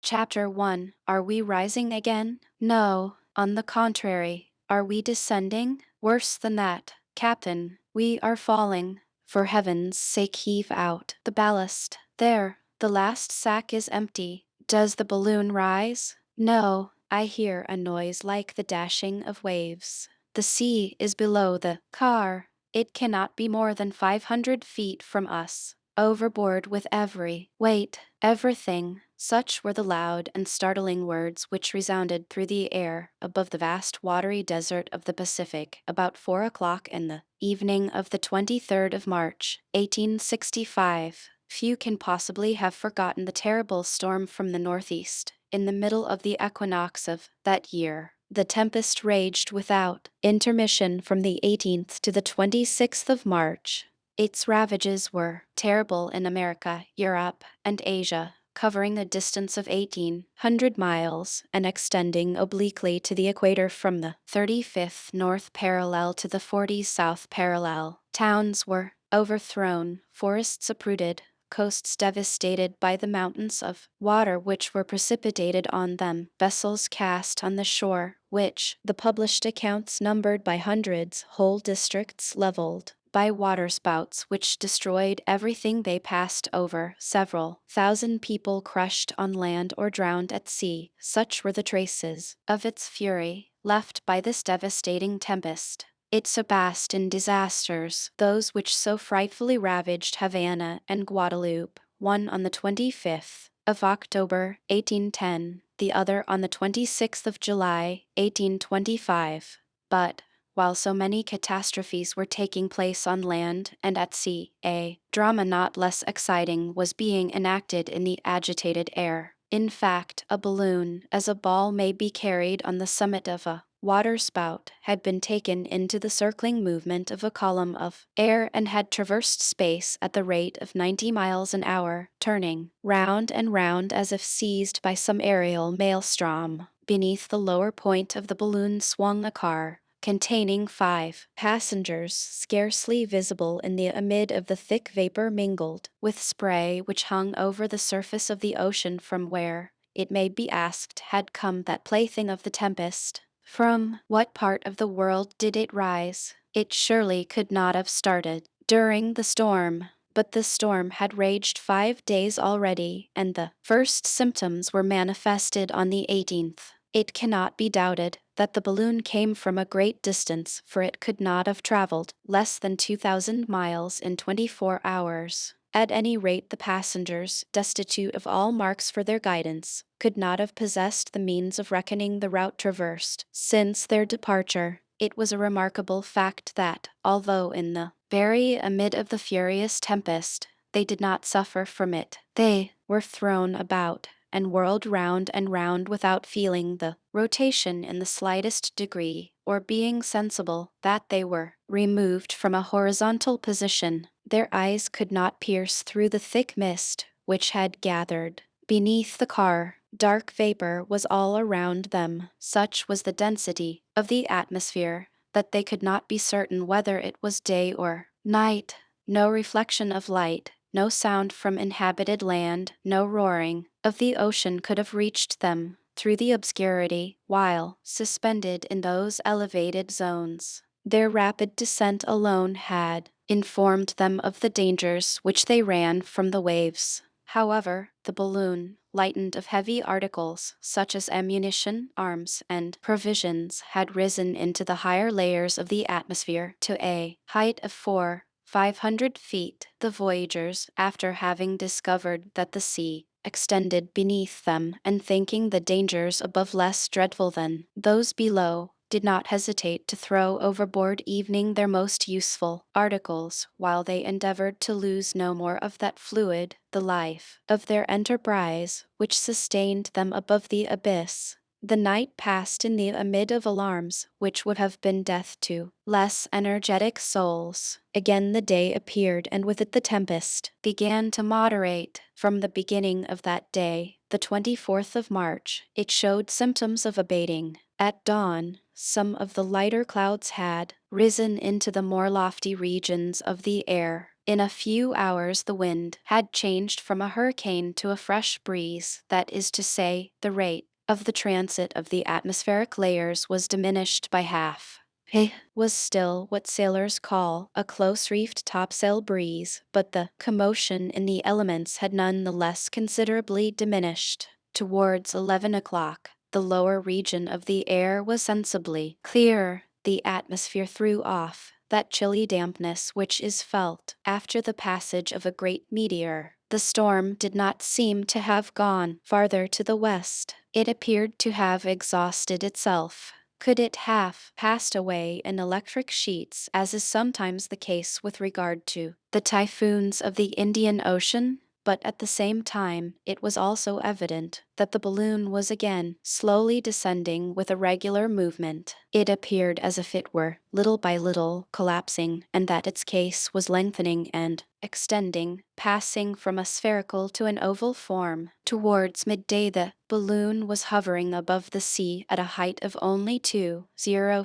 Chapter 1. Are we rising again? No, on the contrary. Are we descending? Worse than that, Captain. We are falling. For heaven's sake, heave out the ballast. There, the last sack is empty. Does the balloon rise? No, I hear a noise like the dashing of waves. The sea is below the car. It cannot be more than 500 feet from us. Overboard with everything. Such were the loud and startling words which resounded through the air above the vast watery desert of the Pacific about 4 o'clock in the evening of the 23rd of March, 1865. Few can possibly have forgotten the terrible storm from the northeast, in the middle of the equinox of that year. The tempest raged without intermission from the 18th to the 26th of March. Its ravages were terrible in America, Europe, and Asia, covering a distance of 1,800 miles and extending obliquely to the equator from the 35th north parallel to the 40th south parallel. Towns were overthrown, forests uprooted, coasts devastated by the mountains of water which were precipitated on them, vessels cast on the shore, which, the published accounts numbered by hundreds, whole districts leveled by waterspouts which destroyed everything they passed over, several thousand people crushed on land or drowned at sea. Such were the traces of its fury left by this devastating tempest. It surpassed in disasters those which so frightfully ravaged Havana and Guadeloupe, one on the 25th of October, 1810, the other on the 26th of July, 1825. But, while so many catastrophes were taking place on land and at sea, a drama not less exciting was being enacted in the agitated air. In fact, a balloon, as a ball may be carried on the summit of a waterspout, had been taken into the circling movement of a column of air and had traversed space at the rate of 90 miles an hour, turning round and round as if seized by some aerial maelstrom. Beneath the lower point of the balloon swung a car, containing 5 passengers, scarcely visible in the amid of the thick vapor mingled with spray which hung over the surface of the ocean, from where, it may be asked, had come that plaything of the tempest. From what part of the world did it rise? It surely could not have started during the storm. But the storm had raged 5 days already, and the first symptoms were manifested on the 18th. It cannot be doubted that the balloon came from a great distance, for it could not have traveled less than 2,000 miles in 24 hours. At any rate, the passengers, destitute of all marks for their guidance, could not have possessed the means of reckoning the route traversed since their departure. It was a remarkable fact that, although in the very amid of the furious tempest, they did not suffer from it. They were thrown about and whirled round and round without feeling the rotation in the slightest degree, or being sensible that they were removed from a horizontal position. Their eyes could not pierce through the thick mist which had gathered beneath the car. Dark vapor was all around them. Such was the density of the atmosphere that they could not be certain whether it was day or night. No reflection of light, no sound from inhabited land, no roaring of the ocean could have reached them through the obscurity, while suspended in those elevated zones. Their rapid descent alone had informed them of the dangers which they ran from the waves. However, the balloon, lightened of heavy articles such as ammunition, arms, and provisions, had risen into the higher layers of the atmosphere to a height of 500 feet. The voyagers, after having discovered that the sea extended beneath them and thinking the dangers above less dreadful than those below, did not hesitate to throw overboard even their most useful articles, while they endeavored to lose no more of that fluid, the life of their enterprise, which sustained them above the abyss. The night passed in the amid of alarms which would have been death to less energetic souls. Again the day appeared, and with it the tempest began to moderate. From the beginning of that day, the 24th of March, it showed symptoms of abating. At dawn, some of the lighter clouds had risen into the more lofty regions of the air, In a few hours the wind had changed from a hurricane to a fresh breeze, that is to say, the rate of the transit of the atmospheric layers was diminished by half. It was still what sailors call a close-reefed topsail breeze, but the commotion in the elements had none the less considerably diminished. Towards 11 o'clock, the lower region of the air was sensibly clearer. The atmosphere threw off that chilly dampness which is felt after the passage of a great meteor. The storm did not seem to have gone farther to the west. It appeared to have exhausted itself. Could it have passed away in electric sheets, as is sometimes the case with regard to the typhoons of the Indian Ocean? But at the same time, it was also evident that the balloon was again slowly descending with a regular movement. It appeared as if it were, little by little, collapsing, and that its case was lengthening and extending, passing from a spherical to an oval form. Towards midday the balloon was hovering above the sea at a height of only 20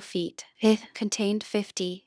feet. It contained 50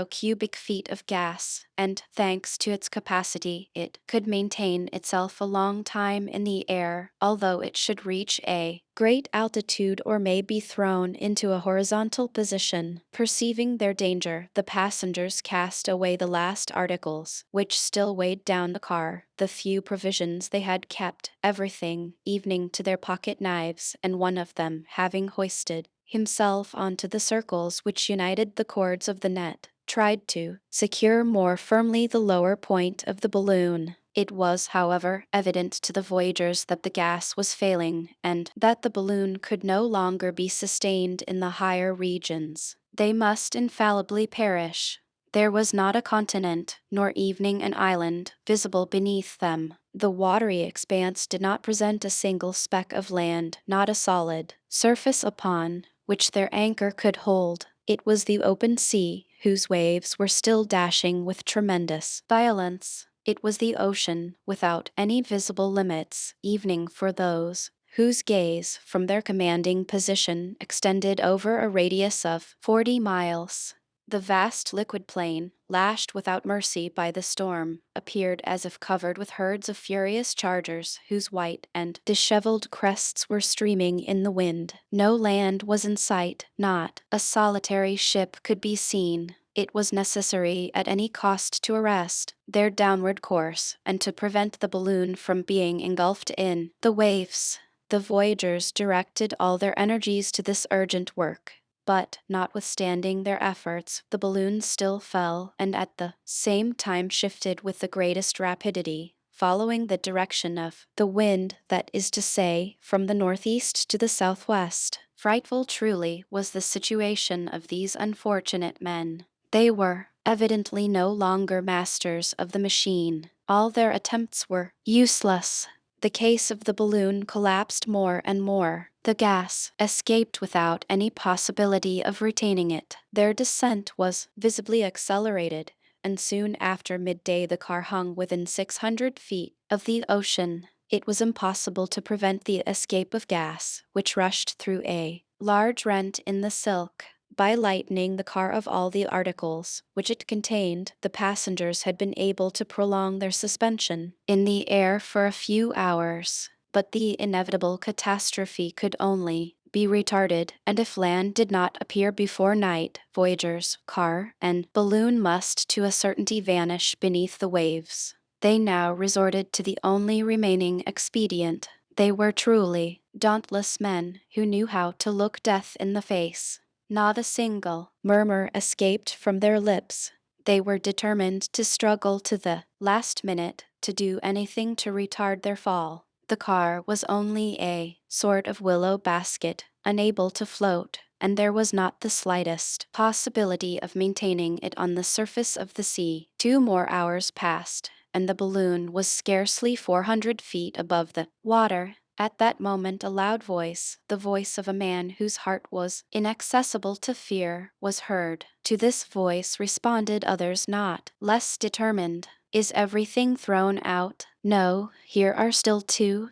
cubic feet of gas, and thanks to its capacity, it could maintain itself a long time in the air, although it should reach a great altitude or may be thrown into a horizontal position. Perceiving their danger, the passengers cast away the last articles which still weighed down the car, the few provisions they had kept, everything, evening to their pocket knives, and one of them, having hoisted himself onto the circles which united the cords of the net, tried to secure more firmly the lower point of the balloon. It was, however, evident to the voyagers that the gas was failing, and that the balloon could no longer be sustained in the higher regions. They must infallibly perish. There was not a continent, nor even an island, visible beneath them. The watery expanse did not present a single speck of land, not a solid surface upon which their anchor could hold. It was the open sea, whose waves were still dashing with tremendous violence. It was the ocean, without any visible limits, evening for those whose gaze, from their commanding position, extended over a radius of 40 miles. The vast liquid plain, lashed without mercy by the storm, appeared as if covered with herds of furious chargers whose white and disheveled crests were streaming in the wind. No land was in sight, not a solitary ship could be seen. It was necessary at any cost to arrest their downward course and to prevent the balloon from being engulfed in the waves. The voyagers directed all their energies to this urgent work. But, notwithstanding their efforts, the balloon still fell, and at the same time shifted with the greatest rapidity, following the direction of the wind, that is to say, from the northeast to the southwest. Frightful truly was the situation of these unfortunate men. They were evidently no longer masters of the machine. All their attempts were useless. The case of the balloon collapsed more and more. The gas escaped without any possibility of retaining it. Their descent was visibly accelerated, and soon after midday the car hung within 600 feet of the ocean. It was impossible to prevent the escape of gas, which rushed through a large rent in the silk. By lightening the car of all the articles which it contained, the passengers had been able to prolong their suspension in the air for a few hours. But the inevitable catastrophe could only be retarded, and if land did not appear before night, voyagers, car, and balloon must to a certainty vanish beneath the waves. They now resorted to the only remaining expedient. They were truly dauntless men who knew how to look death in the face. Not a single murmur escaped from their lips. They were determined to struggle to the last minute, to do anything to retard their fall. The car was only a sort of willow basket, unable to float, and there was not the slightest possibility of maintaining it on the surface of the sea. 2 more hours passed, and the balloon was scarcely 400 feet above the water. At that moment a loud voice, the voice of a man whose heart was inaccessible to fear, was heard. To this voice responded others not less determined. Is everything thrown out? No, here are still $2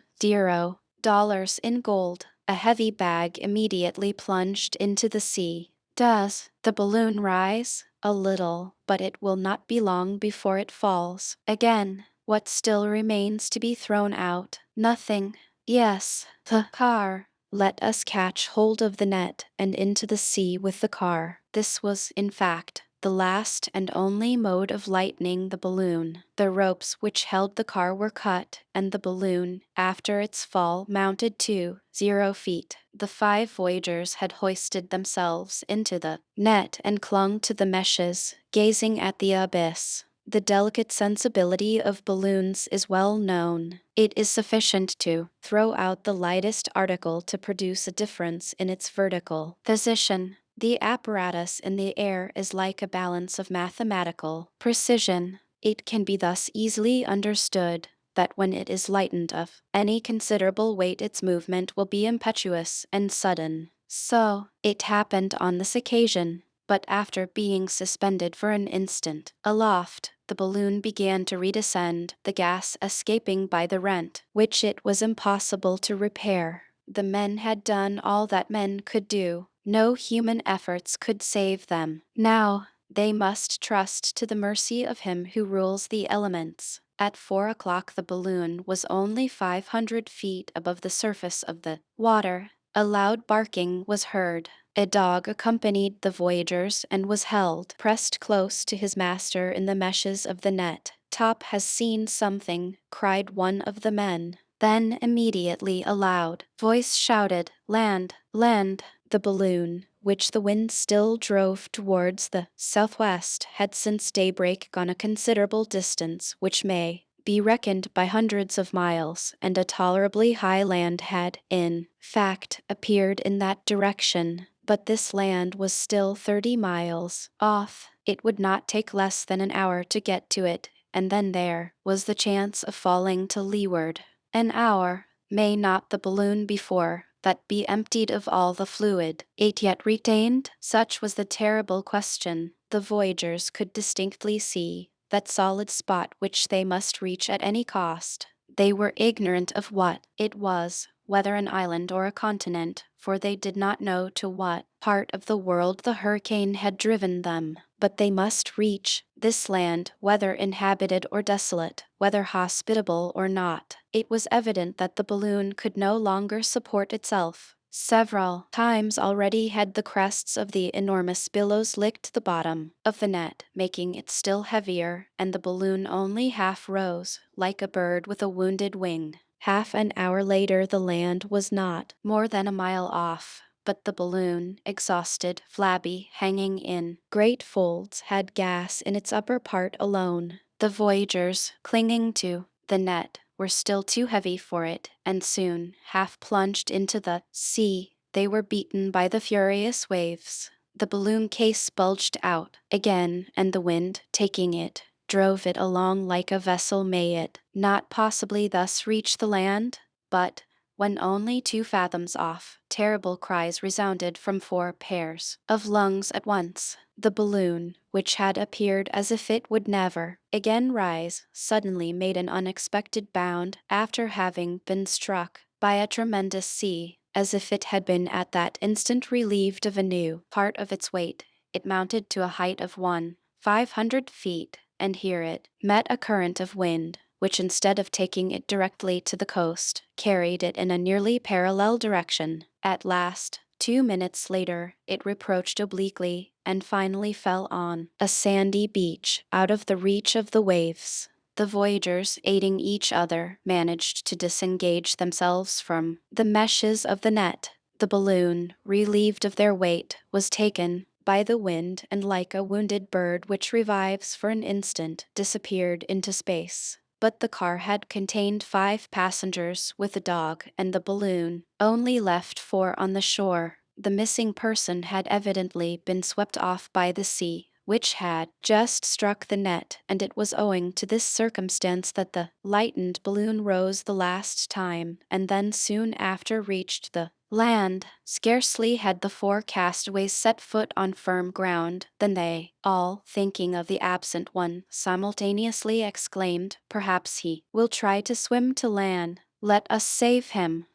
in gold. A heavy bag immediately plunged into the sea. Does the balloon rise? A little, but it will not be long before it falls. Again, what still remains to be thrown out? Nothing. Yes, the car. Let us catch hold of the net and into the sea with the car. This was, in fact, the last and only mode of lightening the balloon. The ropes which held the car were cut, and the balloon, after its fall, mounted to 0 feet. The 5 voyagers had hoisted themselves into the net and clung to the meshes, gazing at the abyss. The delicate sensibility of balloons is well known. It is sufficient to throw out the lightest article to produce a difference in its vertical position. The apparatus in the air is like a balance of mathematical precision. It can be thus easily understood that when it is lightened of any considerable weight, its movement will be impetuous and sudden. So, it happened on this occasion. But after being suspended for an instant aloft, the balloon began to redescend, the gas escaping by the rent, which it was impossible to repair. The men had done all that men could do. No human efforts could save them. Now, they must trust to the mercy of Him who rules the elements. At 4 o'clock the balloon was only 500 feet above the surface of the water. A loud barking was heard. A dog accompanied the voyagers and was held, pressed close to his master in the meshes of the net. "Top has seen something," cried one of the men. Then immediately a loud voice shouted, "Land! Land!" The balloon, which the wind still drove towards the southwest, had since daybreak gone a considerable distance, which may be reckoned by hundreds of miles, and a tolerably high land had, in fact, appeared in that direction. But this land was still 30 miles off. It would not take less than an hour to get to it, and then there was the chance of falling to leeward. An hour. May not the balloon before that be emptied of all the fluid it yet retained? Such was the terrible question. The voyagers could distinctly see that solid spot which they must reach at any cost. They were ignorant of what it was, whether an island or a continent, for they did not know to what part of the world the hurricane had driven them. But they must reach this land, whether inhabited or desolate, whether hospitable or not. It was evident that the balloon could no longer support itself. Several times already had the crests of the enormous billows licked the bottom of the net, making it still heavier, and the balloon only half rose, like a bird with a wounded wing. Half an hour later the land was not more than a mile off, but the balloon, exhausted, flabby, hanging in great folds, had gas in its upper part alone. The voyagers, clinging to the net, were still too heavy for it, and soon, half plunged into the sea, they were beaten by the furious waves. The balloon case bulged out again, and the wind, taking it, drove it along like a vessel. May it not possibly thus reach the land? But, when only 2 fathoms off, terrible cries resounded from 4 pairs of lungs at once. The balloon, which had appeared as if it would never again rise, suddenly made an unexpected bound after having been struck by a tremendous sea. As if it had been at that instant relieved of a new part of its weight, it mounted to a height of 1,500 feet, and here it met a current of wind, which instead of taking it directly to the coast, carried it in a nearly parallel direction. At last, 2 minutes later, it approached obliquely, and finally fell on a sandy beach, out of the reach of the waves. The voyagers, aiding each other, managed to disengage themselves from the meshes of the net. The balloon, relieved of their weight, was taken by the wind, and like a wounded bird which revives for an instant, disappeared into space. But the car had contained 5 passengers with a dog, and the balloon only left 4 on the shore. The missing person had evidently been swept off by the sea, which had just struck the net, and it was owing to this circumstance that the lightened balloon rose the last time, and then soon after reached the land. Scarcely had the 4 castaways set foot on firm ground than they, all thinking of the absent one, simultaneously exclaimed, "Perhaps he will try to swim to land. Let us save him."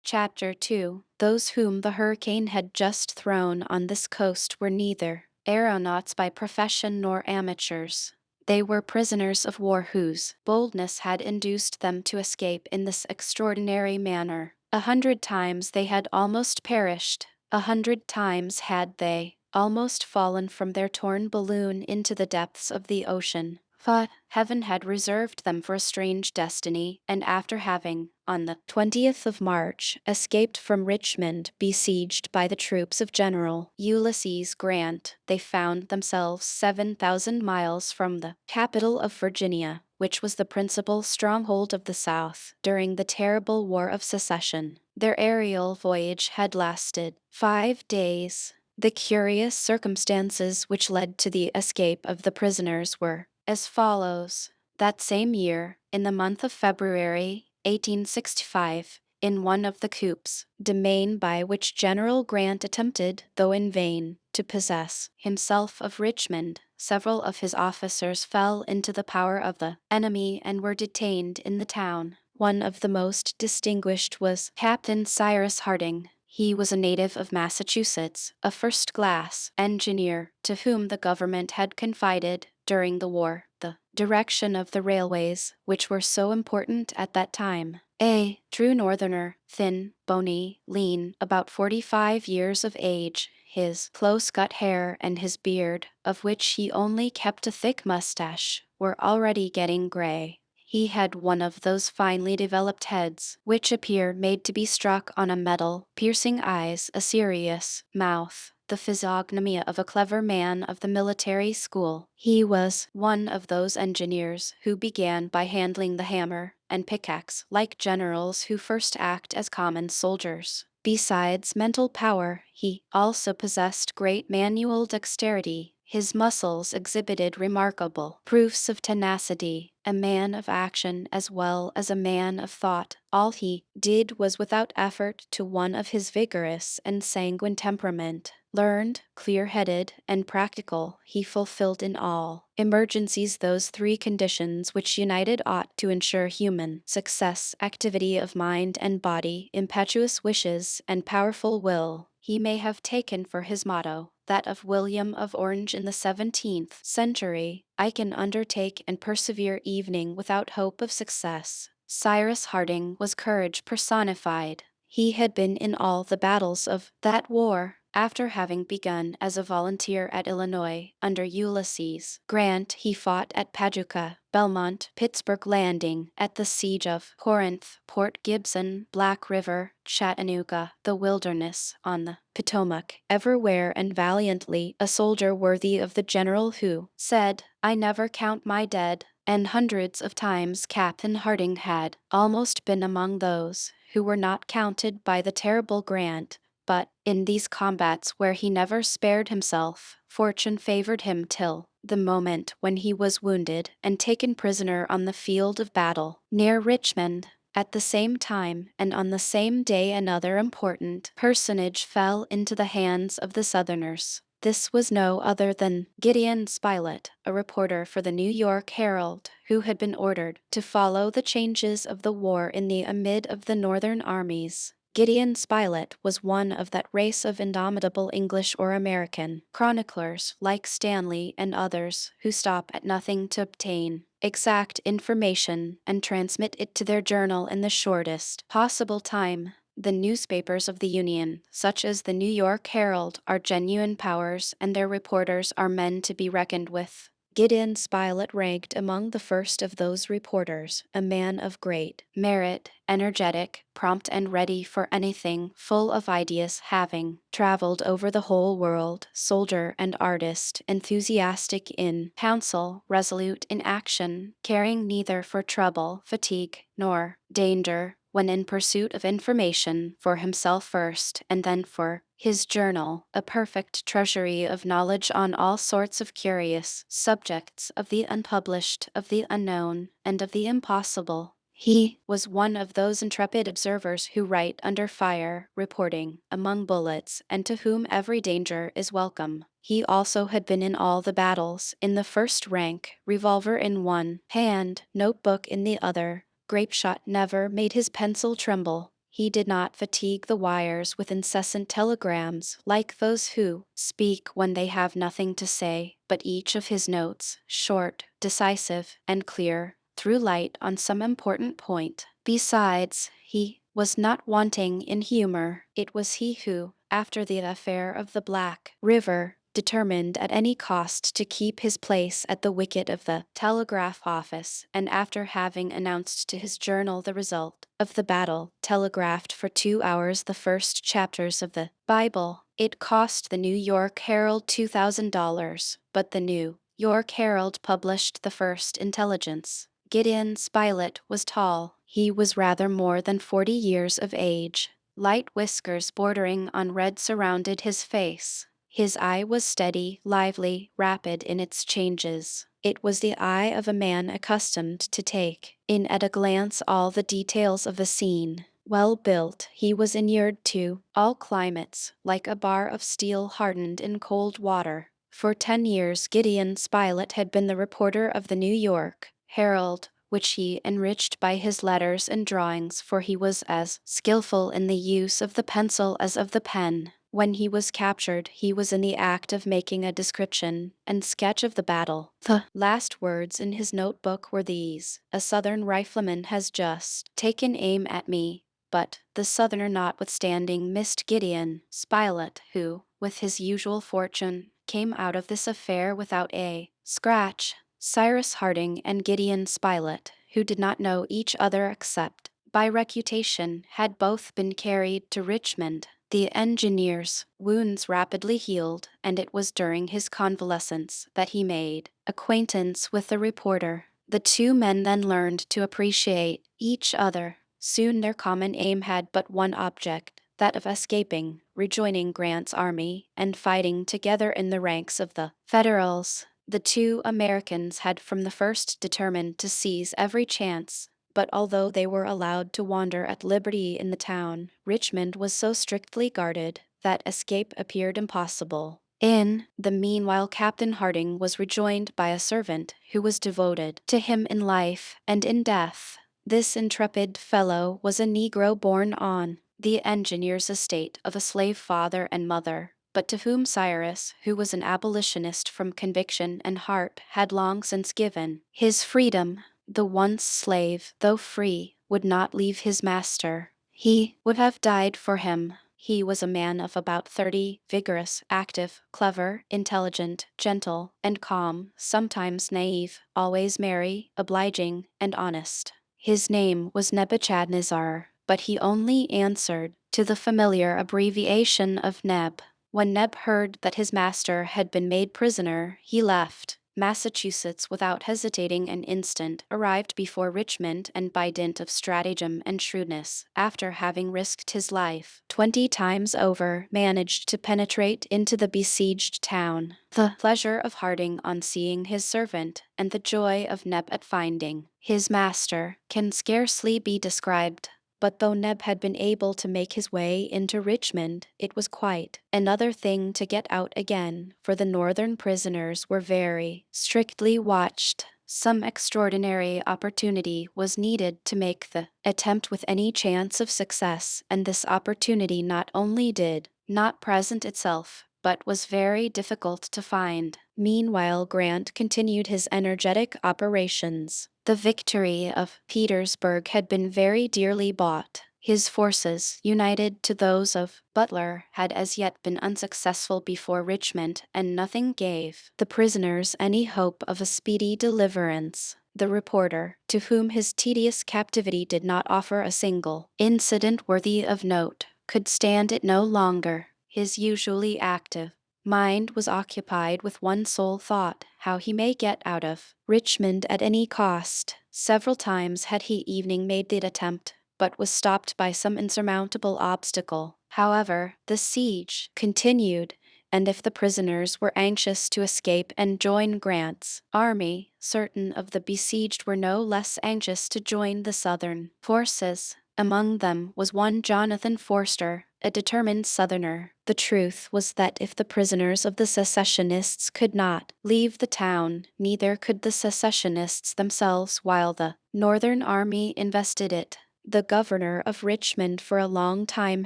Chapter 2. Those whom the hurricane had just thrown on this coast were neither aeronauts by profession nor amateurs. They were prisoners of war whose boldness had induced them to escape in this extraordinary manner. 100 times they had almost perished. 100 times had they almost fallen from their torn balloon into the depths of the ocean. But heaven had reserved them for a strange destiny, and after having, on the 20th of March, escaped from Richmond, besieged by the troops of General Ulysses Grant, they found themselves 7,000 miles from the capital of Virginia, which was the principal stronghold of the South during the terrible War of Secession. Their aerial voyage had lasted 5 days. The curious circumstances which led to the escape of the prisoners were as follows. That same year, in the month of February, 1865, in one of the coups, domain by which General Grant attempted, though in vain, to possess himself of Richmond, several of his officers fell into the power of the enemy and were detained in the town. One of the most distinguished was Captain Cyrus Harding. He was a native of Massachusetts, a first-class engineer, to whom the government had confided, during the war, the direction of the railways, which were so important at that time. A true northerner, thin, bony, lean, about 45 years of age, his close-cut hair and his beard, of which he only kept a thick mustache, were already getting gray. He had one of those finely developed heads which appear made to be struck on a metal, piercing eyes, a serious mouth, the physiognomy of a clever man of the military school. He was one of those engineers who began by handling the hammer and pickaxe like generals who first act as common soldiers. Besides mental power, he also possessed great manual dexterity. His muscles exhibited remarkable proofs of tenacity. A man of action as well as a man of thought, all he did was without effort to one of his vigorous and sanguine temperament. Learned, clear-headed, and practical, he fulfilled in all emergencies those three conditions which united ought to ensure human success: activity of mind and body, impetuous wishes, and powerful will. He may have taken for his motto that of William of Orange in the 17th century: I can undertake and persevere evening without hope of success. Cyrus Harding was courage personified. He had been in all the battles of that war. After having begun as a volunteer at Illinois under Ulysses Grant, he fought at Paducah, Belmont, Pittsburgh Landing, at the siege of Corinth, Port Gibson, Black River, Chattanooga, the Wilderness, on the Potomac, everywhere and valiantly, a soldier worthy of the general who said, I never count my dead. And hundreds of times Captain Harding had almost been among those who were not counted by the terrible Grant. But in these combats where he never spared himself, fortune favored him till the moment when he was wounded and taken prisoner on the field of battle near Richmond. At the same time and on the same day another important personage fell into the hands of the Southerners. This was no other than Gideon Spilett, a reporter for the New York Herald, who had been ordered to follow the changes of the war in the amid of the Northern armies. Gideon Spilett was one of that race of indomitable English or American chroniclers like Stanley and others who stop at nothing to obtain exact information and transmit it to their journal in the shortest possible time. The newspapers of the Union, such as the New York Herald, are genuine powers, and their reporters are men to be reckoned with. Gideon Spilett ranked among the first of those reporters, a man of great merit, energetic, prompt and ready for anything, full of ideas, having traveled over the whole world, soldier and artist, enthusiastic in counsel, resolute in action, caring neither for trouble, fatigue, nor danger, when in pursuit of information, for himself first, and then for his journal, a perfect treasury of knowledge on all sorts of curious subjects, of the unpublished, of the unknown, and of the impossible. He was one of those intrepid observers who write under fire, reporting among bullets, and to whom every danger is welcome. He also had been in all the battles, in the first rank, revolver in one hand, notebook in the other. Grape shot never made his pencil tremble. He did not fatigue the wires with incessant telegrams like those who speak when they have nothing to say, but each of his notes, short, decisive, and clear, threw light on some important point. Besides, he was not wanting in humor. It was he who, after the affair of the Black River, determined at any cost to keep his place at the wicket of the telegraph office, and after having announced to his journal the result of the battle, telegraphed for 2 hours the first chapters of the Bible. It cost the New York Herald $2,000, but the New York Herald published the first intelligence. Gideon Spilett was tall. He was rather more than 40 years of age. Light whiskers bordering on red surrounded his face. His eye was steady, lively, rapid in its changes. It was the eye of a man accustomed to take in at a glance all the details of a scene. Well built, he was inured to all climates, like a bar of steel hardened in cold water. For 10 years Gideon Spilett had been the reporter of the New York Herald, which he enriched by his letters and drawings, for he was as skillful in the use of the pencil as of the pen. When he was captured, he was in the act of making a description and sketch of the battle. The last words in his notebook were these: "A Southern rifleman has just taken aim at me," but the Southerner notwithstanding missed Gideon Spilett, who, with his usual fortune, came out of this affair without a scratch. Cyrus Harding and Gideon Spilett, who did not know each other except by reputation, had both been carried to Richmond. The engineer's wounds rapidly healed, and it was during his convalescence that he made acquaintance with the reporter. The two men then learned to appreciate each other. Soon their common aim had but one object, that of escaping, rejoining Grant's army, and fighting together in the ranks of the Federals. The two Americans had from the first determined to seize every chance, but although they were allowed to wander at liberty in the town, Richmond was so strictly guarded that escape appeared impossible. In the meanwhile, Captain Harding was rejoined by a servant who was devoted to him in life and in death. This intrepid fellow was a Negro born on the engineer's estate of a slave father and mother, but to whom Cyrus, who was an abolitionist from conviction and heart, had long since given his freedom. The once slave, though free, would not leave his master. He would have died for him. He was a man of about 30, vigorous, active, clever, intelligent, gentle, and calm, sometimes naive, always merry, obliging, and honest. His name was Nebuchadnezzar, but he only answered to the familiar abbreviation of Neb. When Neb heard that his master had been made prisoner, he left Massachusetts without hesitating an instant, arrived before Richmond, and by dint of stratagem and shrewdness, after having risked his life 20 times over, managed to penetrate into the besieged town. The pleasure of Harding on seeing his servant, and the joy of Neb at finding his master, can scarcely be described. But though Neb had been able to make his way into Richmond, it was quite another thing to get out again, for the northern prisoners were very strictly watched. Some extraordinary opportunity was needed to make the attempt with any chance of success, and this opportunity not only did not present itself, but was very difficult to find. Meanwhile, Grant continued his energetic operations. The victory of Petersburg had been very dearly bought. His forces, united to those of Butler, had as yet been unsuccessful before Richmond, and nothing gave the prisoners any hope of a speedy deliverance. The reporter, to whom his tedious captivity did not offer a single incident worthy of note, could stand it no longer. His usually active mind was occupied with one sole thought: how he may get out of Richmond at any cost. Several times had he evening made the attempt, but was stopped by some insurmountable obstacle. However, the siege continued, and if the prisoners were anxious to escape and join Grant's army, certain of the besieged were no less anxious to join the Southern forces. Among them was one Jonathan Forster, a determined Southerner. The truth was that if the prisoners of the secessionists could not leave the town, neither could the secessionists themselves while the Northern army invested it. The governor of Richmond for a long time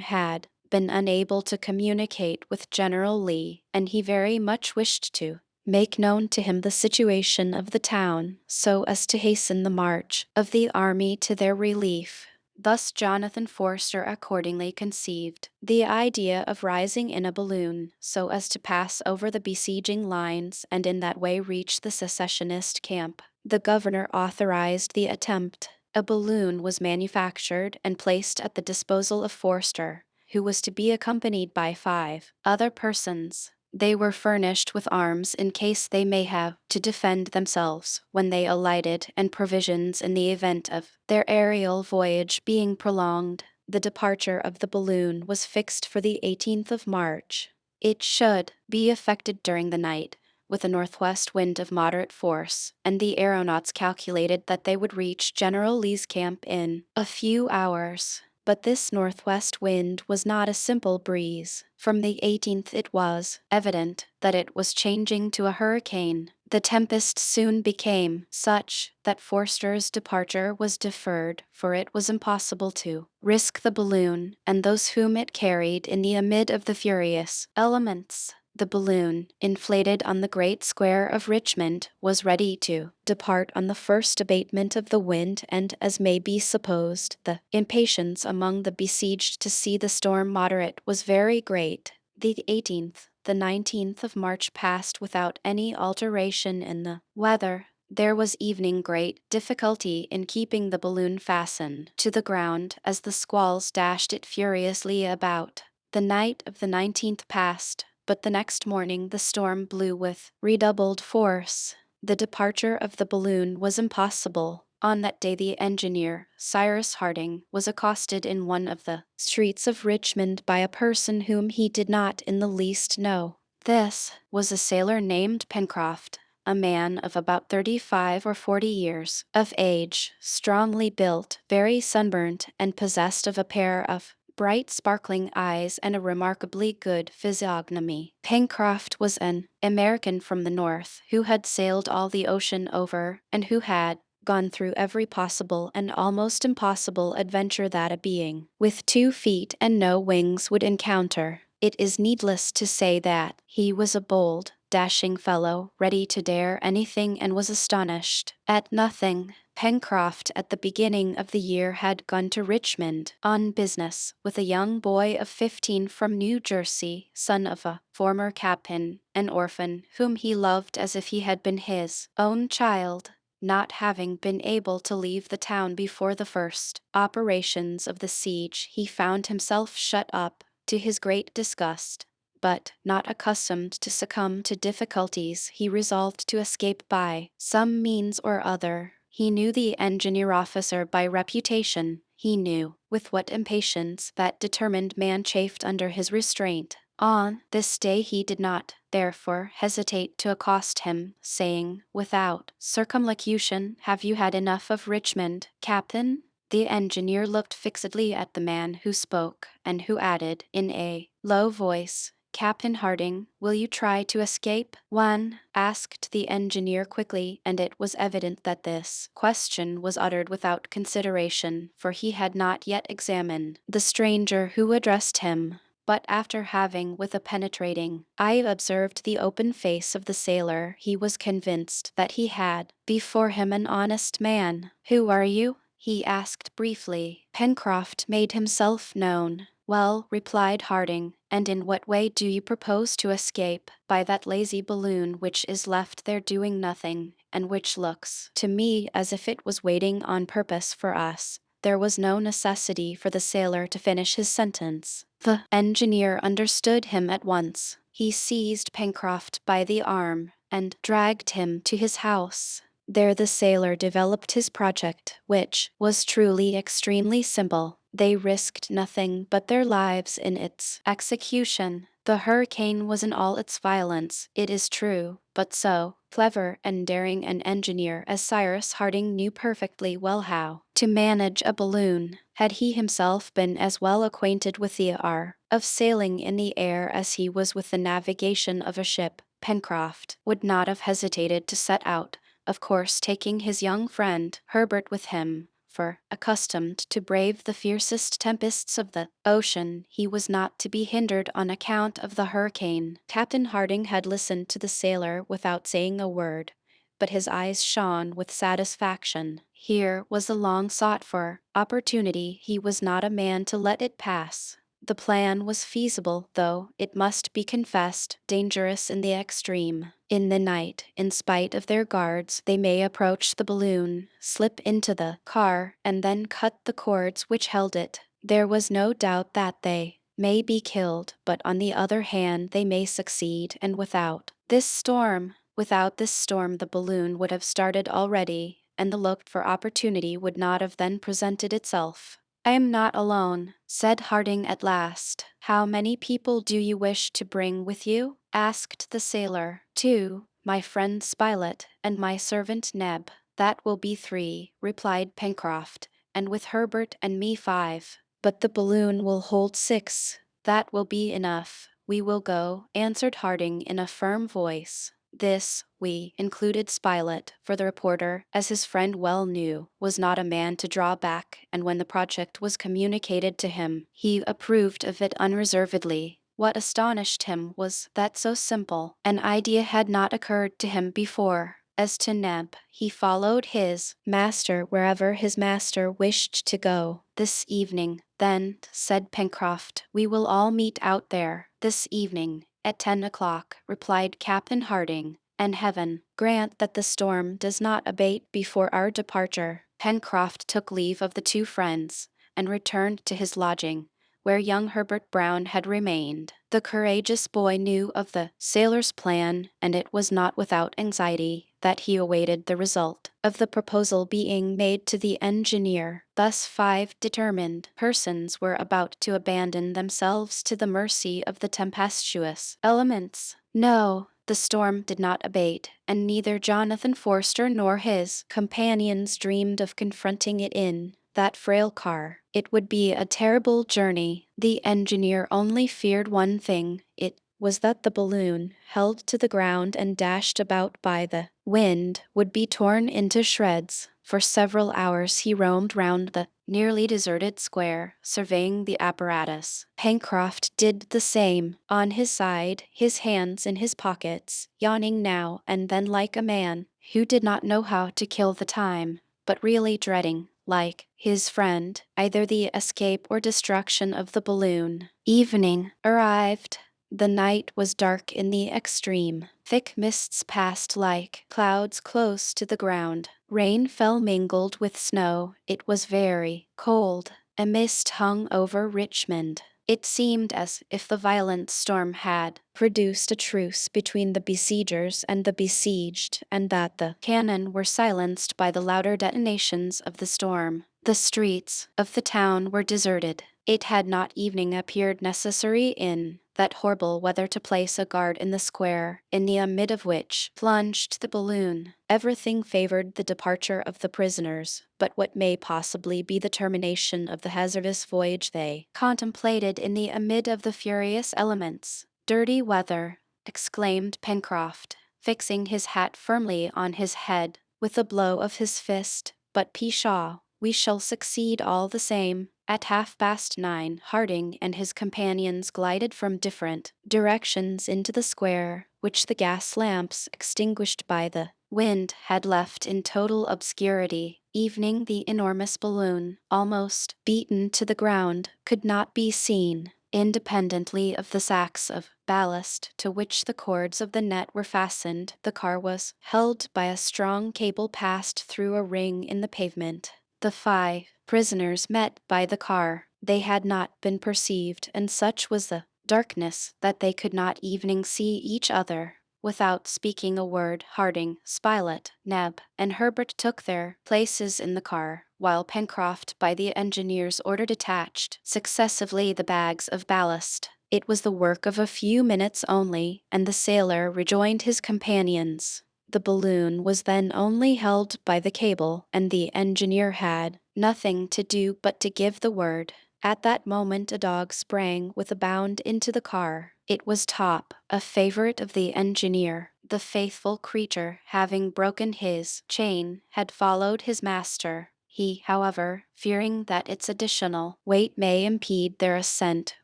had been unable to communicate with General Lee, and he very much wished to make known to him the situation of the town so as to hasten the march of the army to their relief. Thus Jonathan Forster accordingly conceived the idea of rising in a balloon so as to pass over the besieging lines and in that way reach the secessionist camp. The governor authorized the attempt. A balloon was manufactured and placed at the disposal of Forster, who was to be accompanied by 5 other persons. They were furnished with arms in case they may have to defend themselves when they alighted, and provisions in the event of their aerial voyage being prolonged. The departure of the balloon was fixed for the 18th of March. It should be effected during the night, with a northwest wind of moderate force, and the aeronauts calculated that they would reach General Lee's camp in a few hours. But this northwest wind was not a simple breeze. From the 18th it was evident that it was changing to a hurricane. The tempest soon became such that Forster's departure was deferred, for it was impossible to risk the balloon and those whom it carried in the amid of the furious elements. The balloon, inflated on the great square of Richmond, was ready to depart on the first abatement of the wind, and, as may be supposed, the impatience among the besieged to see the storm moderate was very great. The 18th, the 19th of March passed without any alteration in the weather. There was even great difficulty in keeping the balloon fastened to the ground as the squalls dashed it furiously about. The night of the 19th passed, but the next morning the storm blew with redoubled force. The departure of the balloon was impossible. On that day the engineer, Cyrus Harding, was accosted in one of the streets of Richmond by a person whom he did not in the least know. This was a sailor named Pencroft, a man of about 35 or 40 years of age, strongly built, very sunburnt, and possessed of a pair of bright sparkling eyes and a remarkably good physiognomy. Pencroft was an American from the north, who had sailed all the ocean over, and who had gone through every possible and almost impossible adventure that a being with 2 feet and no wings would encounter. It is needless to say that he was a bold, dashing fellow, ready to dare anything, and was astonished at nothing. Pencroft at the beginning of the year had gone to Richmond on business with a young boy of 15 from New Jersey, son of a former captain, an orphan, whom he loved as if he had been his own child. Not having been able to leave the town before the first operations of the siege, he found himself shut up, to his great disgust. But, not accustomed to succumb to difficulties, he resolved to escape by some means or other. He knew the engineer officer by reputation. He knew with what impatience that determined man chafed under his restraint. On this day he did not, therefore, hesitate to accost him, saying, without circumlocution, "Have you had enough of Richmond, Captain?" The engineer looked fixedly at the man who spoke, and who added, in a low voice, "Captain Harding, will you try to escape?" "One?" asked the engineer quickly, and it was evident that this question was uttered without consideration, for he had not yet examined the stranger who addressed him. But after having with a penetrating eye observed the open face of the sailor, he was convinced that he had before him an honest man. "Who are you?" he asked briefly. Pencroft made himself known. "Well," replied Harding, "and in what way do you propose to escape?" "By that lazy balloon which is left there doing nothing, and which looks to me as if it was waiting on purpose for us." There was no necessity for the sailor to finish his sentence. The engineer understood him at once. He seized Pencroft by the arm and dragged him to his house. There the sailor developed his project, which was truly extremely simple. They risked nothing but their lives in its execution. The hurricane was in all its violence, it is true, but so clever and daring an engineer as Cyrus Harding knew perfectly well how to manage a balloon. Had he himself been as well acquainted with the art of sailing in the air as he was with the navigation of a ship, Pencroft would not have hesitated to set out, of course taking his young friend Herbert with him, for, accustomed to brave the fiercest tempests of the ocean, he was not to be hindered on account of the hurricane. Captain Harding had listened to the sailor without saying a word, but his eyes shone with satisfaction. Here was a long sought for opportunity. He was not a man to let it pass. The plan was feasible, though, it must be confessed, dangerous in the extreme. In the night, in spite of their guards, they may approach the balloon, slip into the car, and then cut the cords which held it. There was no doubt that they may be killed, but on the other hand they may succeed, and without this storm the balloon would have started already, and the looked for opportunity would not have then presented itself. I am not alone, said Harding at last. How many people do you wish to bring with you? Asked the sailor. 2, my friend Spilett, and my servant Neb. That will be 3, replied Pencroft, and with Herbert and me 5. But the balloon will hold 6. That will be enough. We will go, answered Harding in a firm voice. This, we included Spilett, for the reporter, as his friend well knew, was not a man to draw back, and when the project was communicated to him, he approved of it unreservedly. What astonished him was that so simple an idea had not occurred to him before. As to Neb, he followed his master wherever his master wished to go. This evening, then, said Pencroft, we will all meet out there. This evening, at 10 o'clock, replied Captain Harding, and heaven grant that the storm does not abate before our departure. Pencroft took leave of the two friends, and returned to his lodging, where young Herbert Brown had remained. The courageous boy knew of the sailor's plan, and it was not without anxiety that he awaited the result of the proposal being made to the engineer. Thus 5 determined persons were about to abandon themselves to the mercy of the tempestuous elements. No, the storm did not abate, and neither Jonathan Forster nor his companions dreamed of confronting it in that frail car. It would be a terrible journey. The engineer only feared one thing. It was that the balloon, held to the ground and dashed about by the wind, would be torn into shreds. For several hours he roamed round the nearly deserted square, surveying the apparatus. Pencroft did the same, on his side, his hands in his pockets, yawning now and then like a man who did not know how to kill the time, but really dreading, like his friend, either the escape or destruction of the balloon. Evening arrived. The night was dark in the extreme. Thick mists passed like clouds close to the ground. Rain fell mingled with snow. It was very cold. A mist hung over Richmond. It seemed as if the violent storm had produced a truce between the besiegers and the besieged, and that the cannon were silenced by the louder detonations of the storm. The streets of the town were deserted. It had not evening appeared necessary in that horrible weather to place a guard in the square, in the amid of which plunged the balloon. Everything favored the departure of the prisoners, but what may possibly be the termination of the hazardous voyage they contemplated in the amid of the furious elements. Dirty weather, exclaimed Pencroft, fixing his hat firmly on his head with a blow of his fist, but pshaw, we shall succeed all the same. At 9:30, Harding and his companions glided from different directions into the square, which the gas lamps, extinguished by the wind, had left in total obscurity. Evening, the enormous balloon, almost beaten to the ground, could not be seen. Independently of the sacks of ballast to which the cords of the net were fastened, the car was held by a strong cable passed through a ring in the pavement. The 5 prisoners met by the car. They had not been perceived, and such was the darkness that they could not even see each other. Without speaking a word, Harding, Spilett, Neb, and Herbert took their places in the car, while Pencroft by the engineer's order detached successively the bags of ballast. It was the work of a few minutes only, and the sailor rejoined his companions. The balloon was then only held by the cable, and the engineer had nothing to do but to give the word. At that moment a dog sprang with a bound into the car. It was Top, a favorite of the engineer. The faithful creature, having broken his chain, had followed his master. He, however, fearing that its additional weight may impede their ascent,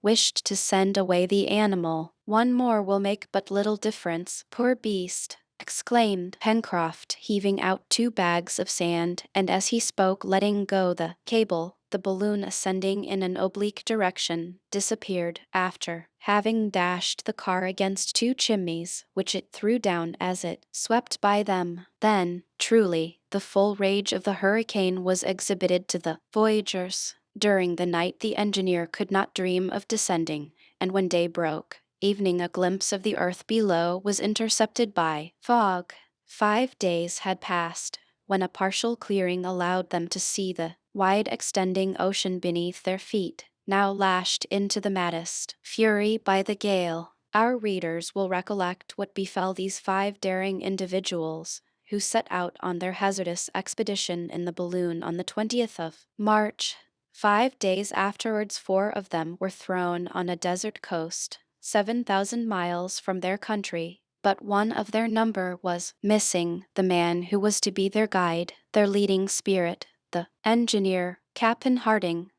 wished to send away the animal. "One more will make but little difference, poor beast," exclaimed Pencroft, heaving out 2 bags of sand, and as he spoke letting go the cable. The balloon, ascending in an oblique direction, disappeared, after having dashed the car against 2 chimneys, which it threw down as it swept by them. Then, truly, the full rage of the hurricane was exhibited to the voyagers. During the night the engineer could not dream of descending, and when day broke, evening, a glimpse of the earth below was intercepted by fog. 5 days had passed, when a partial clearing allowed them to see the wide extending ocean beneath their feet, now lashed into the maddest fury by the gale. Our readers will recollect what befell these 5 daring individuals, who set out on their hazardous expedition in the balloon on the 20th of March. 5 days afterwards 4 of them were thrown on a desert coast, 7,000 miles from their country, but one of their number was missing, the man who was to be their guide, their leading spirit, the engineer, Captain Harding.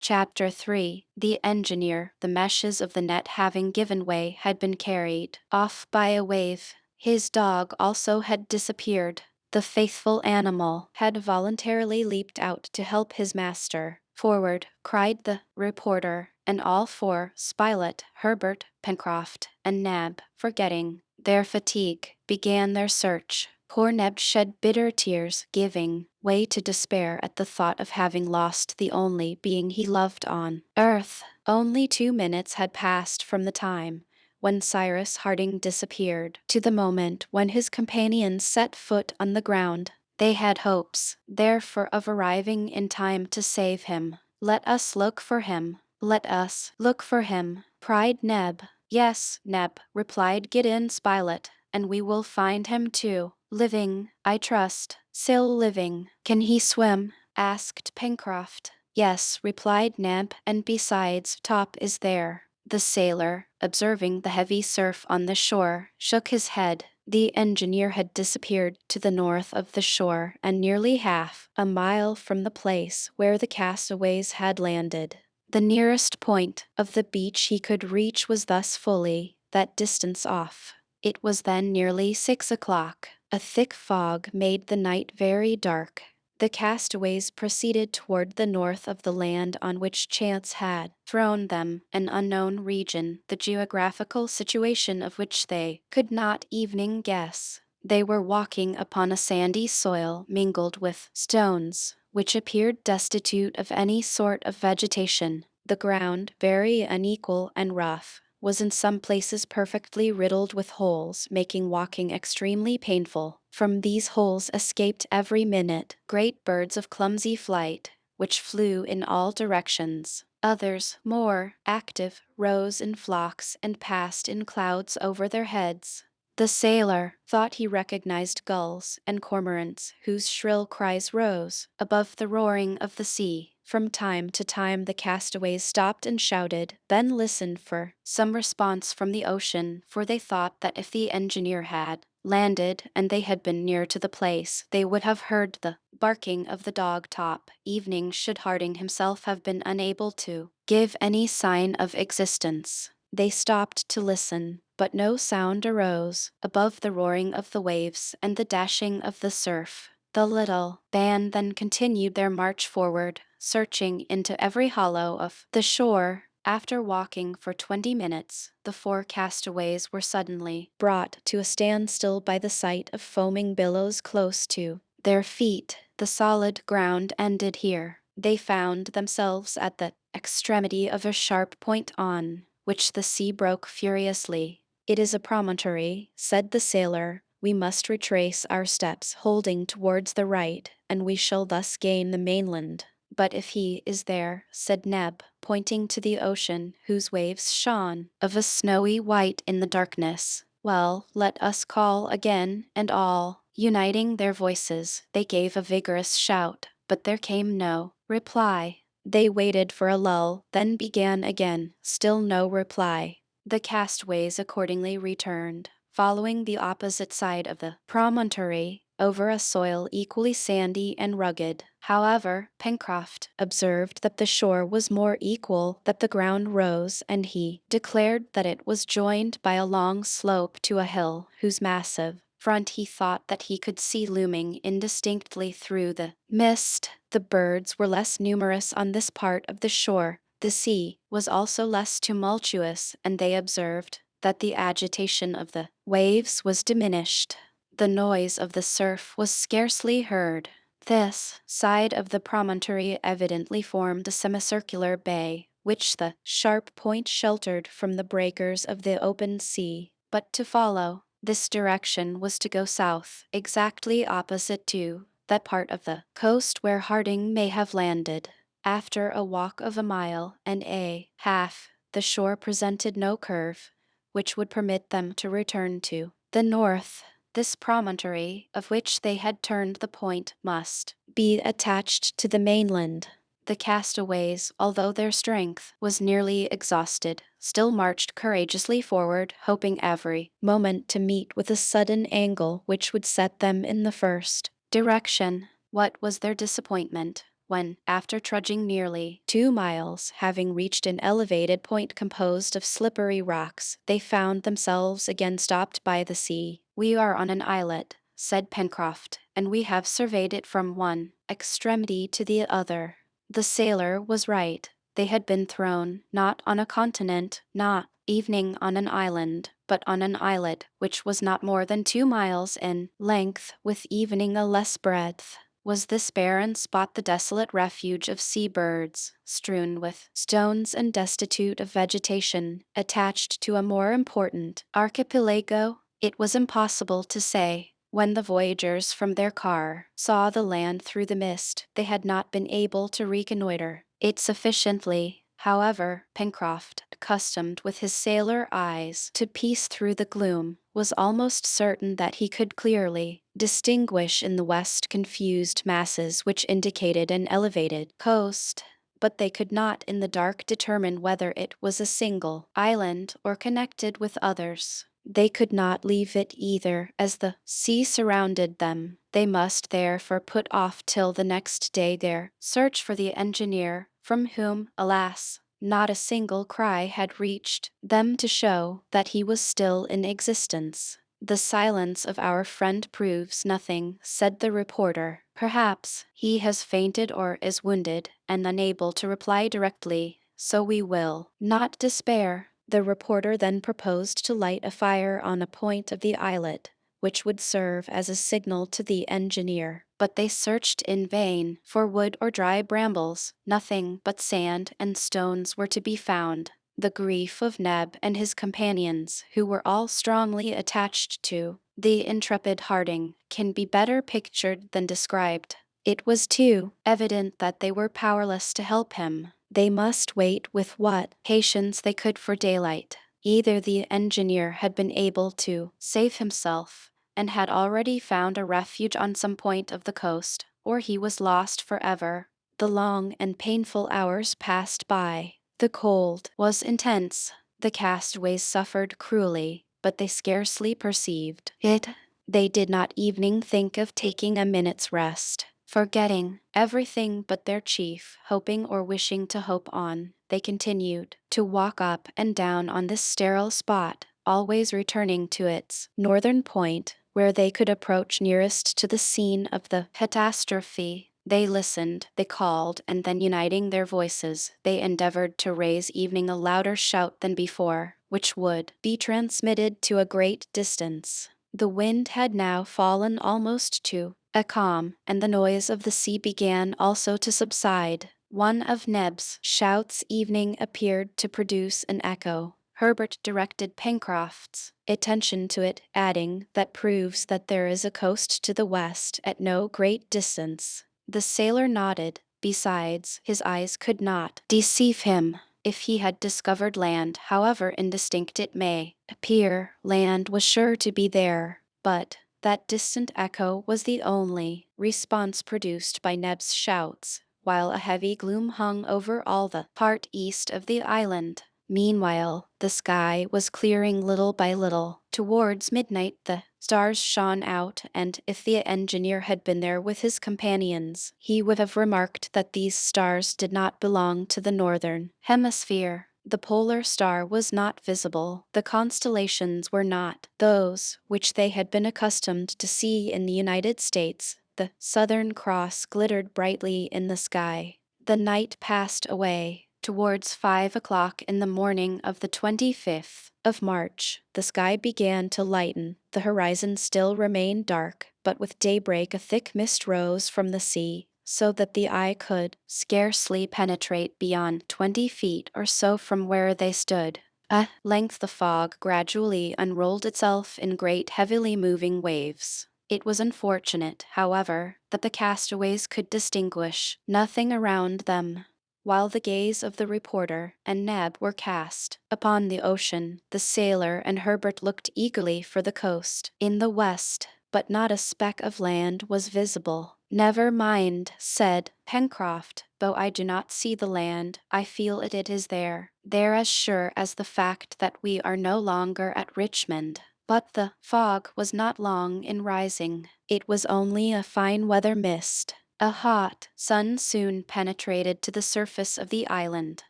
Chapter 3. The engineer. The meshes of the net, having given way, had been carried off by a wave. His dog also had disappeared. The faithful animal had voluntarily leaped out to help his master. "Forward!" cried the reporter, and all 4, Spilett, Herbert, Pencroft, and Neb, forgetting their fatigue, began their search. Poor Neb shed bitter tears, giving way to despair at the thought of having lost the only being he loved on earth. Only 2 minutes had passed from the time when Cyrus Harding disappeared to the moment when his companions set foot on the ground. They had hopes, therefore, of arriving in time to save him. "Let us look for him! Let us look for him!" cried Neb. "Yes, Neb," replied Gideon Spilett, "and we will find him too. Living, I trust. Still living." "Can he swim?" asked Pencroft. "Yes," replied Neb, "and besides, Top is there." The sailor, observing the heavy surf on the shore, shook his head. The engineer had disappeared to the north of the shore, and nearly half a mile from the place where the castaways had landed. The nearest point of the beach he could reach was thus fully that distance off. It was then nearly 6 o'clock. A thick fog made the night very dark. The castaways proceeded toward the north of the land on which chance had thrown them, an unknown region, the geographical situation of which they could not even guess. They were walking upon a sandy soil mingled with stones, which appeared destitute of any sort of vegetation. The ground, very unequal and rough, was in some places perfectly riddled with holes, making walking extremely painful. From these holes escaped every minute great birds of clumsy flight, which flew in all directions. Others, more active, rose in flocks and passed in clouds over their heads. The sailor thought he recognized gulls and cormorants, whose shrill cries rose above the roaring of the sea. From time to time the castaways stopped and shouted, then listened for some response from the ocean, for they thought that if the engineer had landed and they had been near to the place, they would have heard the barking of the dog Top. Evening, should Harding himself have been unable to give any sign of existence. They stopped to listen, but no sound arose above the roaring of the waves and the dashing of the surf. The little band then continued their march forward, searching into every hollow of the shore. After walking for 20 minutes, the 4 castaways were suddenly brought to a standstill by the sight of foaming billows close to their feet. The solid ground ended here. They found themselves at the extremity of a sharp point on which the sea broke furiously. "It is a promontory," said the sailor. "We must retrace our steps, holding towards the right, and we shall thus gain the mainland." "But if he is there," said Neb, pointing to the ocean, whose waves shone of a snowy white in the darkness. "Well, let us call again," and all, uniting their voices, they gave a vigorous shout, but there came no reply. They waited for a lull, then began again, still no reply. The castaways accordingly returned, following the opposite side of the promontory, over a soil equally sandy and rugged. However, Pencroft observed that the shore was more equal, that the ground rose, and he declared that it was joined by a long slope to a hill, whose massive front he thought that he could see looming indistinctly through the mist. The birds were less numerous on this part of the shore. The sea was also less tumultuous, and they observed that the agitation of the waves was diminished. The noise of the surf was scarcely heard. This side of the promontory evidently formed a semicircular bay, which the sharp point sheltered from the breakers of the open sea. But to follow this direction was to go south, exactly opposite to that part of the coast where Harding may have landed. After a walk of a mile and a half, the shore presented no curve which would permit them to return to the north. This promontory, of which they had turned the point, must be attached to the mainland. The castaways, although their strength was nearly exhausted, still marched courageously forward, hoping every moment to meet with a sudden angle which would set them in the first direction. What was their disappointment when, after trudging nearly 2 miles, having reached an elevated point composed of slippery rocks, they found themselves again stopped by the sea. "We are on an islet," said Pencroft, "and we have surveyed it from one extremity to the other." The sailor was right. They had been thrown, not on a continent, not evening on an island, but on an islet which was not more than 2 miles in length, with evening a less breadth. Was this barren spot the desolate refuge of sea-birds, strewn with stones and destitute of vegetation, attached to a more important archipelago? It was impossible to say. When the voyagers from their car saw the land through the mist, they had not been able to reconnoiter it sufficiently. However, Pencroft, accustomed with his sailor eyes to piece through the gloom, was almost certain that he could clearly distinguish in the west confused masses which indicated an elevated coast, but they could not in the dark determine whether it was a single island or connected with others. They could not leave it either, as the sea surrounded them. They must therefore put off till the next day their search for the engineer, from whom, alas, not a single cry had reached them to show that he was still in existence. "The silence of our friend proves nothing," said the reporter. "Perhaps he has fainted or is wounded, and unable to reply directly, so we will not despair." The reporter then proposed to light a fire on a point of the islet, which would serve as a signal to the engineer. But they searched in vain for wood or dry brambles. Nothing but sand and stones were to be found. The grief of Neb and his companions, who were all strongly attached to the intrepid Harding, can be better pictured than described. It was too evident that they were powerless to help him. They must wait with what patience they could for daylight. Either the engineer had been able to save himself and had already found a refuge on some point of the coast, or he was lost forever. The long and painful hours passed by. The cold was intense. The castaways suffered cruelly, but they scarcely perceived it. They did not even think of taking a minute's rest. Forgetting everything but their chief, hoping or wishing to hope on, they continued to walk up and down on this sterile spot, always returning to its northern point, where they could approach nearest to the scene of the catastrophe. They listened, they called, and then uniting their voices, they endeavored to raise even a louder shout than before, which would be transmitted to a great distance. The wind had now fallen almost to a calm, and the noise of the sea began also to subside. One of Neb's shouts evening appeared to produce an echo. Herbert directed Pencroft's attention to it, adding, "That proves that there is a coast to the west at no great distance." The sailor nodded. Besides, his eyes could not deceive him. If he had discovered land, however indistinct it may appear, land was sure to be there. But that distant echo was the only response produced by Neb's shouts, while a heavy gloom hung over all the part east of the island. Meanwhile, the sky was clearing little by little. Towards midnight the stars shone out, and if the engineer had been there with his companions, he would have remarked that these stars did not belong to the northern hemisphere. The polar star was not visible. The constellations were not those which they had been accustomed to see in the United States. The Southern Cross glittered brightly in the sky. The night passed away. Towards 5 o'clock in the morning of the 25th of March, the sky began to lighten. The horizon still remained dark, but with daybreak a thick mist rose from the sea, so that the eye could scarcely penetrate beyond 20 feet or so from where they stood. At length the fog gradually unrolled itself in great heavily moving waves. It was unfortunate, however, that the castaways could distinguish nothing around them. While the gaze of the reporter and Neb were cast upon the ocean, the sailor and Herbert looked eagerly for the coast in the west, but not a speck of land was visible. "Never mind," said Pencroft, "though I do not see the land, I feel it is there. There as sure as the fact that we are no longer at Richmond." But the fog was not long in rising. It was only a fine weather mist. A hot sun soon penetrated to the surface of the island.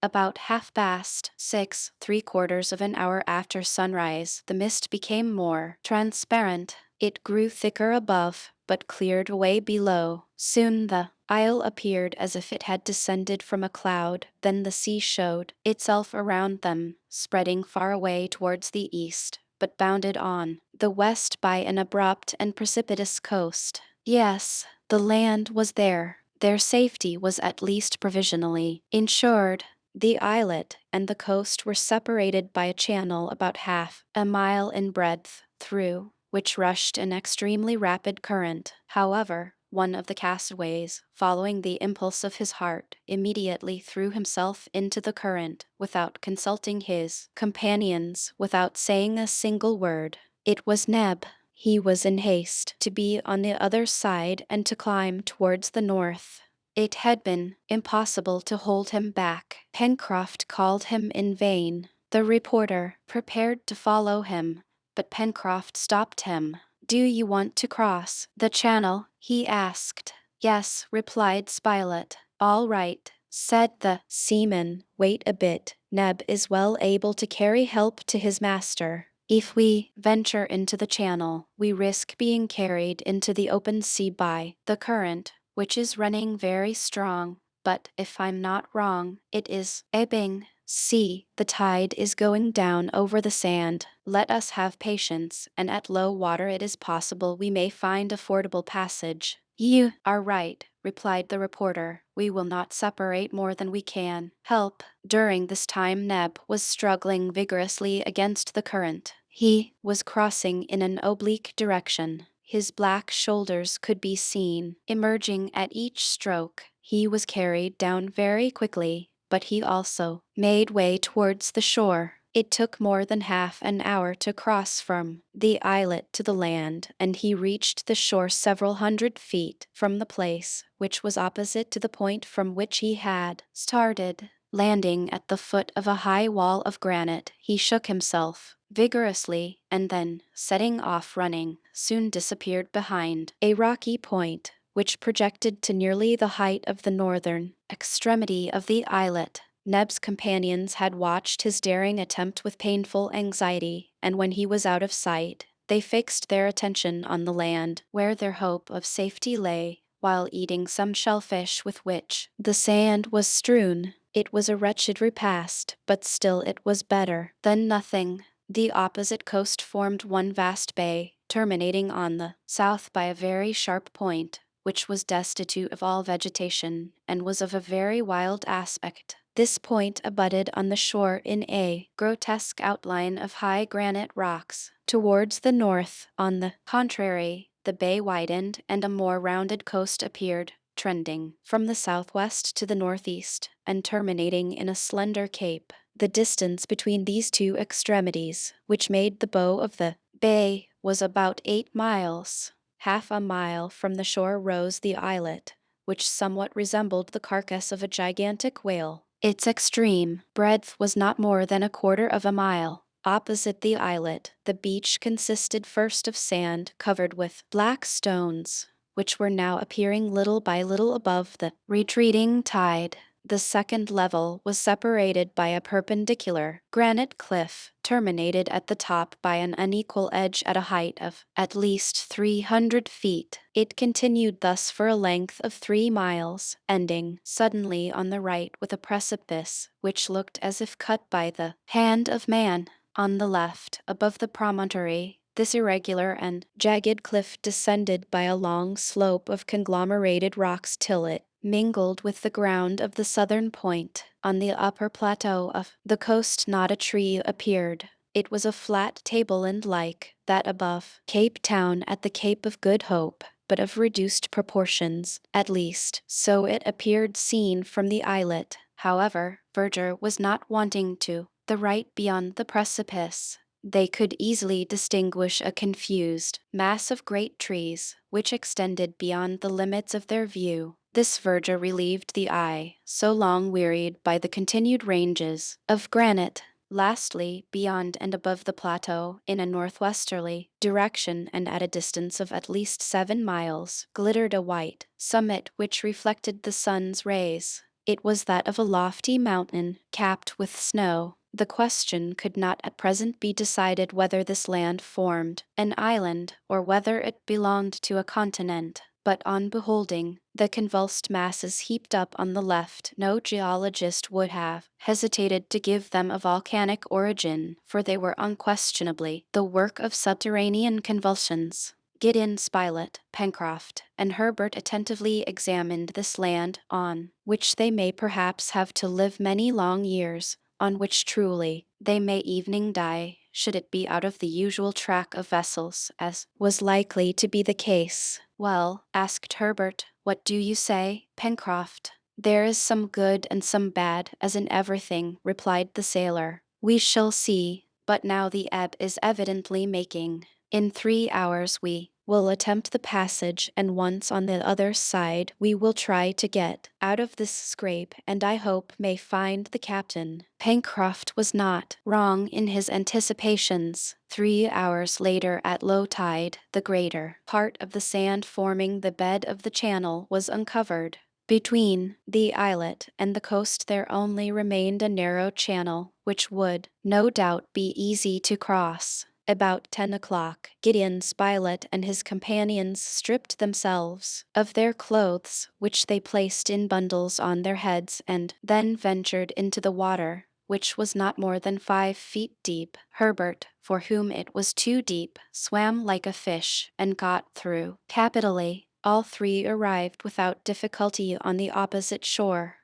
About 6:30, 3/4 of an hour after sunrise, the mist became more transparent. It grew thicker above, but cleared away below. Soon the isle appeared as if it had descended from a cloud. Then the sea showed itself around them, spreading far away towards the east, but bounded on the west by an abrupt and precipitous coast. Yes, the land was there. Their safety was at least provisionally insured. The islet and the coast were separated by a channel about half a mile in breadth, through which rushed an extremely rapid current. However, one of the castaways, following the impulse of his heart, immediately threw himself into the current without consulting his companions, without saying a single word. It was Neb. He was in haste to be on the other side and to climb towards the north. It had been impossible to hold him back. Pencroft called him in vain. The reporter prepared to follow him, but Pencroft stopped him. "Do you want to cross the channel?" he asked. "Yes," replied Spilett. "All right," said the seaman. "Wait a bit. Neb is well able to carry help to his master. If we venture into the channel, we risk being carried into the open sea by the current, which is running very strong, but if I'm not wrong, it is ebbing. See, the tide is going down over the sand. Let us have patience, and at low water it is possible we may find a fordable passage." "You are right," replied the reporter. "We will not separate more than we can help." During this time Neb was struggling vigorously against the current. He was crossing in an oblique direction. His black shoulders could be seen emerging at each stroke. He was carried down very quickly, but he also made way towards the shore. It took more than half an hour to cross from the islet to the land, and he reached the shore several hundred feet from the place, which was opposite to the point from which he had started. Landing at the foot of a high wall of granite, he shook himself vigorously, and then, setting off running, soon disappeared behind a rocky point, which projected to nearly the height of the northern extremity of the islet. Neb's companions had watched his daring attempt with painful anxiety, and when he was out of sight, they fixed their attention on the land, where their hope of safety lay, while eating some shellfish with which the sand was strewn. It was a wretched repast, but still it was better than nothing. The opposite coast formed one vast bay, terminating on the south by a very sharp point, which was destitute of all vegetation, and was of a very wild aspect. This point abutted on the shore in a grotesque outline of high granite rocks. Towards the north, on the contrary, the bay widened, and a more rounded coast appeared, trending from the southwest to the northeast, and terminating in a slender cape. The distance between these two extremities, which made the bow of the bay, was about 8 miles. Half a mile from the shore rose the islet, which somewhat resembled the carcass of a gigantic whale. Its extreme breadth was not more than 1/4 of a mile. Opposite the islet, the beach consisted first of sand covered with black stones, which were now appearing little by little above the retreating tide. The second level was separated by a perpendicular granite cliff, terminated at the top by an unequal edge at a height of at least 300 feet. It continued thus for a length of 3 miles, ending suddenly on the right with a precipice which looked as if cut by the hand of man. On the left, above the promontory, this irregular and jagged cliff descended by a long slope of conglomerated rocks till it mingled with the ground of the southern point. On the upper plateau of the coast not a tree appeared. It was a flat tableland like that above Cape Town at the Cape of Good Hope, but of reduced proportions, at least, so it appeared seen from the islet. However, verdure was not wanting to the right beyond the precipice. They could easily distinguish a confused mass of great trees, which extended beyond the limits of their view. This verdure relieved the eye, so long wearied by the continued ranges of granite. Lastly, beyond and above the plateau, in a northwesterly direction and at a distance of at least 7 miles, glittered a white summit which reflected the sun's rays. It was that of a lofty mountain, capped with snow. The question could not at present be decided whether this land formed an island or whether it belonged to a continent. But on beholding the convulsed masses heaped up on the left, no geologist would have hesitated to give them a volcanic origin, for they were unquestionably the work of subterranean convulsions. Gideon Spilett, Pencroft, and Herbert attentively examined this land, on which they may perhaps have to live many long years, on which truly they may evening die, should it be out of the usual track of vessels, as was likely to be the case. Well, asked Herbert, what do you say, Pencroft? There is some good and some bad, as in everything, replied the sailor. We shall see, but now the ebb is evidently making. In 3 hours we will attempt the passage, and once on the other side we will try to get out of this scrape, and I hope may find the captain. Pencroft was not wrong in his anticipations. 3 hours later, at low tide, the greater part of the sand forming the bed of the channel was uncovered. Between the islet and the coast there only remained a narrow channel, which would, no doubt, be easy to cross. About 10 o'clock, Gideon Spilett and his companions stripped themselves of their clothes, which they placed in bundles on their heads, and then ventured into the water, which was not more than 5 feet deep. Herbert, for whom it was too deep, swam like a fish, and got through capitally. All three arrived without difficulty on the opposite shore.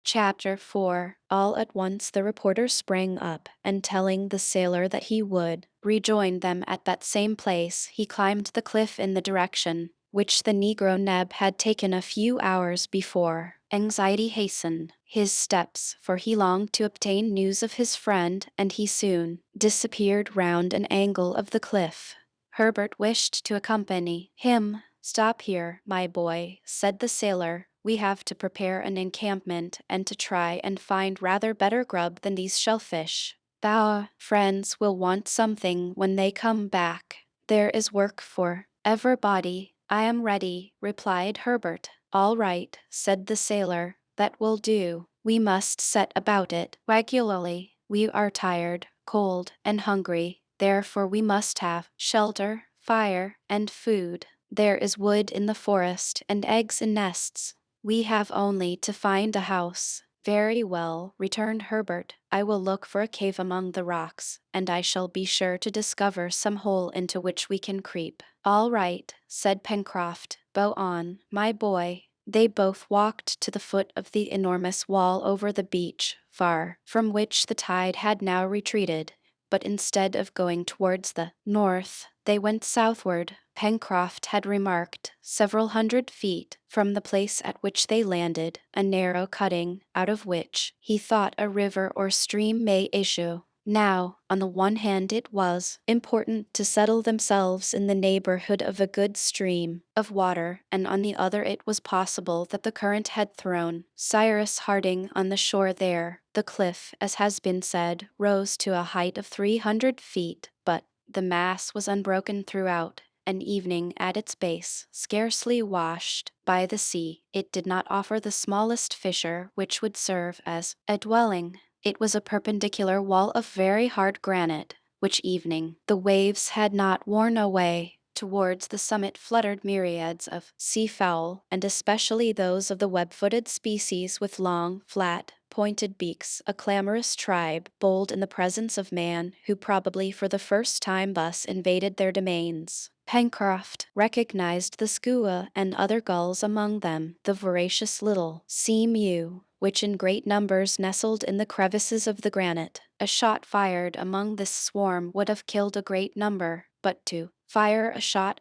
Chapter 4. All at once the reporter sprang up, and telling the sailor that he would rejoin them at that same place, he climbed the cliff in the direction which the negro Neb had taken a few hours before. Anxiety hastened his steps, for he longed to obtain news of his friend, and he soon disappeared round an angle of the cliff. Herbert wished to accompany him. Stop here, my boy, said the sailor. We have to prepare an encampment and to try and find rather better grub than these shellfish. Our friends will want something when they come back. There is work for everybody. I am ready, replied Herbert. All right, said the sailor. That will do. We must set about it regularly. We are tired, cold, and hungry. Therefore we must have shelter, fire, and food. There is wood in the forest and eggs in nests. We have only to find a house. Very well, returned Herbert. I will look for a cave among the rocks, and I shall be sure to discover some hole into which we can creep. All right, said Pencroft. Bow on, my boy. They both walked to the foot of the enormous wall over the beach, far from which the tide had now retreated, but instead of going towards the north, they went southward. Pencroft had remarked, several hundred feet from the place at which they landed, a narrow cutting, out of which he thought a river or stream may issue. Now, on the one hand, it was important to settle themselves in the neighborhood of a good stream of water, and on the other, it was possible that the current had thrown Cyrus Harding on the shore there. The cliff, as has been said, rose to a height of 300 feet, but the mass was unbroken throughout, and evening at its base, scarcely washed by the sea. It did not offer the smallest fissure which would serve as a dwelling. It was a perpendicular wall of very hard granite, which evening the waves had not worn away. Towards the summit fluttered myriads of sea-fowl, and especially those of the web-footed species with long, flat, pointed beaks, a clamorous tribe, bold in the presence of man, who probably for the first time thus invaded their domains. Pencroft recognized the skua and other gulls among them, the voracious little sea mew, which in great numbers nestled in the crevices of the granite. A shot fired among this swarm would have killed a great number, but to fire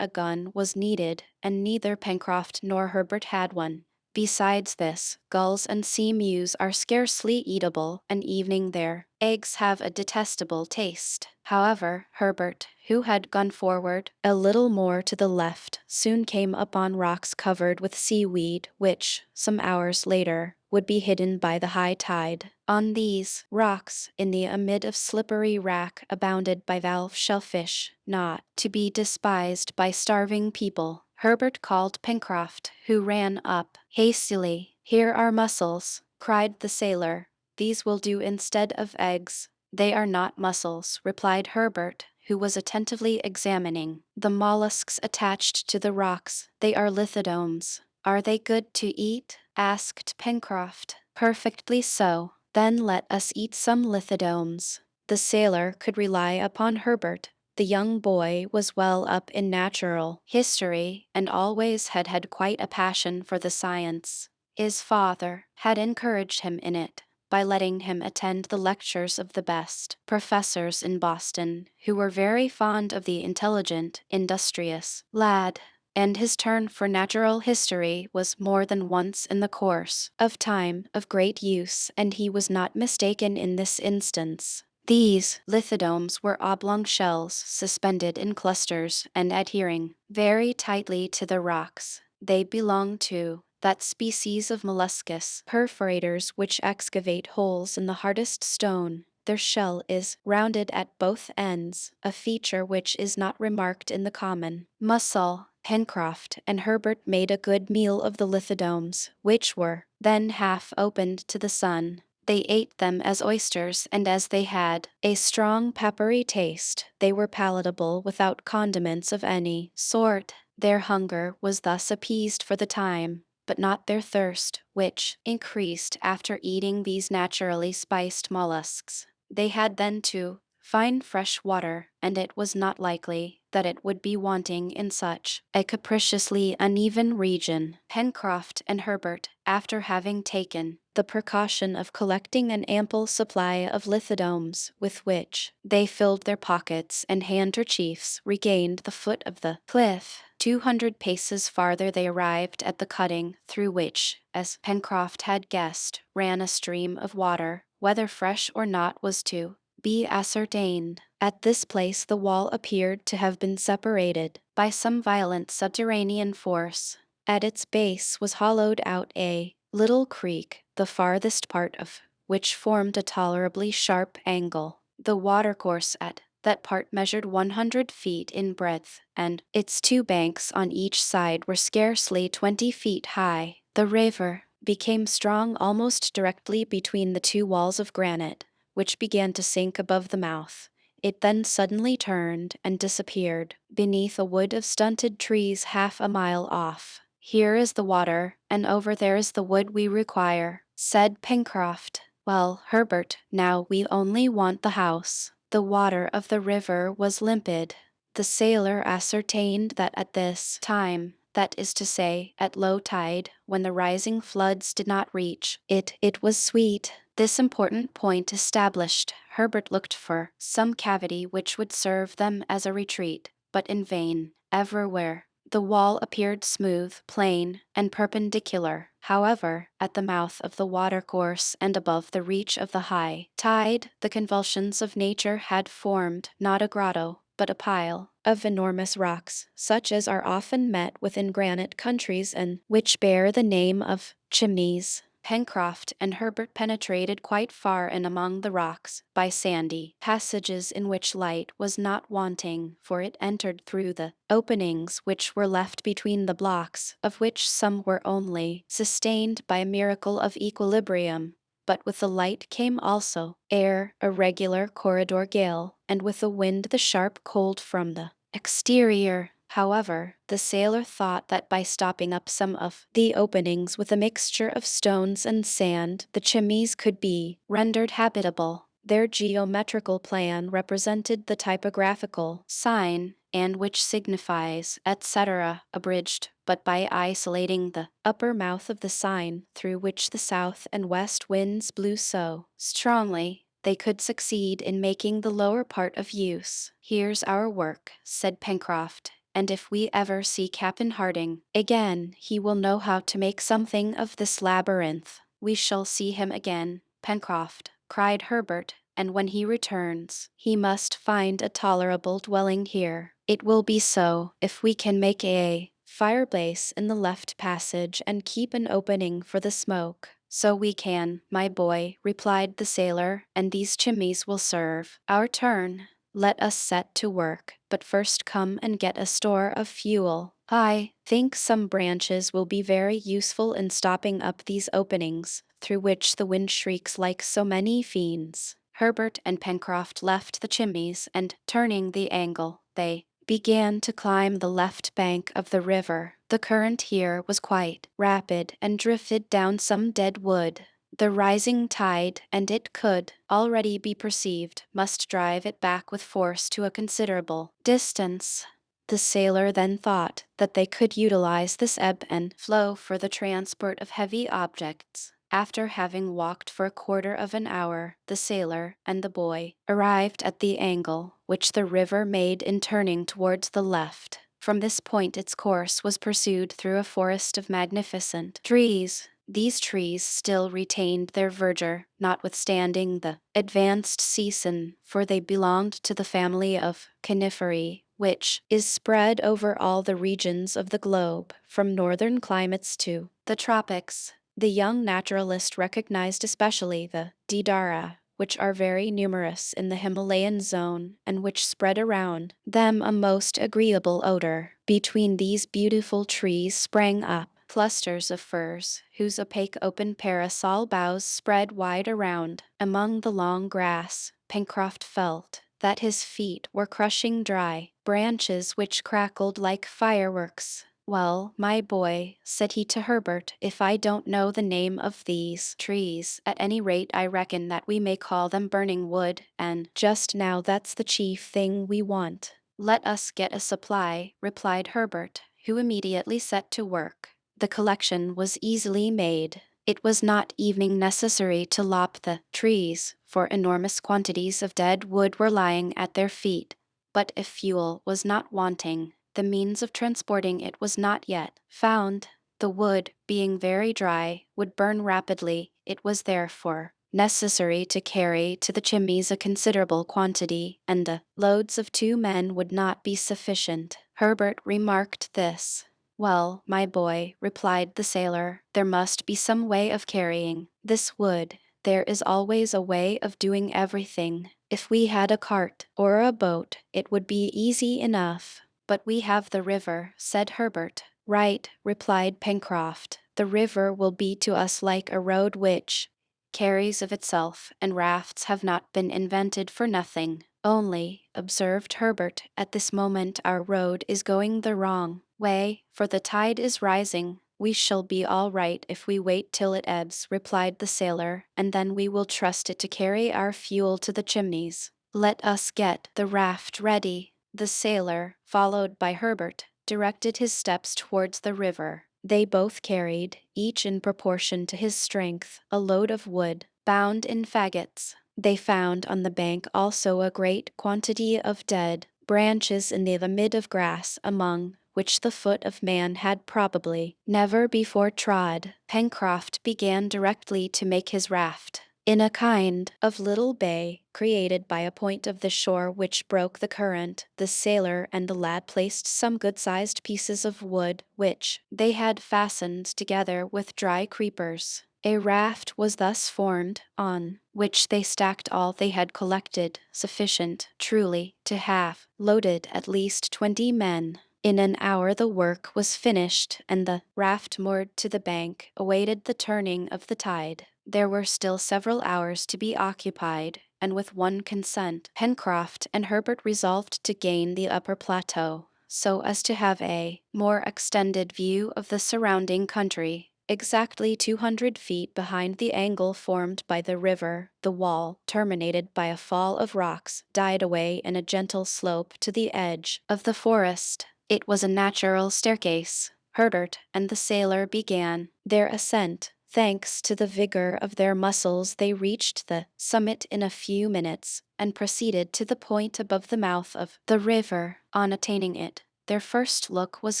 a gun was needed, and neither Pencroft nor Herbert had one. Besides this, gulls and sea mews are scarcely eatable, and evening their eggs have a detestable taste. However, Herbert, who had gone forward a little more to the left, soon came upon rocks covered with seaweed, which, some hours later, would be hidden by the high tide. On these rocks, in the amid of slippery wrack, abounded bivalve shellfish, not to be despised by starving people. Herbert called Pencroft, who ran up hastily. "Here are mussels," cried the sailor. "These will do instead of eggs." "They are not mussels," replied Herbert, who was attentively examining the mollusks attached to the rocks. "They are lithodomes." "Are they good to eat?" asked Pencroft. "Perfectly so." "Then let us eat some lithodomes." The sailor could rely upon Herbert. The young boy was well up in natural history, and always had had quite a passion for the science. His father had encouraged him in it by letting him attend the lectures of the best professors in Boston, who were very fond of the intelligent, industrious lad, and his turn for natural history was more than once in the course of time of great use, and he was not mistaken in this instance. These lithodomes were oblong shells suspended in clusters and adhering very tightly to the rocks. They belong to that species of molluscous perforators which excavate holes in the hardest stone. Their shell is rounded at both ends, a feature which is not remarked in the common mussel. Pencroft and Herbert made a good meal of the lithodomes, which were then half opened to the sun. They ate them as oysters, and as they had a strong peppery taste, they were palatable without condiments of any sort. Their hunger was thus appeased for the time, but not their thirst, which increased after eating these naturally spiced mollusks. They had then to find fresh water, and it was not likely that it would be wanting in such a capriciously uneven region. Pencroft and Herbert, after having taken the precaution of collecting an ample supply of lithodomes, with which they filled their pockets and handkerchiefs, regained the foot of the cliff. 200 paces farther they arrived at the cutting, through which, as Pencroft had guessed, ran a stream of water. Whether fresh or not was to be ascertained. At this place the wall appeared to have been separated by some violent subterranean force. At its base was hollowed out a little creek, the farthest part of which formed a tolerably sharp angle. The watercourse at that part measured 100 feet in breadth, and its two banks on each side were scarcely 20 feet high. The river became strong almost directly between the two walls of granite, which began to sink above the mouth. It then suddenly turned and disappeared beneath a wood of stunted trees half a mile off. "Here is the water, and over there is the wood we require," said Pencroft. "Well, Herbert, now we only want the house." The water of the river was limpid. The sailor ascertained that at this time, that is to say, at low tide, when the rising floods did not reach it was sweet. This important point established, Herbert looked for some cavity which would serve them as a retreat, but in vain. Everywhere The wall appeared smooth, plain, and perpendicular. However, at the mouth of the watercourse and above the reach of the high tide, the convulsions of nature had formed not a grotto, but a pile of enormous rocks, such as are often met with in granite countries and which bear the name of chimneys. Pencroft and Herbert penetrated quite far in among the rocks, by sandy passages in which light was not wanting, for it entered through the openings which were left between the blocks, of which some were only sustained by a miracle of equilibrium. But with the light came also air, a regular corridor gale, and with the wind the sharp cold from the exterior. However, the sailor thought that by stopping up some of the openings with a mixture of stones and sand, the chimneys could be rendered habitable. Their geometrical plan represented the typographical sign, and which signifies, etc., abridged, but by isolating the upper mouth of the sign, through which the south and west winds blew so strongly, they could succeed in making the lower part of use. "Here's our work," said Pencroft, "and if we ever see Captain Harding again, he will know how to make something of this labyrinth." "We shall see him again, Pencroft," cried Herbert, "and when he returns, he must find a tolerable dwelling here." "It will be so, if we can make a fireplace in the left passage and keep an opening for the smoke." "So we can, my boy," replied the sailor, "and these chimneys will serve our turn. Let us set to work, but first come and get a store of fuel. I think some branches will be very useful in stopping up these openings, through which the wind shrieks like so many fiends." Herbert and Pencroft left the chimneys, and turning the angle, they began to climb the left bank of the river. The current here was quite rapid and drifted down some dead wood. The rising tide, and it could already be perceived, must drive it back with force to a considerable distance. The sailor then thought that they could utilize this ebb and flow for the transport of heavy objects. After having walked for a quarter of an hour, the sailor and the boy arrived at the angle which the river made in turning towards the left. From this point its course was pursued through a forest of magnificent trees. These trees still retained their verdure, notwithstanding the advanced season, for they belonged to the family of coniferae, which is spread over all the regions of the globe, from northern climates to the tropics. The young naturalist recognized especially the Deodara, which are very numerous in the Himalayan zone, and which spread around them a most agreeable odor. Between these beautiful trees sprang up clusters of firs, whose opaque open parasol boughs spread wide around. Among the long grass, Pencroft felt that his feet were crushing dry branches which crackled like fireworks. "Well, my boy," said he to Herbert, "if I don't know the name of these trees, at any rate I reckon that we may call them burning wood, and just now that's the chief thing we want." "Let us get a supply," replied Herbert, who immediately set to work. The collection was easily made. It was not even necessary to lop the trees, for enormous quantities of dead wood were lying at their feet. But if fuel was not wanting, the means of transporting it was not yet found. The wood, being very dry, would burn rapidly. It was therefore necessary to carry to the chimneys a considerable quantity, and the loads of 2 men would not be sufficient. Herbert remarked this. "Well, my boy," replied the sailor, "there must be some way of carrying this wood. There is always a way of doing everything. If we had a cart or a boat, it would be easy enough." "But we have the river," said Herbert. "Right," replied Pencroft. "The river will be to us like a road which carries of itself, and rafts have not been invented for nothing." "Only," observed Herbert, "at this moment our road is going the wrong way, for the tide is rising." "We shall be all right if we wait till it ebbs," replied the sailor, "and then we will trust it to carry our fuel to the chimneys. Let us get the raft ready." The sailor, followed by Herbert, directed his steps towards the river. They both carried, each in proportion to his strength, a load of wood, bound in faggots. They found on the bank also a great quantity of dead branches in the mid of grass, among which the foot of man had probably never before trod. Pencroft began directly to make his raft in a kind of little bay created by a point of the shore which broke the current. The sailor and the lad placed some good-sized pieces of wood which they had fastened together with dry creepers. A raft was thus formed, on which they stacked all they had collected, sufficient, truly, to have loaded at least 20 men. In an hour the work was finished, and the raft moored to the bank awaited the turning of the tide. There were still several hours to be occupied, and with one consent, Pencroft and Herbert resolved to gain the upper plateau, so as to have a more extended view of the surrounding country. Exactly 200 feet behind the angle formed by the river, the wall, terminated by a fall of rocks, died away in a gentle slope to the edge of the forest. It was a natural staircase. Herbert and the sailor began their ascent. Thanks to the vigor of their muscles, they reached the summit in a few minutes, and proceeded to the point above the mouth of the river. On attaining it, their first look was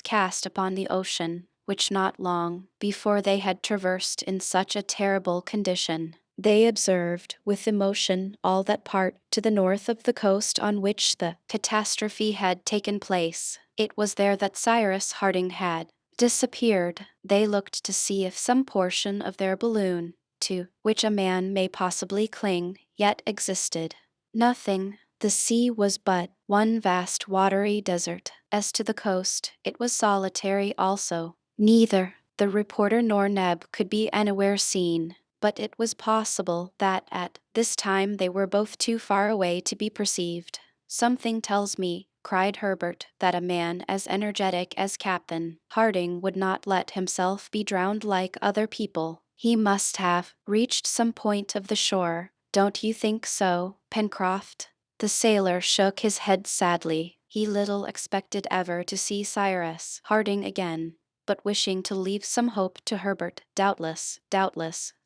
cast upon the ocean, which not long before they had traversed in such a terrible condition. They observed with emotion all that part to the north of the coast on which the catastrophe had taken place. It was there that Cyrus Harding had disappeared. They looked to see if some portion of their balloon, to which a man may possibly cling, yet existed. Nothing. The sea was but one vast watery desert. As to the coast, it was solitary also. Neither the reporter nor Neb could be anywhere seen, but it was possible that at this time they were both too far away to be perceived. "Something tells me," cried Herbert, "that a man as energetic as Captain Harding would not let himself be drowned like other people. He must have reached some point of the shore. Don't you think so, Pencroft?" The sailor shook his head sadly. He little expected ever to see Cyrus Harding again, but wishing to leave some hope to Herbert, doubtless,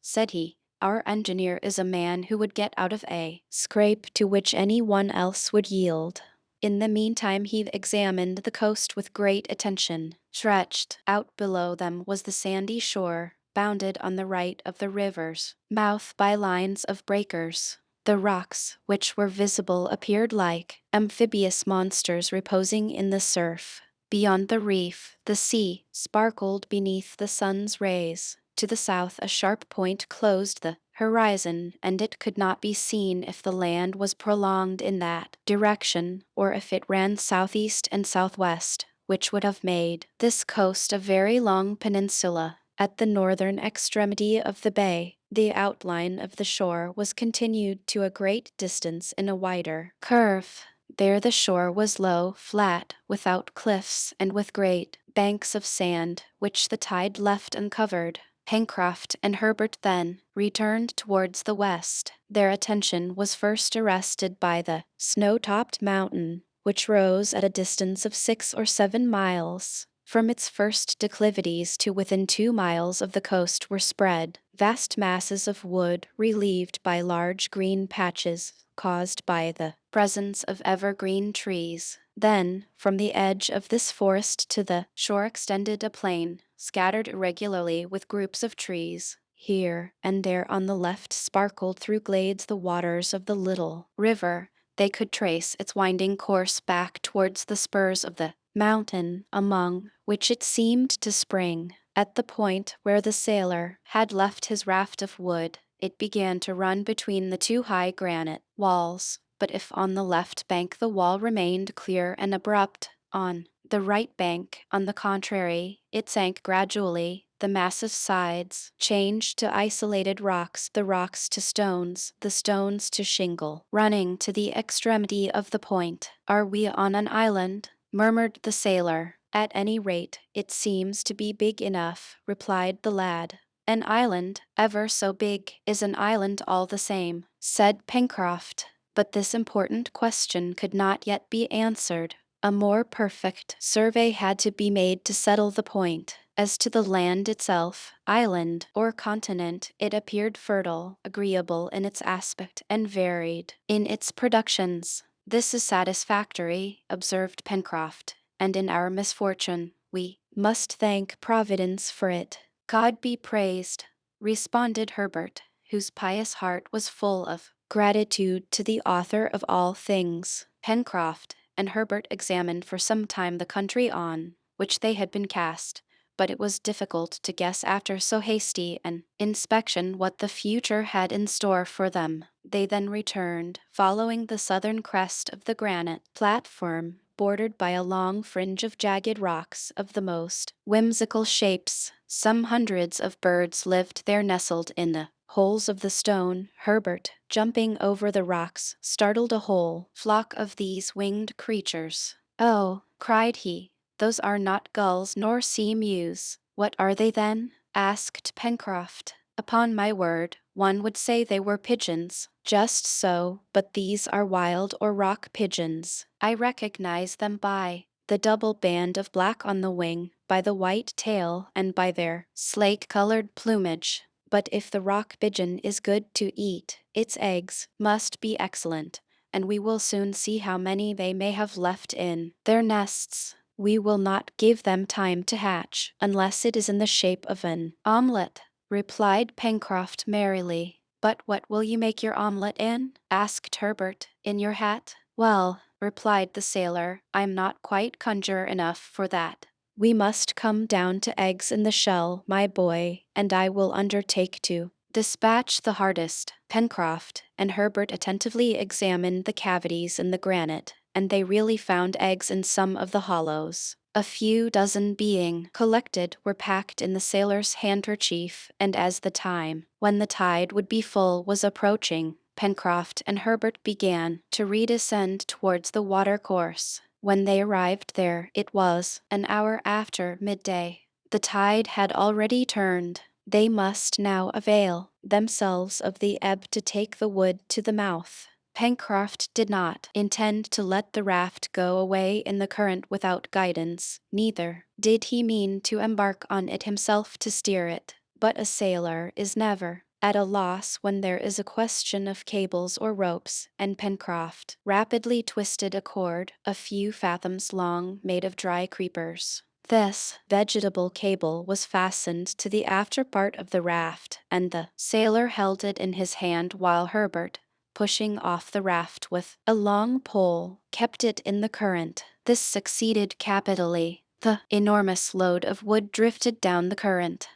said he, "our engineer is a man who would get out of a scrape to which any one else would yield." In the meantime he examined the coast with great attention. Stretched out below them was the sandy shore, bounded on the right of the river's mouth by lines of breakers. The rocks which were visible appeared like amphibious monsters reposing in the surf. Beyond the reef, the sea sparkled beneath the sun's rays. To the south a sharp point closed the horizon, and it could not be seen if the land was prolonged in that direction, or if it ran southeast and southwest, which would have made this coast a very long peninsula. At the northern extremity of the bay, the outline of the shore was continued to a great distance in a wider curve. There the shore was low, flat, without cliffs, and with great banks of sand, which the tide left uncovered. Pencroft and Herbert then returned towards the west. Their attention was first arrested by the snow-topped mountain, which rose at a distance of 6 or 7 miles. From its first declivities to within 2 miles of the coast were spread vast masses of wood relieved by large green patches caused by the presence of evergreen trees. Then, from the edge of this forest to the shore extended a plain, scattered irregularly with groups of trees. Here and there on the left sparkled through glades the waters of the little river. They could trace its winding course back towards the spurs of the mountain, among which it seemed to spring. At the point where the sailor had left his raft of wood, it began to run between the two high granite walls, but if on the left bank the wall remained clear and abrupt, on the right bank, on the contrary, it sank gradually. The massive sides changed to isolated rocks, the rocks to stones, the stones to shingle, running to the extremity of the point. "Are we on an island?" murmured the sailor. "At any rate, it seems to be big enough," replied the lad. "An island, ever so big, is an island all the same," said Pencroft. But this important question could not yet be answered. A more perfect survey had to be made to settle the point. As to the land itself, island or continent, it appeared fertile, agreeable in its aspect, and varied in its productions. "This is satisfactory," observed Pencroft. and in our misfortune, we must thank Providence for it. God be praised, responded Herbert, whose pious heart was full of gratitude to the author of all things. Pencroft and Herbert examined for some time the country on which they had been cast, but it was difficult to guess after so hasty an inspection what the future had in store for them. They then returned, following the southern crest of the granite platform, bordered by a long fringe of jagged rocks of the most whimsical shapes. Some hundreds of birds lived there nestled in the holes of the stone. Herbert, jumping over the rocks, startled a whole flock of these winged creatures. "Oh," cried he, "those are not gulls nor sea mews." "What are they then?" asked Pencroft. "Upon my word, one would say they were pigeons." "Just so, but these are wild or rock pigeons. I recognize them by the double band of black on the wing, by the white tail, and by their slate-colored plumage. But if the rock pigeon is good to eat, its eggs must be excellent, and we will soon see how many they may have left in their nests. We will not give them time to hatch, unless it is in the shape of an omelette," replied Pencroft merrily. "But what will you make your omelette in?" asked Herbert. "In your hat?" "Well," replied the sailor, "I'm not quite conjurer enough for that. We must come down to eggs in the shell, my boy, and I will undertake to dispatch the hardest." Pencroft and Herbert attentively examined the cavities in the granite, and they really found eggs in some of the hollows. A few dozen being collected were packed in the sailor's handkerchief, and as the time when the tide would be full was approaching, Pencroft and Herbert began to redescend towards the watercourse. When they arrived there, it was an hour after midday. The tide had already turned. They must now avail themselves of the ebb to take the wood to the mouth. Pencroft did not intend to let the raft go away in the current without guidance, neither did he mean to embark on it himself to steer it. But a sailor is never at a loss when there is a question of cables or ropes, and Pencroft rapidly twisted a cord a few fathoms long made of dry creepers. This vegetable cable was fastened to the after part of the raft, and the sailor held it in his hand while Herbert, pushing off the raft with a long pole, kept it in the current. This succeeded capitally. The enormous load of wood drifted down the current.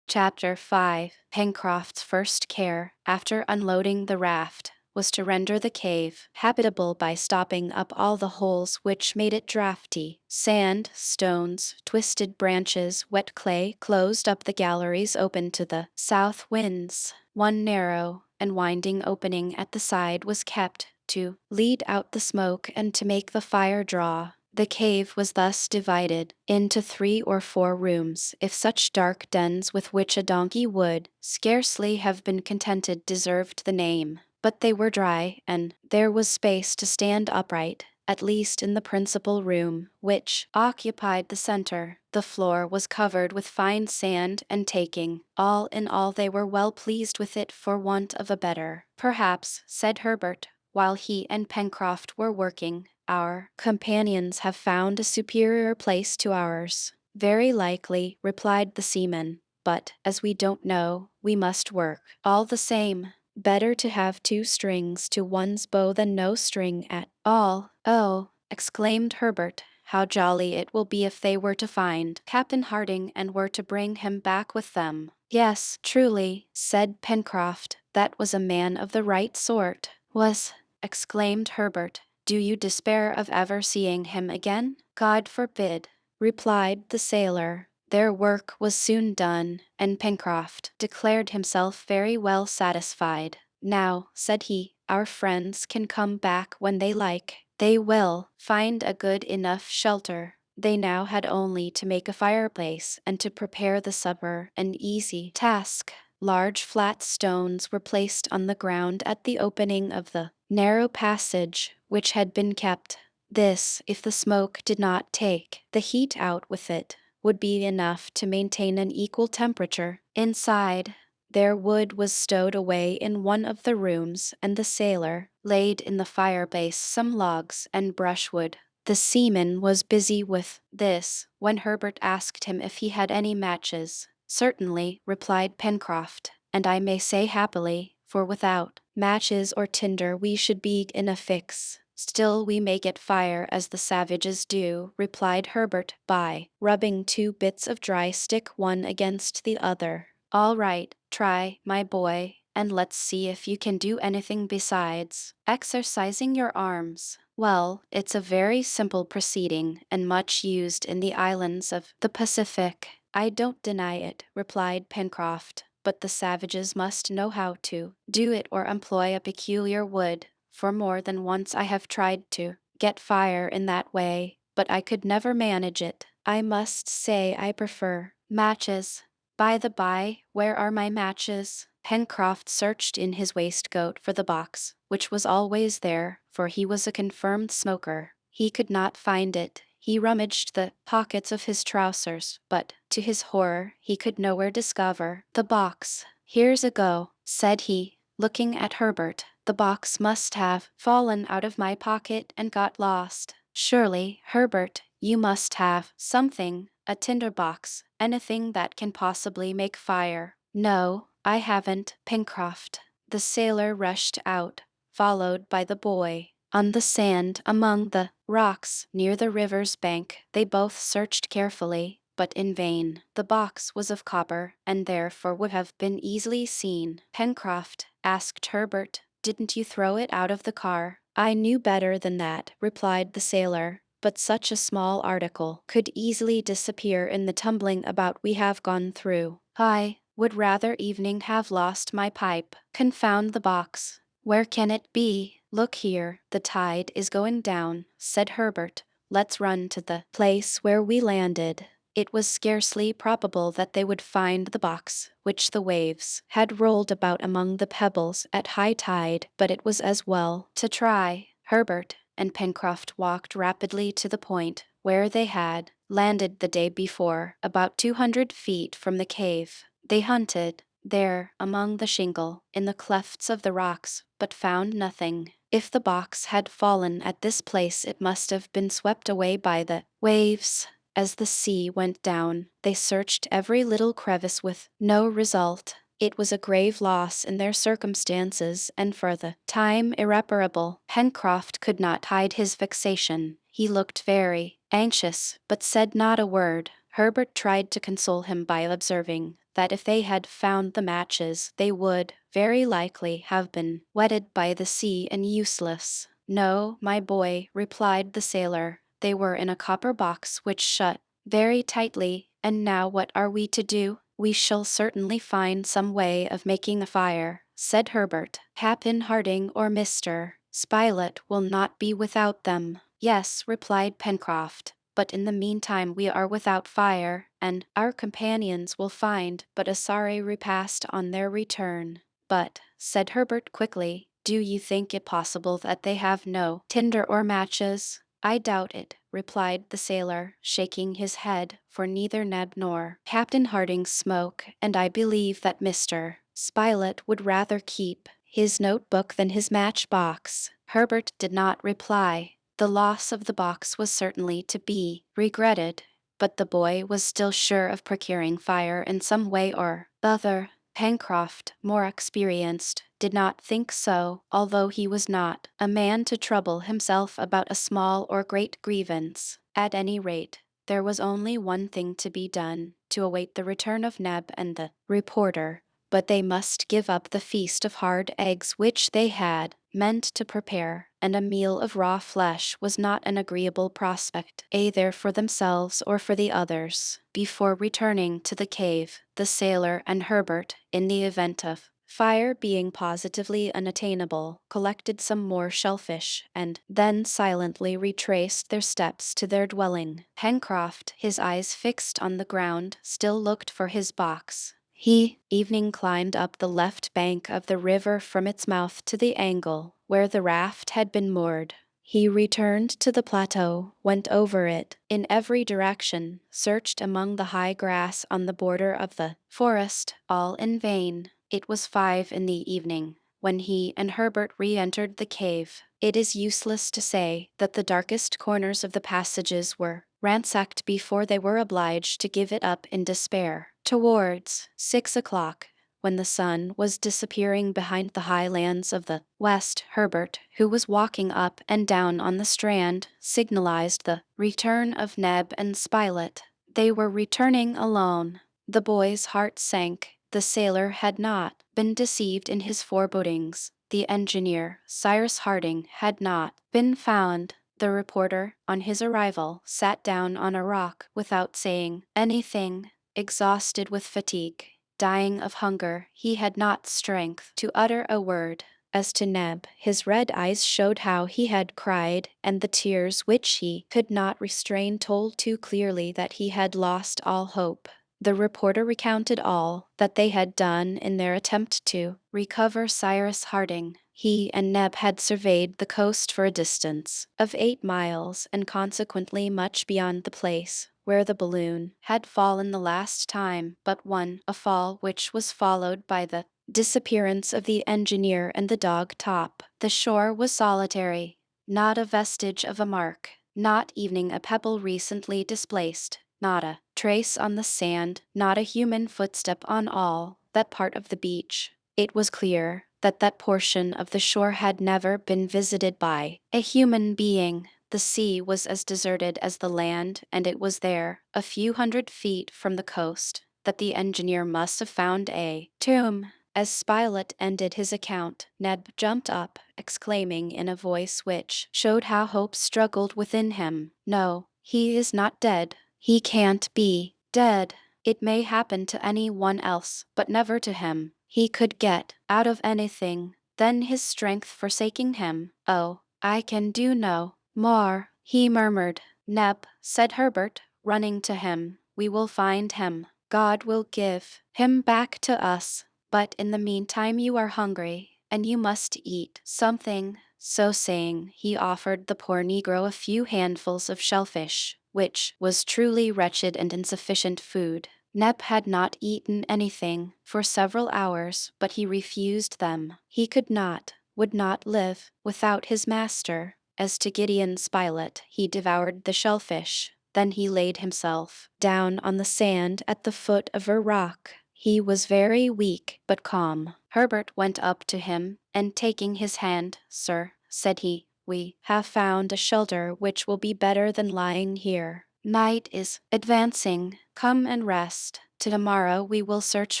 Chapter 5. Pencroft's first care, after unloading the raft, was to render the cave habitable by stopping up all the holes which made it draughty. Sand, stones, twisted branches, wet clay closed up the galleries open to the south winds. One narrow and winding opening at the side was kept to lead out the smoke and to make the fire draw. The cave was thus divided into 3 or 4 rooms. If such dark dens with which a donkey would scarcely have been contented deserved the name, but they were dry, and there was space to stand upright, at least in the principal room, which occupied the center. The floor was covered with fine sand and taking. All in all, they were well pleased with it for want of a better. "Perhaps," said Herbert, while he and Pencroft were working, "our companions have found a superior place to ours." "Very likely," replied the seaman, "but, as we don't know, we must work. All the same, better to have 2 strings to one's bow than no string at all." "Oh," exclaimed Herbert, "how jolly it will be if they were to find Captain Harding and were to bring him back with them." "Yes, truly," said Pencroft, "that was a man of the right sort." "Was," exclaimed Herbert. "Do you despair of ever seeing him again?" "God forbid," replied the sailor. Their work was soon done, and Pencroft declared himself very well satisfied. "Now," said he, "our friends can come back when they like. They will find a good enough shelter." They now had only to make a fireplace and to prepare the supper, an easy task. Large flat stones were placed on the ground at the opening of the narrow passage which had been kept. This, if the smoke did not take the heat out with it, would be enough to maintain an equal temperature inside. Their wood was stowed away in one of the rooms, and the sailor laid in the firebase some logs and brushwood. The seaman was busy with this when Herbert asked him if he had any matches. Certainly, replied Pencroft, and I may say happily, for without matches or tinder we should be in a fix. Still we may get fire as the savages do, replied Herbert, by rubbing two bits of dry stick one against the other. All right, try, my boy, and let's see if you can do anything besides exercising your arms. Well, it's a very simple proceeding and much used in the islands of the Pacific. I don't deny it, replied Pencroft, but the savages must know how to do it or employ a peculiar wood, for more than once I have tried to get fire in that way, but I could never manage it. I must say I prefer matches. By the by, where are my matches? Pencroft searched in his waistcoat for the box, which was always there, for he was a confirmed smoker. He could not find it. He rummaged the pockets of his trousers, but, to his horror, he could nowhere discover the box. Here's a go, said he, looking at Herbert. The box must have fallen out of my pocket and got lost. Surely, Herbert, you must have something, a tinder box, anything that can possibly make fire. No, I haven't, Pencroft. The sailor rushed out, followed by the boy. On the sand among the rocks near the river's bank, they both searched carefully, but in vain. The box was of copper, and therefore would have been easily seen. Pencroft asked Herbert, "Didn't you throw it out of the car?" "I knew better than that," replied the sailor, "but such a small article could easily disappear in the tumbling about we have gone through. I would rather evening have lost my pipe. Confound the box. Where can it be? Look here, the tide is going down," said Herbert. "Let's run to the place where we landed." It was scarcely probable that they would find the box, which the waves had rolled about among the pebbles at high tide, but it was as well to try. Herbert and Pencroft walked rapidly to the point where they had landed the day before, about 200 feet from the cave. They hunted there among the shingle, in the clefts of the rocks, but found nothing. If the box had fallen at this place, it must have been swept away by the waves. As the sea went down, they searched every little crevice with no result. It was a grave loss in their circumstances, and for the time irreparable. Pencroft could not hide his vexation. He looked very anxious, but said not a word. Herbert tried to console him by observing that if they had found the matches, they would, very likely, have been wetted by the sea and useless. "No, my boy," replied the sailor, "they were in a copper box which shut very tightly, and now what are we to do?" "We shall certainly find some way of making a fire," said Herbert. "Captain Harding or Mr. Spilett will not be without them." "Yes," replied Pencroft, "but in the meantime we are without fire, and our companions will find but a sorry repast on their return." "But," said Herbert quickly, "do you think it possible that they have no tinder or matches?" "I doubt it," replied the sailor, shaking his head, "for neither Neb nor Captain Harding smoke, and I believe that Mr. Spilett would rather keep his notebook than his matchbox." Herbert did not reply. The loss of the box was certainly to be regretted, but the boy was still sure of procuring fire in some way or other. Pencroft, more experienced, did not think so, although he was not a man to trouble himself about a small or great grievance. At any rate, there was only one thing to be done, to await the return of Neb and the reporter. But they must give up the feast of hard eggs which they had meant to prepare, and a meal of raw flesh was not an agreeable prospect, either for themselves or for the others. Before returning to the cave, the sailor and Herbert, in the event of fire being positively unattainable, collected some more shellfish, and then silently retraced their steps to their dwelling. Pencroft, his eyes fixed on the ground, still looked for his box. Evening climbed up the left bank of the river from its mouth to the angle where the raft had been moored. He returned to the plateau, went over it in every direction, searched among the high grass on the border of the forest, all in vain. It was 5 in the evening when he and Herbert re-entered the cave. It is useless to say that the darkest corners of the passages were ransacked before they were obliged to give it up in despair. Towards 6 o'clock, when the sun was disappearing behind the highlands of the west, Herbert, who was walking up and down on the strand, signalized the return of Neb and Spilett. They were returning alone. The boy's heart sank. The sailor had not been deceived in his forebodings. The engineer, Cyrus Harding, had not been found. The reporter, on his arrival, sat down on a rock without saying anything. Exhausted with fatigue, dying of hunger, he had not strength to utter a word. As to Neb, his red eyes showed how he had cried, and the tears which he could not restrain told too clearly that he had lost all hope. The reporter recounted all that they had done in their attempt to recover Cyrus Harding. He and Neb had surveyed the coast for a distance of 8 miles and consequently much beyond the place where the balloon had fallen the last time but one, a fall which was followed by the disappearance of the engineer and the dog Top. The shore was solitary, not a vestige of a mark, not even a pebble recently displaced, not a trace on the sand, not a human footstep on all that part of the beach. It was clear that that portion of the shore had never been visited by a human being. The sea was as deserted as the land, and it was there, a few hundred feet from the coast, that the engineer must have found a tomb. As Spilett ended his account, Neb jumped up, exclaiming in a voice which showed how hope struggled within him, "No, he is not dead. He can't be dead. It may happen to any one else, but never to him. He could get out of anything." Then his strength forsaking him, "Oh, I can do no more," he murmured. "Neb," said Herbert, running to him, "we will find him. God will give him back to us. But in the meantime you are hungry, and you must eat something." So saying, he offered the poor negro a few handfuls of shellfish, which was truly wretched and insufficient food. Neb had not eaten anything for several hours, but he refused them. He could not, would not live without his master. As to Gideon Spilett, he devoured the shellfish. Then he laid himself down on the sand at the foot of a rock. He was very weak, but calm. Herbert went up to him, and taking his hand, "Sir," said he, "we have found a shelter which will be better than lying here. Night is advancing. Come and rest. Tomorrow we will search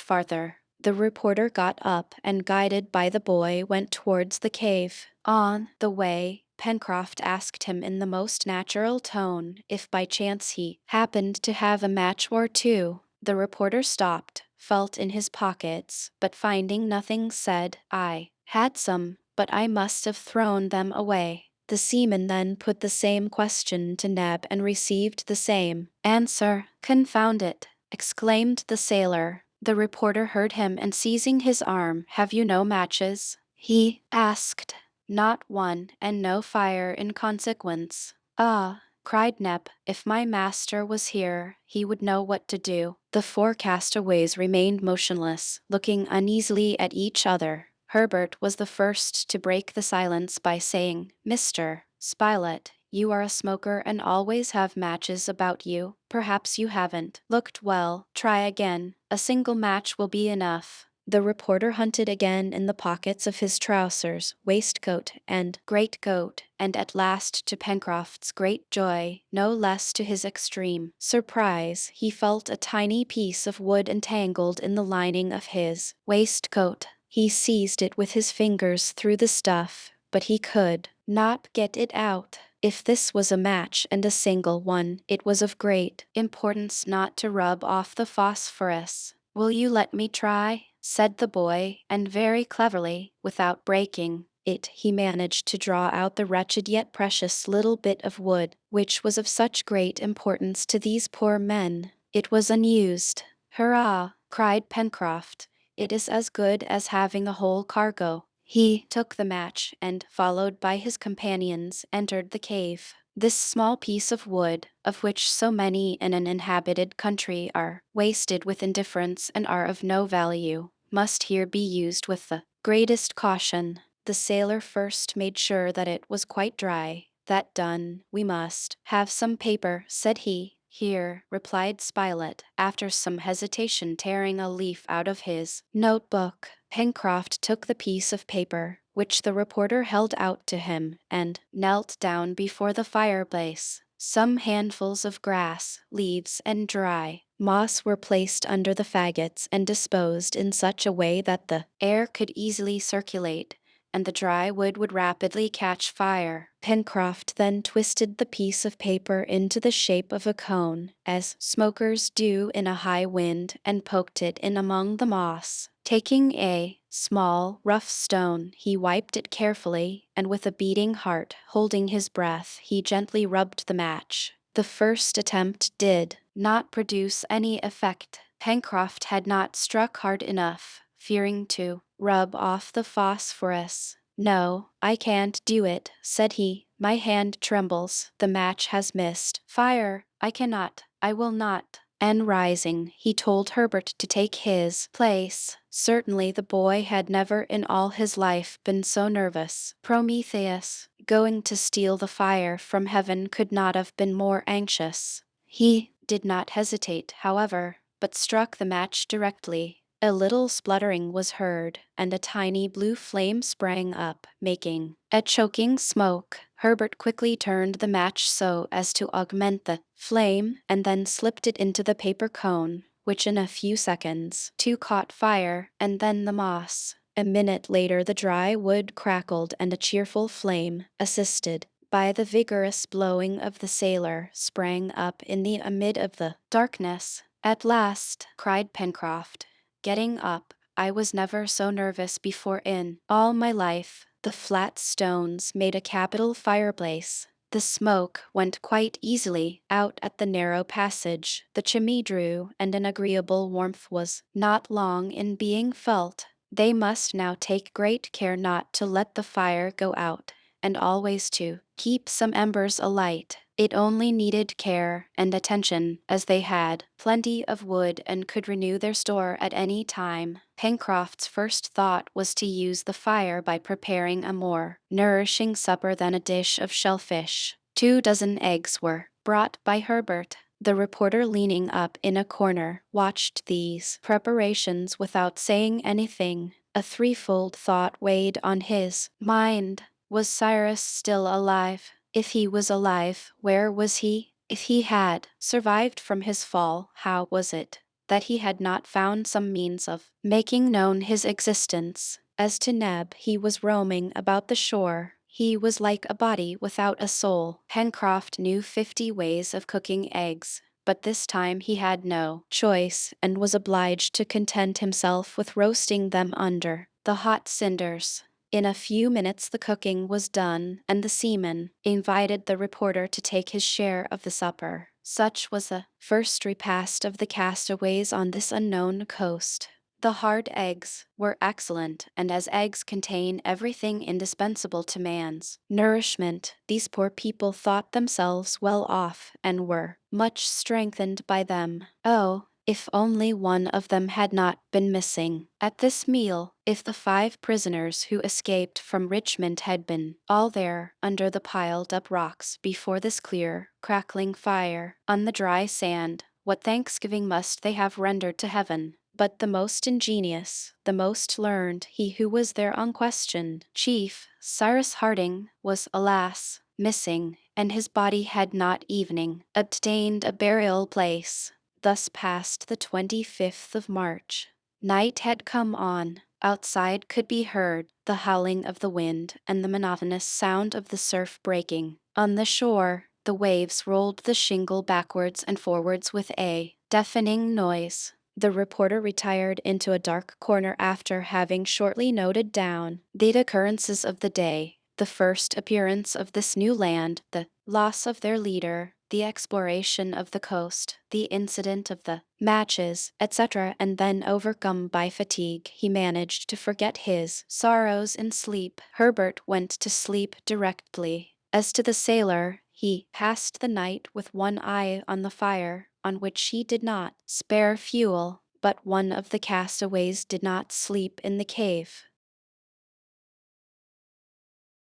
farther." The reporter got up and, guided by the boy, went towards the cave. On the way, Pencroft asked him in the most natural tone if by chance he happened to have a match or two. The reporter stopped, felt in his pockets, but finding nothing said, "I had some, but I must have thrown them away." The seaman then put the same question to Neb and received the same answer. "Confound it!" exclaimed the sailor. The reporter heard him, and seizing his arm, "Have you no matches?" he asked. "Not one, and no fire in consequence." "Ah!" cried Neb, "if my master was here, he would know what to do." The 4 castaways remained motionless, looking uneasily at each other. Herbert was the first to break the silence by saying, "Mr. Spilett, you are a smoker and always have matches about you. Perhaps you haven't looked well. Try again. A single match will be enough." The reporter hunted again in the pockets of his trousers, waistcoat, and greatcoat, and at last, to Pencroft's great joy, no less to his extreme surprise, he felt a tiny piece of wood entangled in the lining of his waistcoat. He seized it with his fingers through the stuff, but he could not get it out. If this was a match, and a single one, it was of great importance not to rub off the phosphorus. "Will you let me try?" said the boy, and very cleverly, without breaking it, he managed to draw out the wretched yet precious little bit of wood, which was of such great importance to these poor men. It was unused. "Hurrah!" cried Pencroft. "It is as good as having a whole cargo." He took the match, and, followed by his companions, entered the cave. This small piece of wood, of which so many in an inhabited country are wasted with indifference and are of no value, must here be used with the greatest caution. The sailor first made sure that it was quite dry. That done, we must have some paper, said he. Here, replied Spilett, after some hesitation, tearing a leaf out of his notebook. Pencroft took the piece of paper, which the reporter held out to him, and knelt down before the fireplace. Some handfuls of grass, leaves, and dry moss were placed under the faggots and disposed in such a way that the air could easily circulate, and the dry wood would rapidly catch fire. Pencroft then twisted the piece of paper into the shape of a cone, as smokers do in a high wind, and poked it in among the moss. Taking a small, rough stone, he wiped it carefully, and with a beating heart, holding his breath, he gently rubbed the match. The first attempt did not produce any effect. Pencroft had not struck hard enough, fearing to rub off the phosphorus. No, I can't do it, said he. My hand trembles. The match has missed fire. I cannot. I will not. And rising, he told Herbert to take his place. Certainly the boy had never in all his life been so nervous. Prometheus, going to steal the fire from heaven, could not have been more anxious. He did not hesitate, however, but struck the match directly. A little spluttering was heard, and a tiny blue flame sprang up, making a choking smoke. Herbert quickly turned the match so as to augment the flame, and then slipped it into the paper cone, which in a few seconds too caught fire, and then the moss. A minute later the dry wood crackled, and a cheerful flame, assisted by the vigorous blowing of the sailor, sprang up in the amid of the darkness. At last, cried Pencroft, getting up, I was never so nervous before in all my life. The flat stones made a capital fireplace. The smoke went quite easily out at the narrow passage. The chimney drew, and an agreeable warmth was not long in being felt. They must now take great care not to let the fire go out, and always to keep some embers alight. It only needed care and attention, as they had plenty of wood and could renew their store at any time. Pencroft's first thought was to use the fire by preparing a more nourishing supper than a dish of shellfish. 24 eggs were brought by Herbert. The reporter, leaning up in a corner, watched these preparations without saying anything. A threefold thought weighed on his mind. Was Cyrus still alive? If he was alive, where was he? If he had survived from his fall, how was it that he had not found some means of making known his existence? As to Neb, he was roaming about the shore. He was like a body without a soul. Pencroft knew 50 ways of cooking eggs, but this time he had no choice, and was obliged to content himself with roasting them under the hot cinders. In a few minutes the cooking was done, and the seaman invited the reporter to take his share of the supper. Such was the first repast of the castaways on this unknown coast. The hard eggs were excellent, and as eggs contain everything indispensable to man's nourishment, these poor people thought themselves well off, and were much strengthened by them. Oh, if only one of them had not been missing at this meal! If the 5 prisoners who escaped from Richmond had been all there under the piled-up rocks before this clear, crackling fire on the dry sand, what thanksgiving must they have rendered to heaven! But the most ingenious, the most learned, he who was their unquestioned chief, Cyrus Harding, was, alas, missing, and his body had not even obtained a burial place. Thus passed the 25th of March. Night had come on. Outside could be heard the howling of the wind and the monotonous sound of the surf breaking. On the shore, the waves rolled the shingle backwards and forwards with a deafening noise. The reporter retired into a dark corner after having shortly noted down the occurrences of the day, the first appearance of this new land, the loss of their leader, the exploration of the coast, the incident of the matches, etc., and then, overcome by fatigue, he managed to forget his sorrows in sleep. Herbert went to sleep directly. As to the sailor, he passed the night with one eye on the fire, on which he did not spare fuel. but one of the castaways did not sleep in the cave.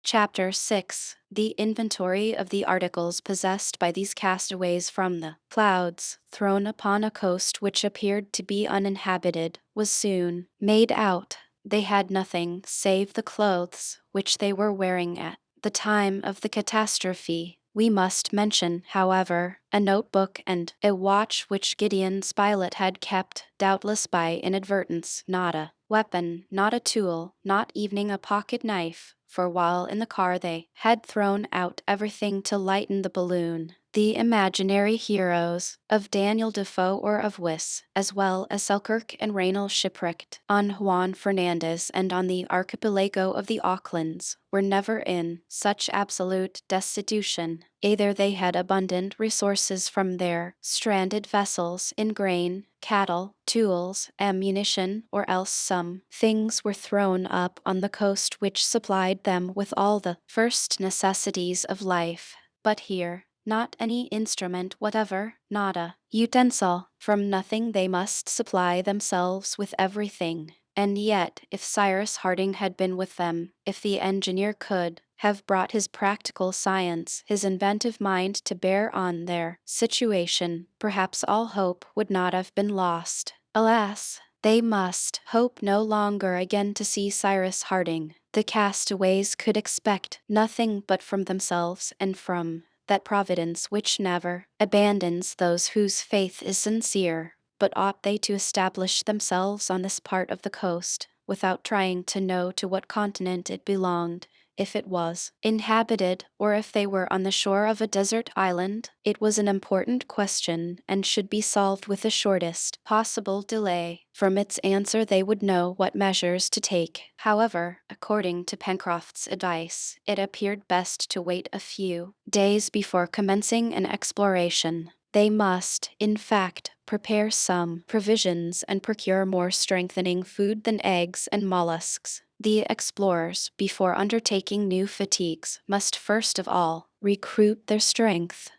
Chapter 6. The inventory of the articles possessed by these castaways from the clouds, thrown upon a coast which appeared to be uninhabited, was soon made out. They had nothing save the clothes which they were wearing at the time of the catastrophe. We must mention, however, a notebook and a watch which Gideon Spilett had kept, doubtless by inadvertence, not a weapon, not a tool, not even a pocket knife, for while in the car they had thrown out everything to lighten the balloon. The imaginary heroes of Daniel Defoe or of Wyss, as well as Selkirk and Raynal shipwrecked on Juan Fernandez and on the archipelago of the Aucklands, were never in such absolute destitution. Either they had abundant resources from their stranded vessels in grain, cattle, tools, ammunition, or else some things were thrown up on the coast which supplied them with all the first necessities of life. But here, not any instrument whatever, not a utensil. From nothing they must supply themselves with everything. And yet, if Cyrus Harding had been with them, if the engineer could have brought his practical science, his inventive mind to bear on their situation, perhaps all hope would not have been lost. Alas! They must hope no longer again to see Cyrus Harding. The castaways could expect nothing but from themselves and from that Providence which never abandons those whose faith is sincere. But ought they to establish themselves on this part of the coast, without trying to know to what continent it belonged, if it was inhabited, or if they were on the shore of a desert island? It was an important question, and should be solved with the shortest possible delay. From its answer they would know what measures to take. However, according to Pencroft's advice, it appeared best to wait a few days before commencing an exploration. They must, in fact, prepare some provisions and procure more strengthening food than eggs and mollusks. The explorers, before undertaking new fatigues, must first of all recruit their strength.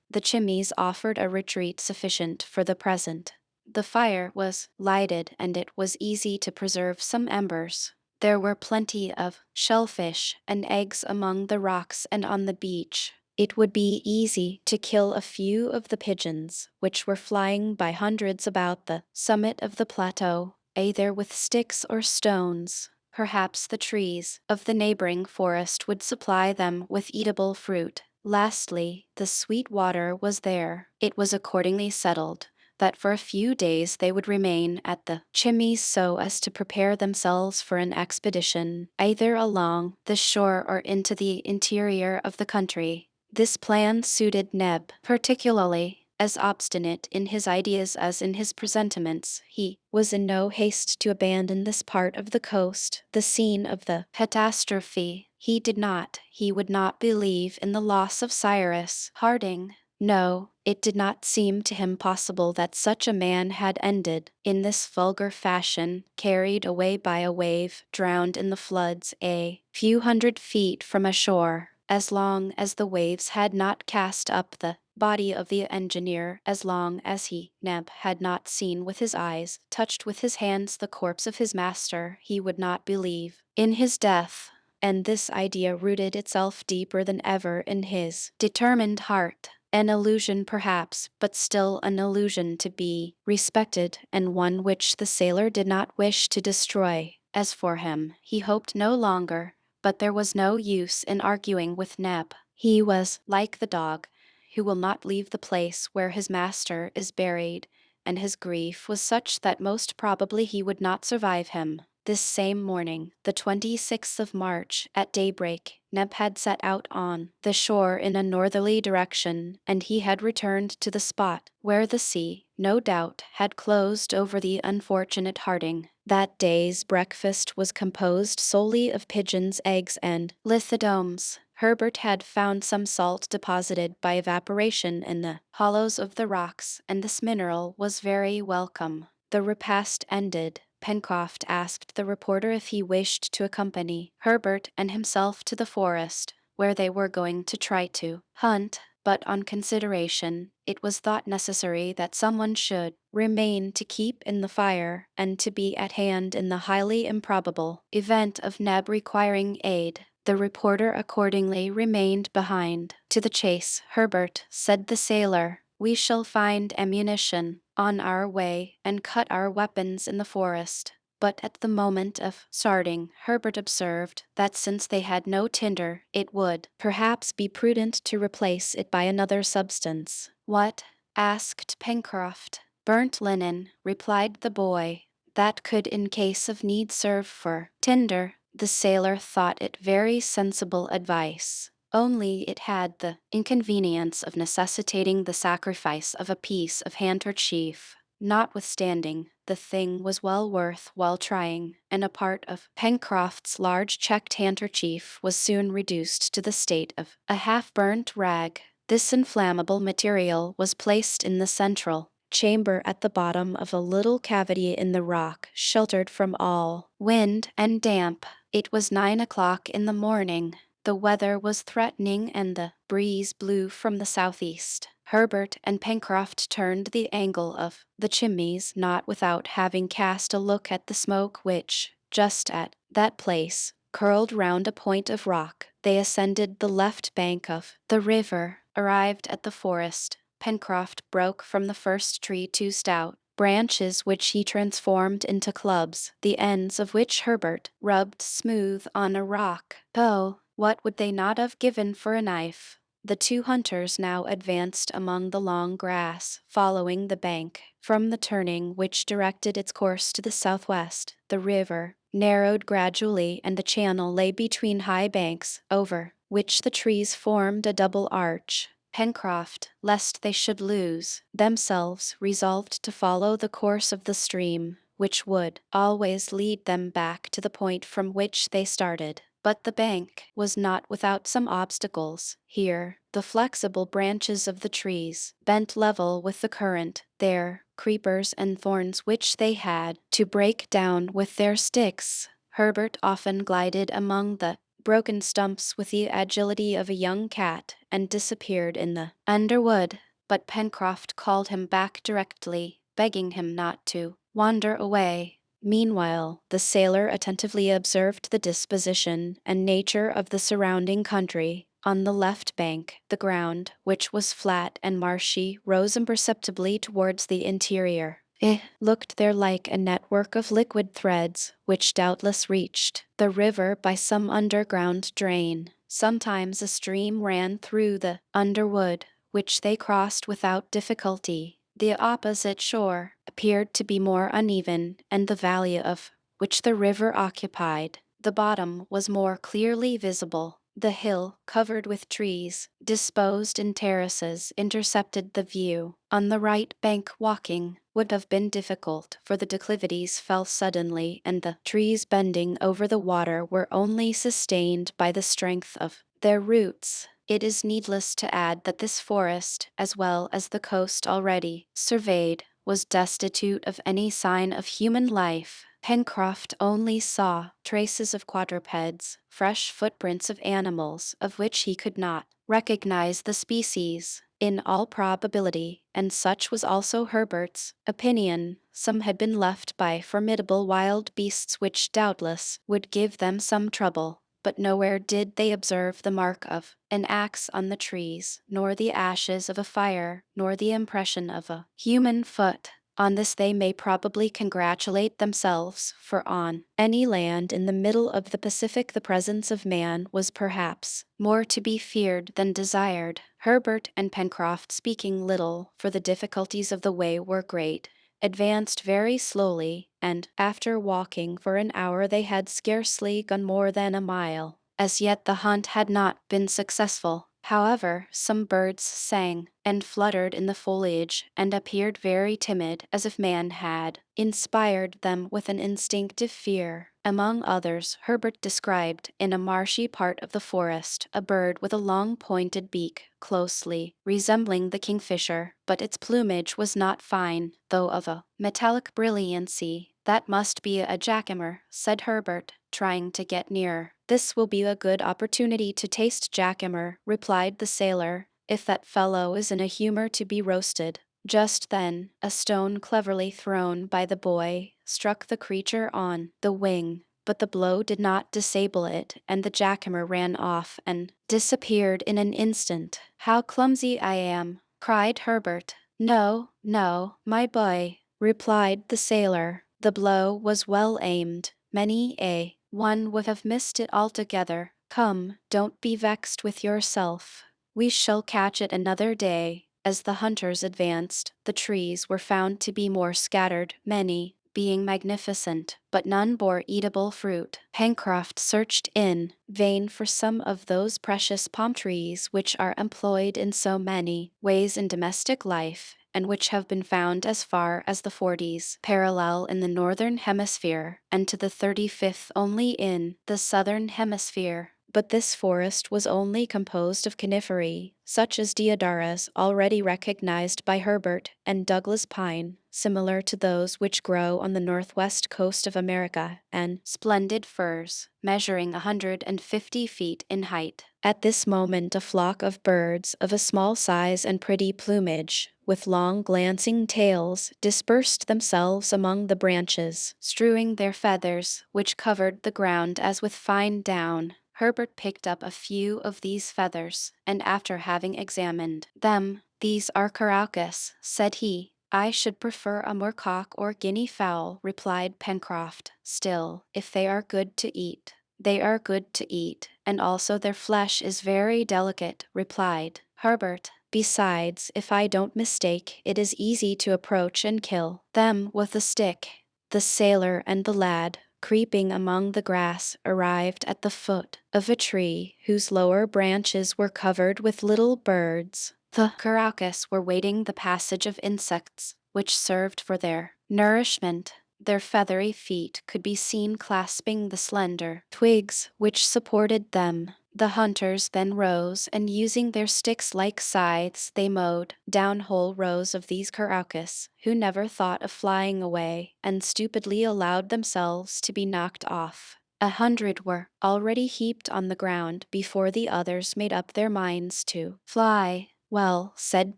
The chimneys offered a retreat sufficient for the present. The fire was lighted, and it was easy to preserve some embers. There were plenty of shellfish and eggs among the rocks and on the beach. It would be easy to kill a few of the pigeons, which were flying by hundreds about the summit of the plateau, either with sticks or stones. Perhaps the trees of the neighboring forest would supply them with eatable fruit. Lastly, the sweet water was there. It was accordingly settled that for a few days they would remain at the chimneys so as to prepare themselves for an expedition, either along the shore or into the interior of the country. This plan suited Neb particularly. As obstinate in his ideas as in his presentiments, he was in no haste to abandon this part of the coast, the scene of the catastrophe. He would not believe in the loss of Cyrus Harding. No, it did not seem to him possible that such a man had ended in this vulgar fashion, carried away by a wave, drowned in the floods a few hundred feet from a shore. As long as the waves had not cast up the body of the engineer, as long as Neb, had not seen with his eyes, touched with his hands the corpse of his master, he would not believe in his death. And this idea rooted itself deeper than ever in his determined heart. An illusion perhaps, but still an illusion to be respected, and one which the sailor did not wish to destroy. As for him, he hoped no longer, but there was no use in arguing with Neb. He was like the dog, who will not leave the place where his master is buried, and his grief was such that most probably he would not survive him. This same morning, the 26th of March, at daybreak, Neb had set out on the shore in a northerly direction, and he had returned to the spot where the sea, no doubt, had closed over the unfortunate Harding. That day's breakfast was composed solely of pigeons' eggs and lithodomes. Herbert had found some salt deposited by evaporation in the hollows of the rocks, and this mineral was very welcome. The repast ended, Pencroft asked the reporter if he wished to accompany Herbert and himself to the forest, where they were going to try to hunt but on consideration, it was thought necessary that someone should remain to keep in the fire and to be at hand in the highly improbable event of Neb requiring aid. The reporter accordingly remained behind. To the chase, Herbert, said the sailor. We shall find ammunition on our way and cut our weapons in the forest. But at the moment of starting, Herbert observed that since they had no tinder, it would perhaps be prudent to replace it by another substance. What? Asked Pencroft. Burnt linen, replied the boy. That could in case of need serve for tinder. The sailor thought it very sensible advice. Only it had the inconvenience of necessitating the sacrifice of a piece of handkerchief. Notwithstanding, the thing was well worth while trying, and a part of Pencroft's large checked handkerchief was soon reduced to the state of a half-burnt rag. This inflammable material was placed in the central chamber at the bottom of a little cavity in the rock, sheltered from all wind and damp. It was 9 o'clock in the morning. The weather was threatening and the breeze blew from the southeast. Herbert and Pencroft turned the angle of the chimneys, not without having cast a look at the smoke which, just at that place, curled round a point of rock. They ascended the left bank of the river, arrived at the forest. Pencroft broke from the first tree 2 stout branches which he transformed into clubs, the ends of which Herbert rubbed smooth on a rock. Oh, what would they not have given for a knife? The 2 hunters now advanced among the long grass, following the bank. From the turning which directed its course to the southwest, the river narrowed gradually and the channel lay between high banks, over which the trees formed a double arch. Pencroft, lest they should lose themselves, resolved to follow the course of the stream, which would always lead them back to the point from which they started. But the bank was not without some obstacles. Here, the flexible branches of the trees bent level with the current. There, creepers and thorns which they had to break down with their sticks. Herbert often glided among the broken stumps with the agility of a young cat and disappeared in the underwood, but Pencroft called him back directly, begging him not to wander away. Meanwhile, the sailor attentively observed the disposition and nature of the surrounding country. On the left bank, the ground, which was flat and marshy, rose imperceptibly towards the interior. It looked there like a network of liquid threads, which doubtless reached the river by some underground drain. Sometimes a stream ran through the underwood, which they crossed without difficulty. The opposite shore appeared to be more uneven, and the valley of which the river occupied the bottom was more clearly visible. The hill, covered with trees, disposed in terraces, intercepted the view. On the right bank walking would have been difficult, for the declivities fell suddenly, and the trees bending over the water were only sustained by the strength of their roots. It is needless to add that this forest, as well as the coast already surveyed, was destitute of any sign of human life. Pencroft only saw traces of quadrupeds, fresh footprints of animals of which he could not recognize the species. In all probability, and such was also Herbert's opinion, some had been left by formidable wild beasts which doubtless would give them some trouble. But nowhere did they observe the mark of an axe on the trees, nor the ashes of a fire, nor the impression of a human foot. On this they may probably congratulate themselves, for on any land in the middle of the Pacific the presence of man was perhaps more to be feared than desired. Herbert and Pencroft, speaking little, for the difficulties of the way were great, advanced very slowly, and after walking for an hour they had scarcely gone more than a mile. As yet the hunt had not been successful. However, some birds sang and fluttered in the foliage and appeared very timid, as if man had inspired them with an instinctive fear. Among others, Herbert described, in a marshy part of the forest, a bird with a long pointed beak, closely resembling the kingfisher, but its plumage was not fine, though of a metallic brilliancy. That must be a jacamar, said Herbert, trying to get nearer. This will be a good opportunity to taste jacamar, replied the sailor. if that fellow is in a humor to be roasted. Just then, a stone cleverly thrown by the boy struck the creature on the wing, but the blow did not disable it, and the jackhammer ran off and disappeared in an instant. "How clumsy I am!" cried Herbert. "No, no, my boy," replied the sailor. "The blow was well aimed. Many a one would have missed it altogether. Come, don't be vexed with yourself. We shall catch it another day." As the hunters advanced, the trees were found to be more scattered, many being magnificent, but none bore eatable fruit. Pencroft searched in vain for some of those precious palm trees which are employed in so many ways in domestic life, and which have been found as far as the 40th parallel in the northern hemisphere, and to the 35th only in the southern hemisphere. But this forest was only composed of coniferae, such as deodaras already recognized by Herbert, and Douglas pine, similar to those which grow on the northwest coast of America, and splendid firs, measuring 150 feet in height. At this moment a flock of birds of a small size and pretty plumage, with long glancing tails, dispersed themselves among the branches, strewing their feathers, which covered the ground as with fine down. Herbert picked up a few of these feathers, and after having examined them, "These are caracas," said he. "I should prefer a moorcock or guinea fowl," replied Pencroft. "Still, if they are good to eat." "They are good to eat, and also their flesh is very delicate," replied Herbert. "Besides, if I don't mistake, it is easy to approach and kill them with a stick." The sailor and the lad, creeping among the grass, arrived at the foot of a tree whose lower branches were covered with little birds. The caracas were waiting the passage of insects, which served for their nourishment. Their feathery feet could be seen clasping the slender twigs which supported them. The hunters then rose, and using their sticks like scythes, they mowed down whole rows of these caracas, who never thought of flying away, and stupidly allowed themselves to be knocked off. 100 were already heaped on the ground before the others made up their minds to fly. "Well," said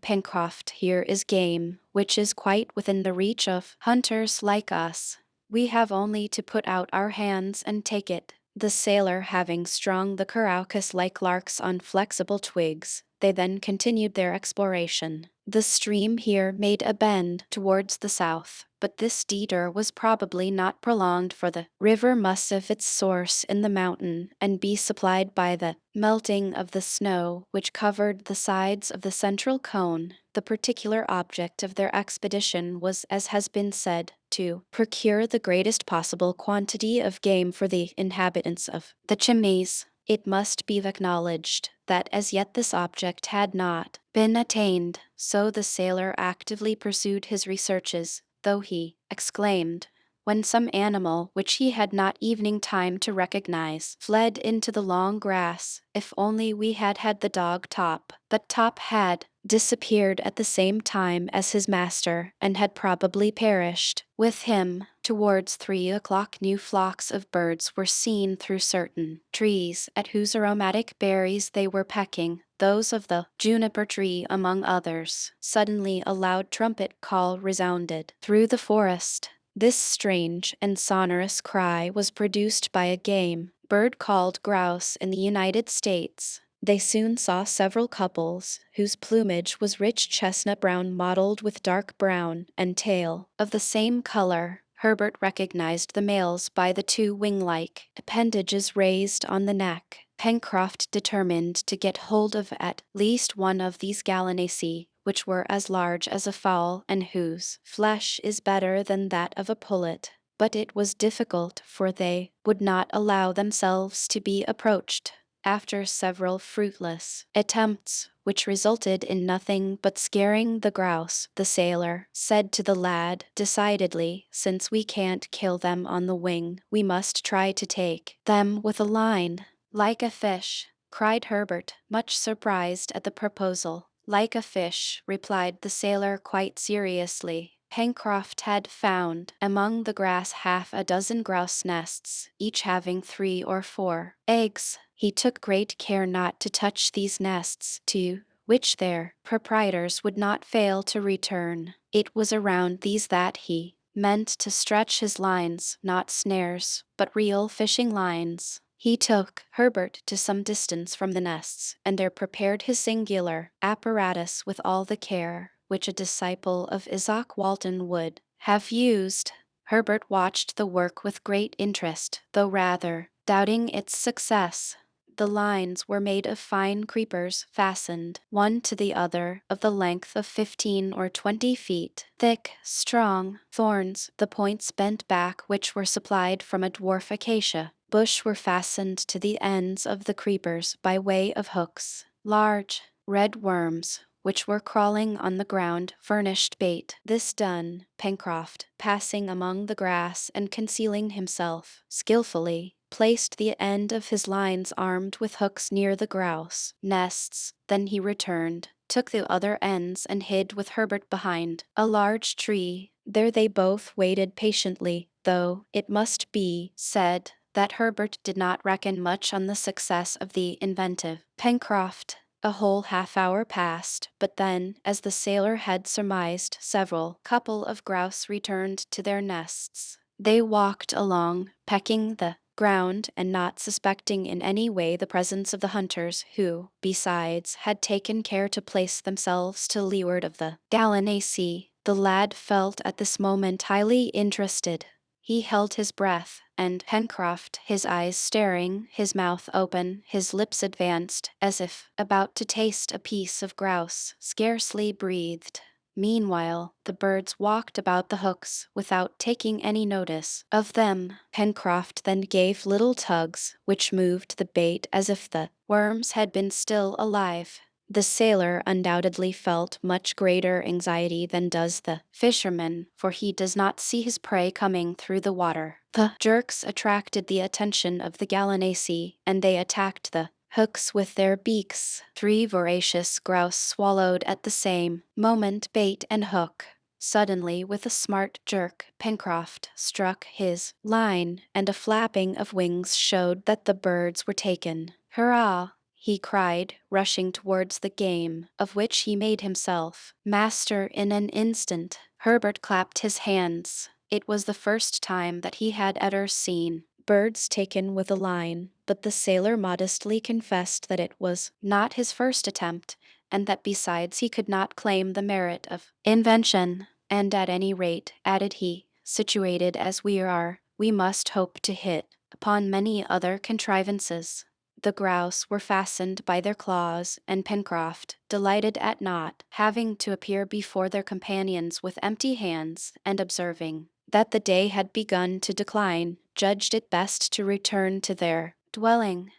Pencroft, "here is game, which is quite within the reach of hunters like us. We have only to put out our hands and take it." The sailor having strung the caracas like larks on flexible twigs, they then continued their exploration. The stream here made a bend towards the south, but this detour was probably not prolonged, for the river must have its source in the mountain and be supplied by the melting of the snow which covered the sides of the central cone. The particular object of their expedition was, as has been said, to procure the greatest possible quantity of game for the inhabitants of the Chimneys. It must be acknowledged that as yet this object had not been attained, so the sailor actively pursued his researches, though he exclaimed, when some animal which he had not evening time to recognize fled into the long grass, "If only we had had the dog Top!" But Top had disappeared at the same time as his master, and had probably perished with him. Towards 3 o'clock new flocks of birds were seen through certain trees, at whose aromatic berries they were pecking, those of the juniper tree among others. Suddenly a loud trumpet call resounded through the forest. This strange and sonorous cry was produced by a game bird called grouse in the United States. They soon saw several couples, whose plumage was rich chestnut brown mottled with dark brown, and tail of the same color. Herbert recognized the males by the two wing-like appendages raised on the neck. Pencroft determined to get hold of at least one of these gallinaceae, which were as large as a fowl, and whose flesh is better than that of a pullet. But it was difficult, for they would not allow themselves to be approached. After several fruitless attempts, which resulted in nothing but scaring the grouse, the sailor said to the lad, "Decidedly, since we can't kill them on the wing, we must try to take them with a line." "Like a fish," cried Herbert, much surprised at the proposal. "Like a fish," replied the sailor quite seriously. Pencroft had found among the grass half a dozen grouse nests, each having 3 or 4 eggs. He took great care not to touch these nests, to which their proprietors would not fail to return. It was around these that he meant to stretch his lines, not snares, but real fishing lines. He took Herbert to some distance from the nests, and there prepared his singular apparatus with all the care which a disciple of Isaac Walton would have used. Herbert watched the work with great interest, though rather doubting its success. The lines were made of fine creepers fastened one to the other of the length of 15 or 20 feet, thick, strong thorns, the points bent back which were supplied from a dwarf acacia bush were fastened to the ends of the creepers by way of hooks. Large, red worms, which were crawling on the ground, furnished bait. This done, Pencroft, passing among the grass and concealing himself skillfully, placed the end of his lines armed with hooks near the grouse nests. Then he returned, took the other ends, and hid with Herbert behind a large tree. There they both waited patiently, though, it must be said, that Herbert did not reckon much on the success of the inventive Pencroft. A whole half-hour passed, but then, as the sailor had surmised, several couple of grouse returned to their nests. They walked along, pecking the ground and not suspecting in any way the presence of the hunters, who, besides, had taken care to place themselves to leeward of the gallinaceae. The lad felt at this moment highly interested. He held his breath, and Pencroft, his eyes staring, his mouth open, his lips advanced, as if about to taste a piece of grouse, scarcely breathed. Meanwhile, the birds walked about the hooks without taking any notice of them. Pencroft then gave little tugs, which moved the bait as if the worms had been still alive. The sailor undoubtedly felt much greater anxiety than does the fisherman, for he does not see his prey coming through the water. The jerks attracted the attention of the gallinaceae, and they attacked the hooks with their beaks. 3 voracious grouse swallowed at the same moment bait and hook. Suddenly, with a smart jerk, Pencroft struck his line, and a flapping of wings showed that the birds were taken. "Hurrah!" he cried, rushing towards the game, of which he made himself master in an instant. Herbert clapped his hands. It was the first time that he had ever seen birds taken with a line, but the sailor modestly confessed that it was not his first attempt, and that besides he could not claim the merit of invention. "And at any rate," added he, "situated as we are, we must hope to hit upon many other contrivances." The grouse were fastened by their claws, and Pencroft, delighted at not having to appear before their companions with empty hands, and observing that the day had begun to decline, judged it best to return to their dwelling.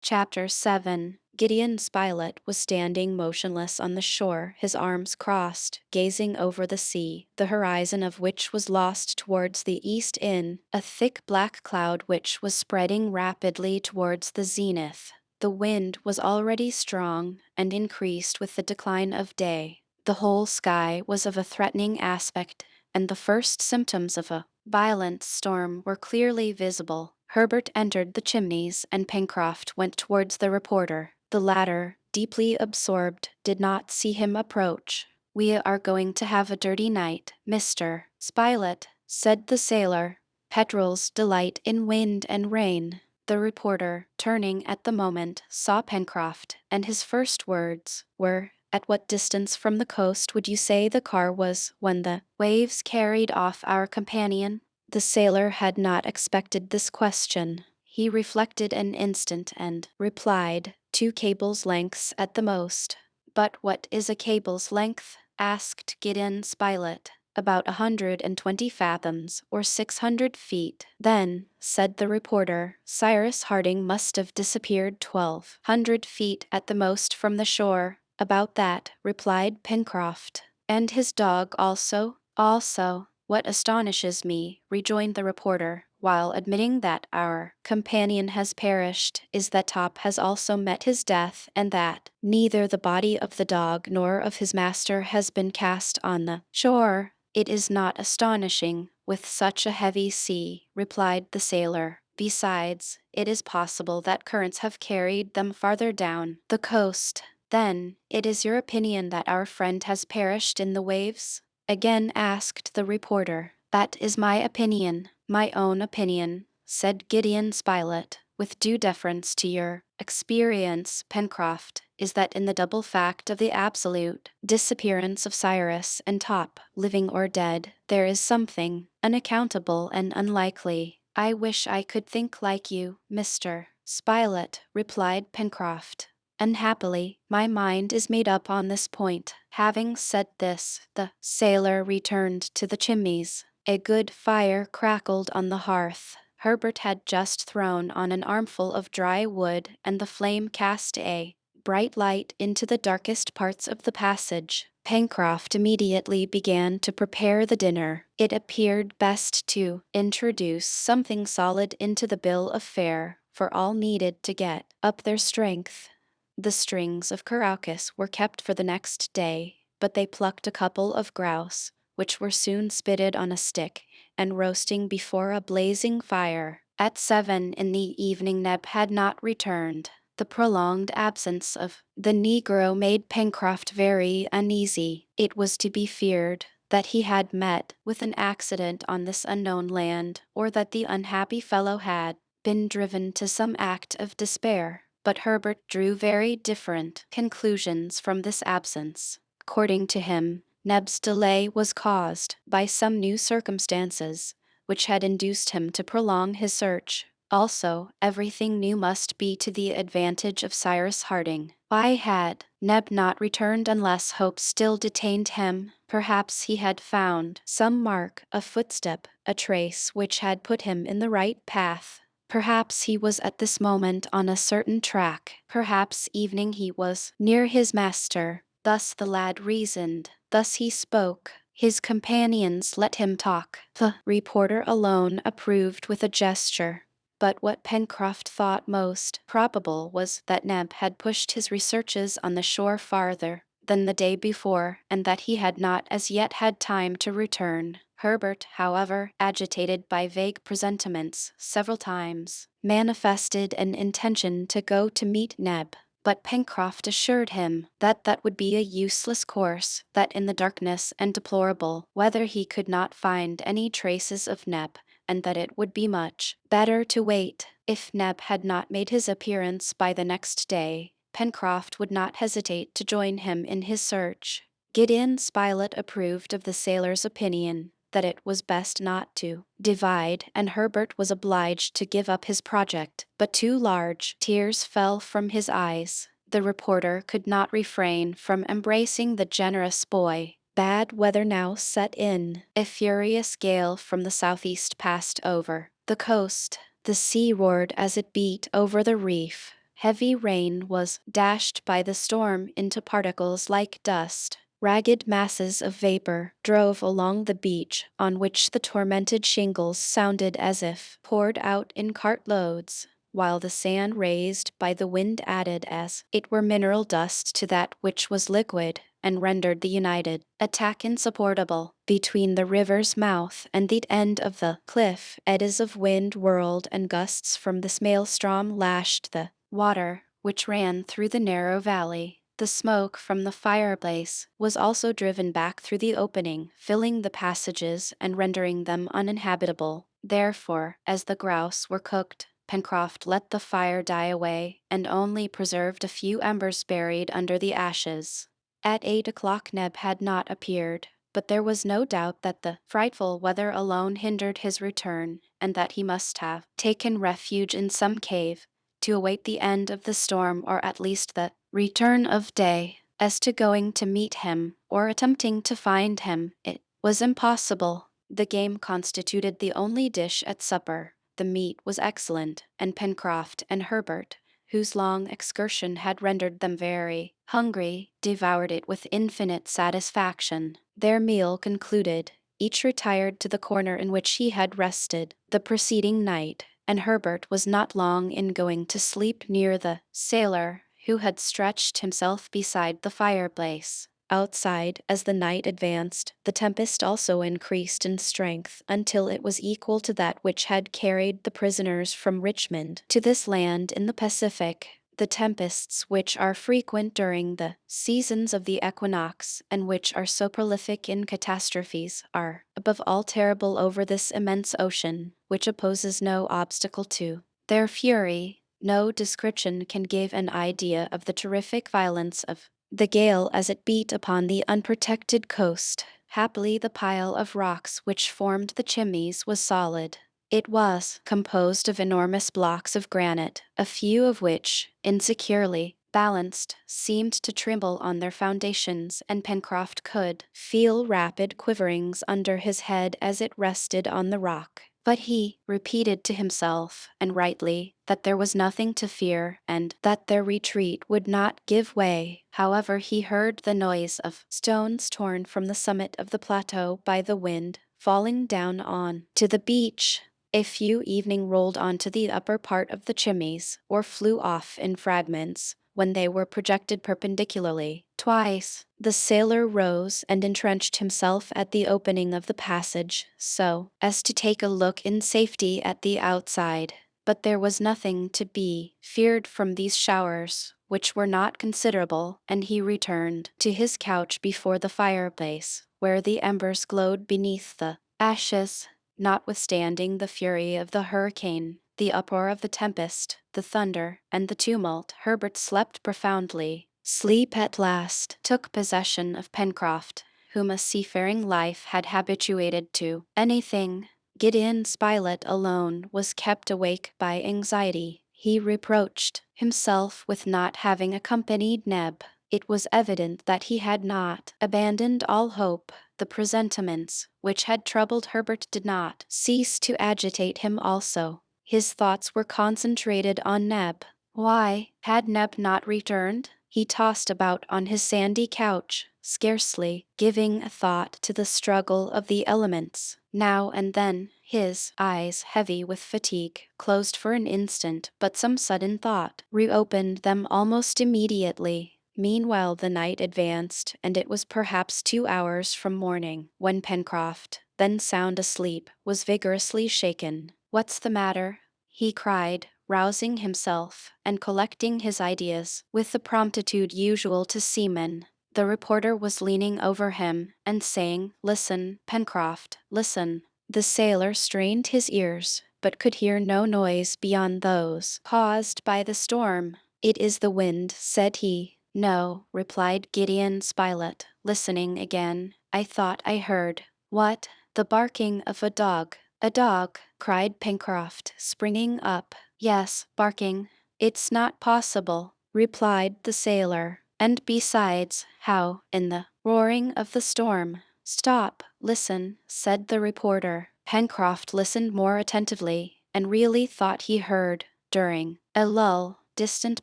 Chapter 7. Gideon Spilett was standing motionless on the shore, his arms crossed, gazing over the sea, the horizon of which was lost towards the east in a thick black cloud which was spreading rapidly towards the zenith. The wind was already strong, and increased with the decline of day. The whole sky was of a threatening aspect, and the first symptoms of a violent storm were clearly visible. Herbert entered the Chimneys, and Pencroft went towards the reporter. The latter, deeply absorbed, did not see him approach. "We are going to have a dirty night, Mr. Spilett," said the sailor. "Petrels delight in wind and rain." The reporter, turning at the moment, saw Pencroft, and his first words were, "At what distance from the coast would you say the car was when the waves carried off our companion?" The sailor had not expected this question. He reflected an instant and replied, 2 cables' lengths at the most." "But what is a cable's length?" asked Gideon Spilett. "About 120 fathoms, or 600 feet. "Then," said the reporter, "Cyrus Harding must have disappeared 1,200 feet at the most from the shore." "About that," replied Pencroft. "And his dog also?" "Also. What astonishes me," rejoined the reporter, "while admitting that our companion has perished, is that Top has also met his death, and that neither the body of the dog nor of his master has been cast on the shore." "It is not astonishing, with such a heavy sea," replied the sailor. Besides, it is possible that currents have carried them farther down the coast. Then, it is your opinion that our friend has perished in the waves? Again asked the reporter. That is my opinion, my own opinion, said Gideon Spilett. With due deference to your experience, Pencroft, is that in the double fact of the absolute disappearance of Cyrus and Top, living or dead, there is something unaccountable and unlikely. I wish I could think like you, Mr. Spilett, replied Pencroft. Unhappily, my mind is made up on this point. Having said this, the sailor returned to the chimneys. A good fire crackled on the hearth. Herbert had just thrown on an armful of dry wood, and the flame cast a bright light into the darkest parts of the passage. Pencroft immediately began to prepare the dinner. It appeared best to introduce something solid into the bill of fare, for all needed to get up their strength. The strings of Caraucus were kept for the next day, but they plucked a couple of grouse, which were soon spitted on a stick and roasting before a blazing fire. At 7 in the evening Neb had not returned. The prolonged absence of the negro made Pencroft very uneasy. It was to be feared that he had met with an accident on this unknown land, or that the unhappy fellow had been driven to some act of despair. But Herbert drew very different conclusions from this absence. According to him, Neb's delay was caused by some new circumstances, which had induced him to prolong his search. Also, everything new must be to the advantage of Cyrus Harding. Why had Neb not returned unless hope still detained him? Perhaps he had found some mark, a footstep, a trace which had put him in the right path. Perhaps he was at this moment on a certain track. Perhaps evening he was near his master. Thus the lad reasoned. Thus he spoke. His companions let him talk. The reporter alone approved with a gesture. But what Pencroft thought most probable was that Neb had pushed his researches on the shore farther than the day before, and that he had not as yet had time to return. Herbert, however, agitated by vague presentiments, several times manifested an intention to go to meet Neb. But Pencroft assured him that that would be a useless course, that in the darkness and deplorable weather he could not find any traces of Neb, and that it would be much better to wait. If Neb had not made his appearance by the next day, Pencroft would not hesitate to join him in his search. Gideon Spilett approved of the sailor's opinion that it was best not to divide, and Herbert was obliged to give up his project, but two large tears fell from his eyes. The reporter could not refrain from embracing the generous boy. Bad weather now set in. A furious gale from the southeast passed over the coast. The sea roared as it beat over the reef. Heavy rain was dashed by the storm into particles like dust. Ragged masses of vapor drove along the beach, on which the tormented shingles sounded as if poured out in cartloads, while the sand raised by the wind added as it were mineral dust to that which was liquid, and rendered the united attack insupportable. Between the river's mouth and the end of the cliff, eddies of wind whirled, and gusts from this maelstrom lashed the water which ran through the narrow valley. The smoke from the fireplace was also driven back through the opening, filling the passages and rendering them uninhabitable. Therefore, as the grouse were cooked, Pencroft let the fire die away, and only preserved a few embers buried under the ashes. At 8 o'clock Neb had not appeared, but there was no doubt that the frightful weather alone hindered his return, and that he must have taken refuge in some cave to await the end of the storm, or at least the return of day. As to going to meet him, or attempting to find him, it was impossible. The game constituted the only dish at supper. The meat was excellent, and Pencroft and Herbert, whose long excursion had rendered them very hungry, devoured it with infinite satisfaction. Their meal concluded, each retired to the corner in which he had rested the preceding night, and Herbert was not long in going to sleep near the sailor, who had stretched himself beside the fireplace. Outside, as the night advanced, the tempest also increased in strength until it was equal to that which had carried the prisoners from Richmond to this land in the Pacific. The tempests which are frequent during the seasons of the equinox and which are so prolific in catastrophes are, above all, terrible over this immense ocean, which opposes no obstacle to their fury. No description can give an idea of the terrific violence of the gale as it beat upon the unprotected coast. Happily, the pile of rocks which formed the chimneys was solid. It was composed of enormous blocks of granite, a few of which, insecurely balanced, seemed to tremble on their foundations, and Pencroft could feel rapid quiverings under his head as it rested on the rock. But he repeated to himself, and rightly, that there was nothing to fear, and that their retreat would not give way. However, he heard the noise of stones torn from the summit of the plateau by the wind, falling down on to the beach. A few evening rolled onto the upper part of the chimneys, or flew off in fragments, when they were projected perpendicularly. Twice the sailor rose and entrenched himself at the opening of the passage, so as to take a look in safety at the outside. But there was nothing to be feared from these showers, which were not considerable, and he returned to his couch before the fireplace, where the embers glowed beneath the ashes. Notwithstanding the fury of the hurricane, the uproar of the tempest, the thunder, and the tumult, Herbert slept profoundly. Sleep at last took possession of Pencroft, whom a seafaring life had habituated to anything. Gideon Spilett alone was kept awake by anxiety. He reproached himself with not having accompanied Neb. It was evident that he had not abandoned all hope. The presentiments which had troubled Herbert did not cease to agitate him also. His thoughts were concentrated on Neb. Why had Neb not returned? He tossed about on his sandy couch, scarcely giving a thought to the struggle of the elements. Now and then, his eyes, heavy with fatigue, closed for an instant, but some sudden thought reopened them almost immediately. Meanwhile the night advanced, and it was perhaps 2 hours from morning, when Pencroft, then sound asleep, was vigorously shaken. "What's the matter?" he cried, rousing himself, and collecting his ideas with the promptitude usual to seamen. The reporter was leaning over him, and saying, "Listen, Pencroft, listen." The sailor strained his ears, but could hear no noise beyond those caused by the storm. "It is the wind," said he. "No," replied Gideon Spilett, listening again. "I thought I heard—" "What?" "The barking of a dog." "A dog!" cried Pencroft, springing up. "Yes, barking." "It's not possible," replied the sailor. "And besides, how, in the roaring of the storm—" "Stop, listen," said the reporter. Pencroft listened more attentively, and really thought he heard, during a lull, distant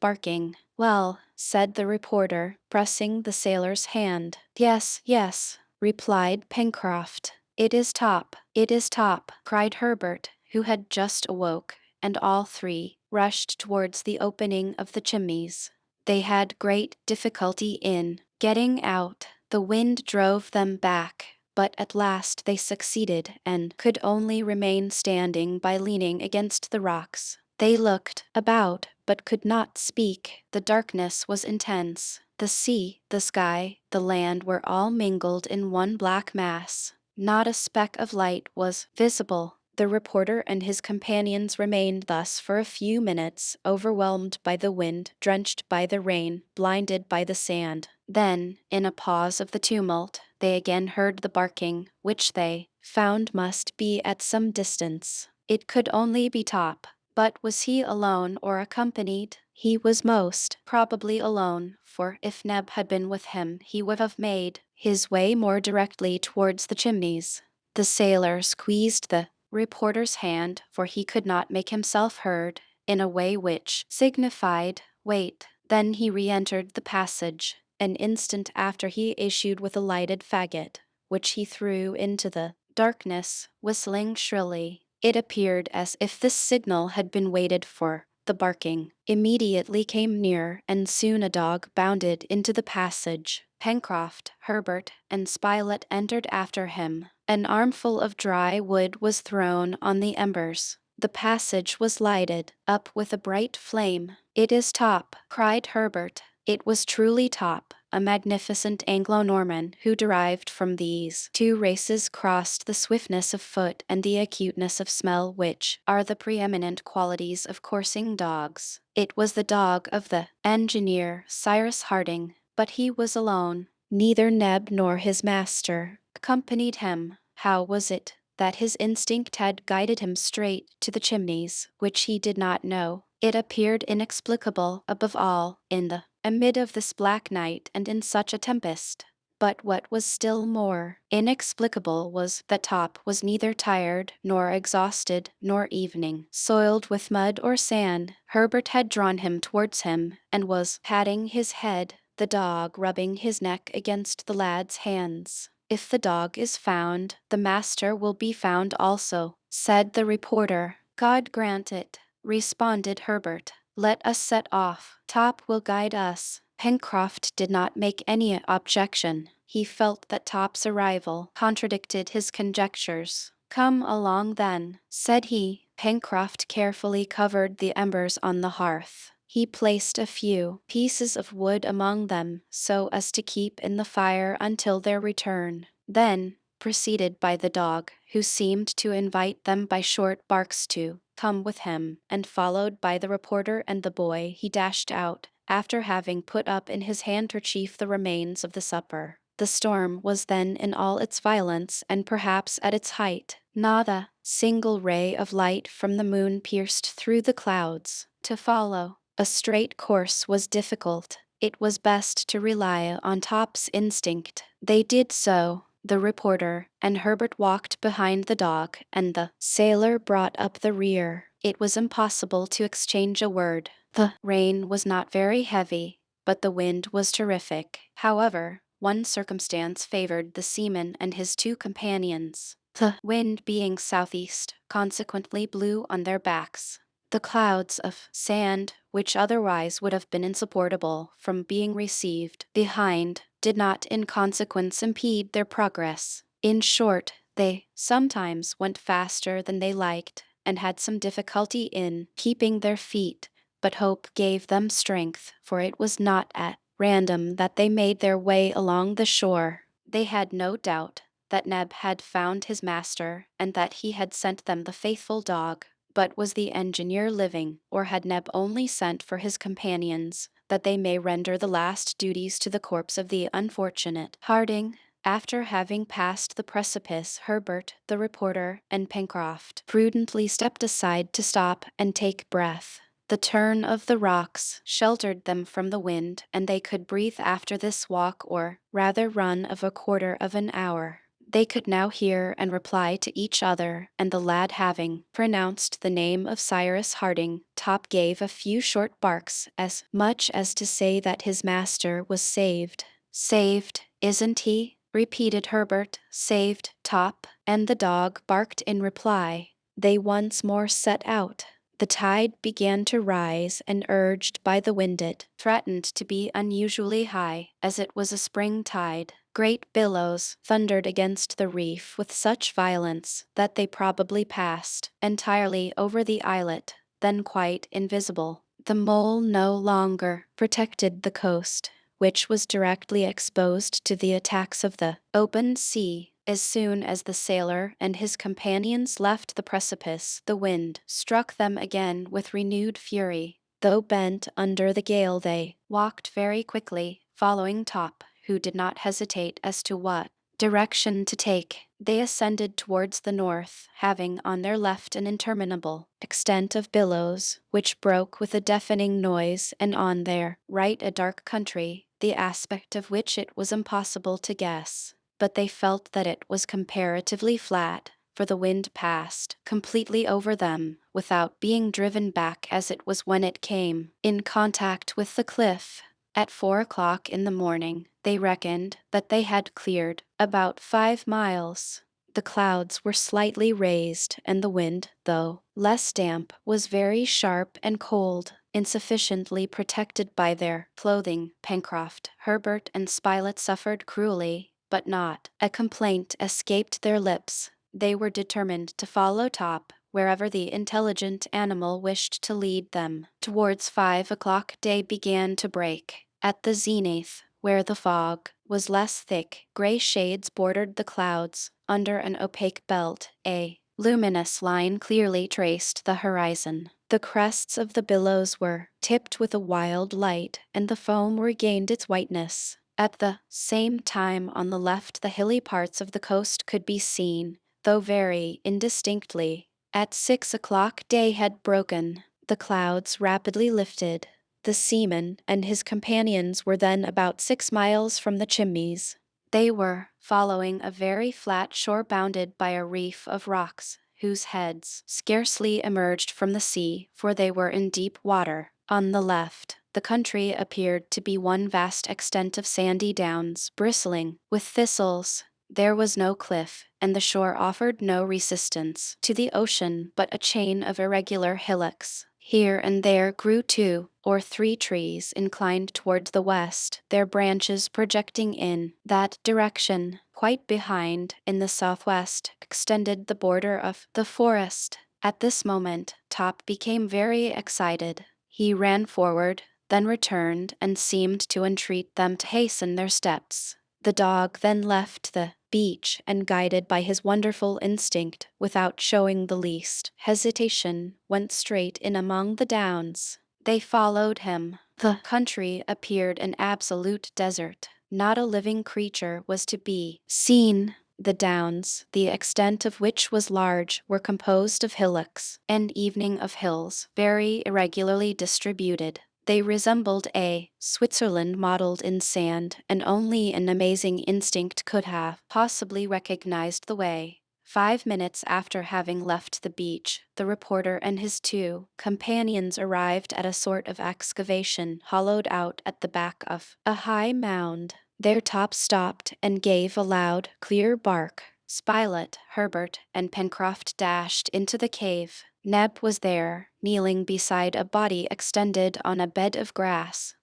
barking. "Well," said the reporter, pressing the sailor's hand. "Yes, yes," replied Pencroft. "It is Top, it is Top!" cried Herbert, who had just awoke, and all three rushed towards the opening of the chimneys. They had great difficulty in getting out. The wind drove them back, but at last they succeeded, and could only remain standing by leaning against the rocks. They looked about, but could not speak. The darkness was intense. The sea, the sky, the land were all mingled in one black mass. Not a speck of light was visible. The reporter and his companions remained thus for a few minutes, overwhelmed by the wind, drenched by the rain, blinded by the sand. Then, in a pause of the tumult, they again heard the barking, which they found must be at some distance. It could only be Top. But was he alone or accompanied? He was most probably alone, for if Neb had been with him he would have made his way more directly towards the chimneys. The sailor squeezed the reporter's hand, for he could not make himself heard, in a way which signified wait. Then he re-entered the passage. An instant after he issued with a lighted faggot, which he threw into the darkness, whistling shrilly. It appeared as if this signal had been waited for. The barking immediately came near, and soon a dog bounded into the passage. Pencroft, Herbert, and Spilett entered after him. An armful of dry wood was thrown on the embers. The passage was lighted up with a bright flame. "It is Top!" cried Herbert. It was truly Top, a magnificent Anglo-Norman who derived from these two races crossed the swiftness of foot and the acuteness of smell which are the preeminent qualities of coursing dogs. It was the dog of the engineer, Cyrus Harding, but he was alone. Neither Neb nor his master accompanied him. How was it that his instinct had guided him straight to the chimneys, which he did not know? It appeared inexplicable, above all, in the amid of this black night and in such a tempest. But what was still more inexplicable was that Top was neither tired nor exhausted nor evening, soiled with mud or sand. Herbert had drawn him towards him and was patting his head, the dog rubbing his neck against the lad's hands. "If the dog is found, the master will be found also," said the reporter. "God grant it," responded Herbert. "Let us set off. Top will guide us." Pencroft did not make any objection. He felt that Top's arrival contradicted his conjectures. "Come along then," said he. Pencroft carefully covered the embers on the hearth. He placed a few pieces of wood among them so as to keep in the fire until their return. Then, preceded by the dog, who seemed to invite them by short barks to come with him, and followed by the reporter and the boy, he dashed out, after having put up in his handkerchief the remains of the supper. The storm was then in all its violence and perhaps at its height. Not a single ray of light from the moon pierced through the clouds. To follow a straight course was difficult. It was best to rely on Top's instinct. They did so. The reporter and Herbert walked behind the dog, and the sailor brought up the rear. It was impossible to exchange a word. The rain was not very heavy, but the wind was terrific. However, one circumstance favored the seaman and his two companions. The wind being southeast, consequently blew on their backs. The clouds of sand, which otherwise would have been insupportable from being received behind, did not in consequence impede their progress. In short, they sometimes went faster than they liked, and had some difficulty in keeping their feet, but hope gave them strength, for it was not at random that they made their way along the shore. They had no doubt that Neb had found his master, and that he had sent them the faithful dog. But was the engineer living, or had Neb only sent for his companions, that they may render the last duties to the corpse of the unfortunate Harding? After having passed the precipice, Herbert, the reporter, and Pencroft prudently stepped aside to stop and take breath. The turn of the rocks sheltered them from the wind, and they could breathe after this walk, or rather run, of a quarter of an hour. They could now hear and reply to each other, and the lad having pronounced the name of Cyrus Harding, Top gave a few short barks, as much as to say that his master was saved. "Saved, isn't he?" repeated Herbert. "Saved, Top," and the dog barked in reply. They once more set out. The tide began to rise, and urged by the wind it threatened to be unusually high, as it was a spring tide. Great billows thundered against the reef with such violence that they probably passed entirely over the islet, then quite invisible. The mole no longer protected the coast, which was directly exposed to the attacks of the open sea. As soon as the sailor and his companions left the precipice, the wind struck them again with renewed fury. Though bent under the gale, they walked very quickly, following Top, who did not hesitate as to what direction to take. They ascended towards the north, having on their left an interminable extent of billows, which broke with a deafening noise, and on their right a dark country, the aspect of which it was impossible to guess. But they felt that it was comparatively flat, for the wind passed completely over them, without being driven back as it was when it came in contact with the cliff. At 4 o'clock in the morning, they reckoned that they had cleared about 5 miles. The clouds were slightly raised, and the wind, though less damp, was very sharp and cold. insufficiently protected by their clothing. Pencroft, Herbert, and Spilett suffered cruelly, but not a complaint escaped their lips. They were determined to follow Top wherever the intelligent animal wished to lead them. Towards 5 o'clock day began to break. At the zenith, where the fog was less thick, gray shades bordered the clouds. Under an opaque belt, a luminous line clearly traced the horizon. The crests of the billows were tipped with a wild light, and the foam regained its whiteness. At the same time, on the left, the hilly parts of the coast could be seen, though very indistinctly. At 6 o'clock day had broken. The clouds rapidly lifted. The seaman and his companions were then about 6 miles from the Chimneys. They were following a very flat shore bounded by a reef of rocks, whose heads scarcely emerged from the sea, for they were in deep water. On the left, the country appeared to be one vast extent of sandy downs, bristling with thistles. There was no cliff, and the shore offered no resistance to the ocean, but a chain of irregular hillocks. Here and there grew 2 or 3 trees inclined toward the west, their branches projecting in that direction. Quite behind, in the southwest, extended the border of the forest. At this moment, Top became very excited. He ran forward, then returned, and seemed to entreat them to hasten their steps. The dog then left the beach and, guided by his wonderful instinct, without showing the least hesitation, went straight in among the downs. They followed him. The country appeared an absolute desert. Not a living creature was to be seen. The downs, the extent of which was large, were composed of hillocks and evening of hills, very irregularly distributed. They resembled a Switzerland modeled in sand, and only an amazing instinct could have possibly recognized the way. 5 minutes after having left the beach, the reporter and his 2 companions arrived at a sort of excavation hollowed out at the back of a high mound. Their Top stopped and gave a loud, clear bark. Spilett, Herbert, and Pencroft dashed into the cave. Neb was there, kneeling beside a body extended on a bed of grass.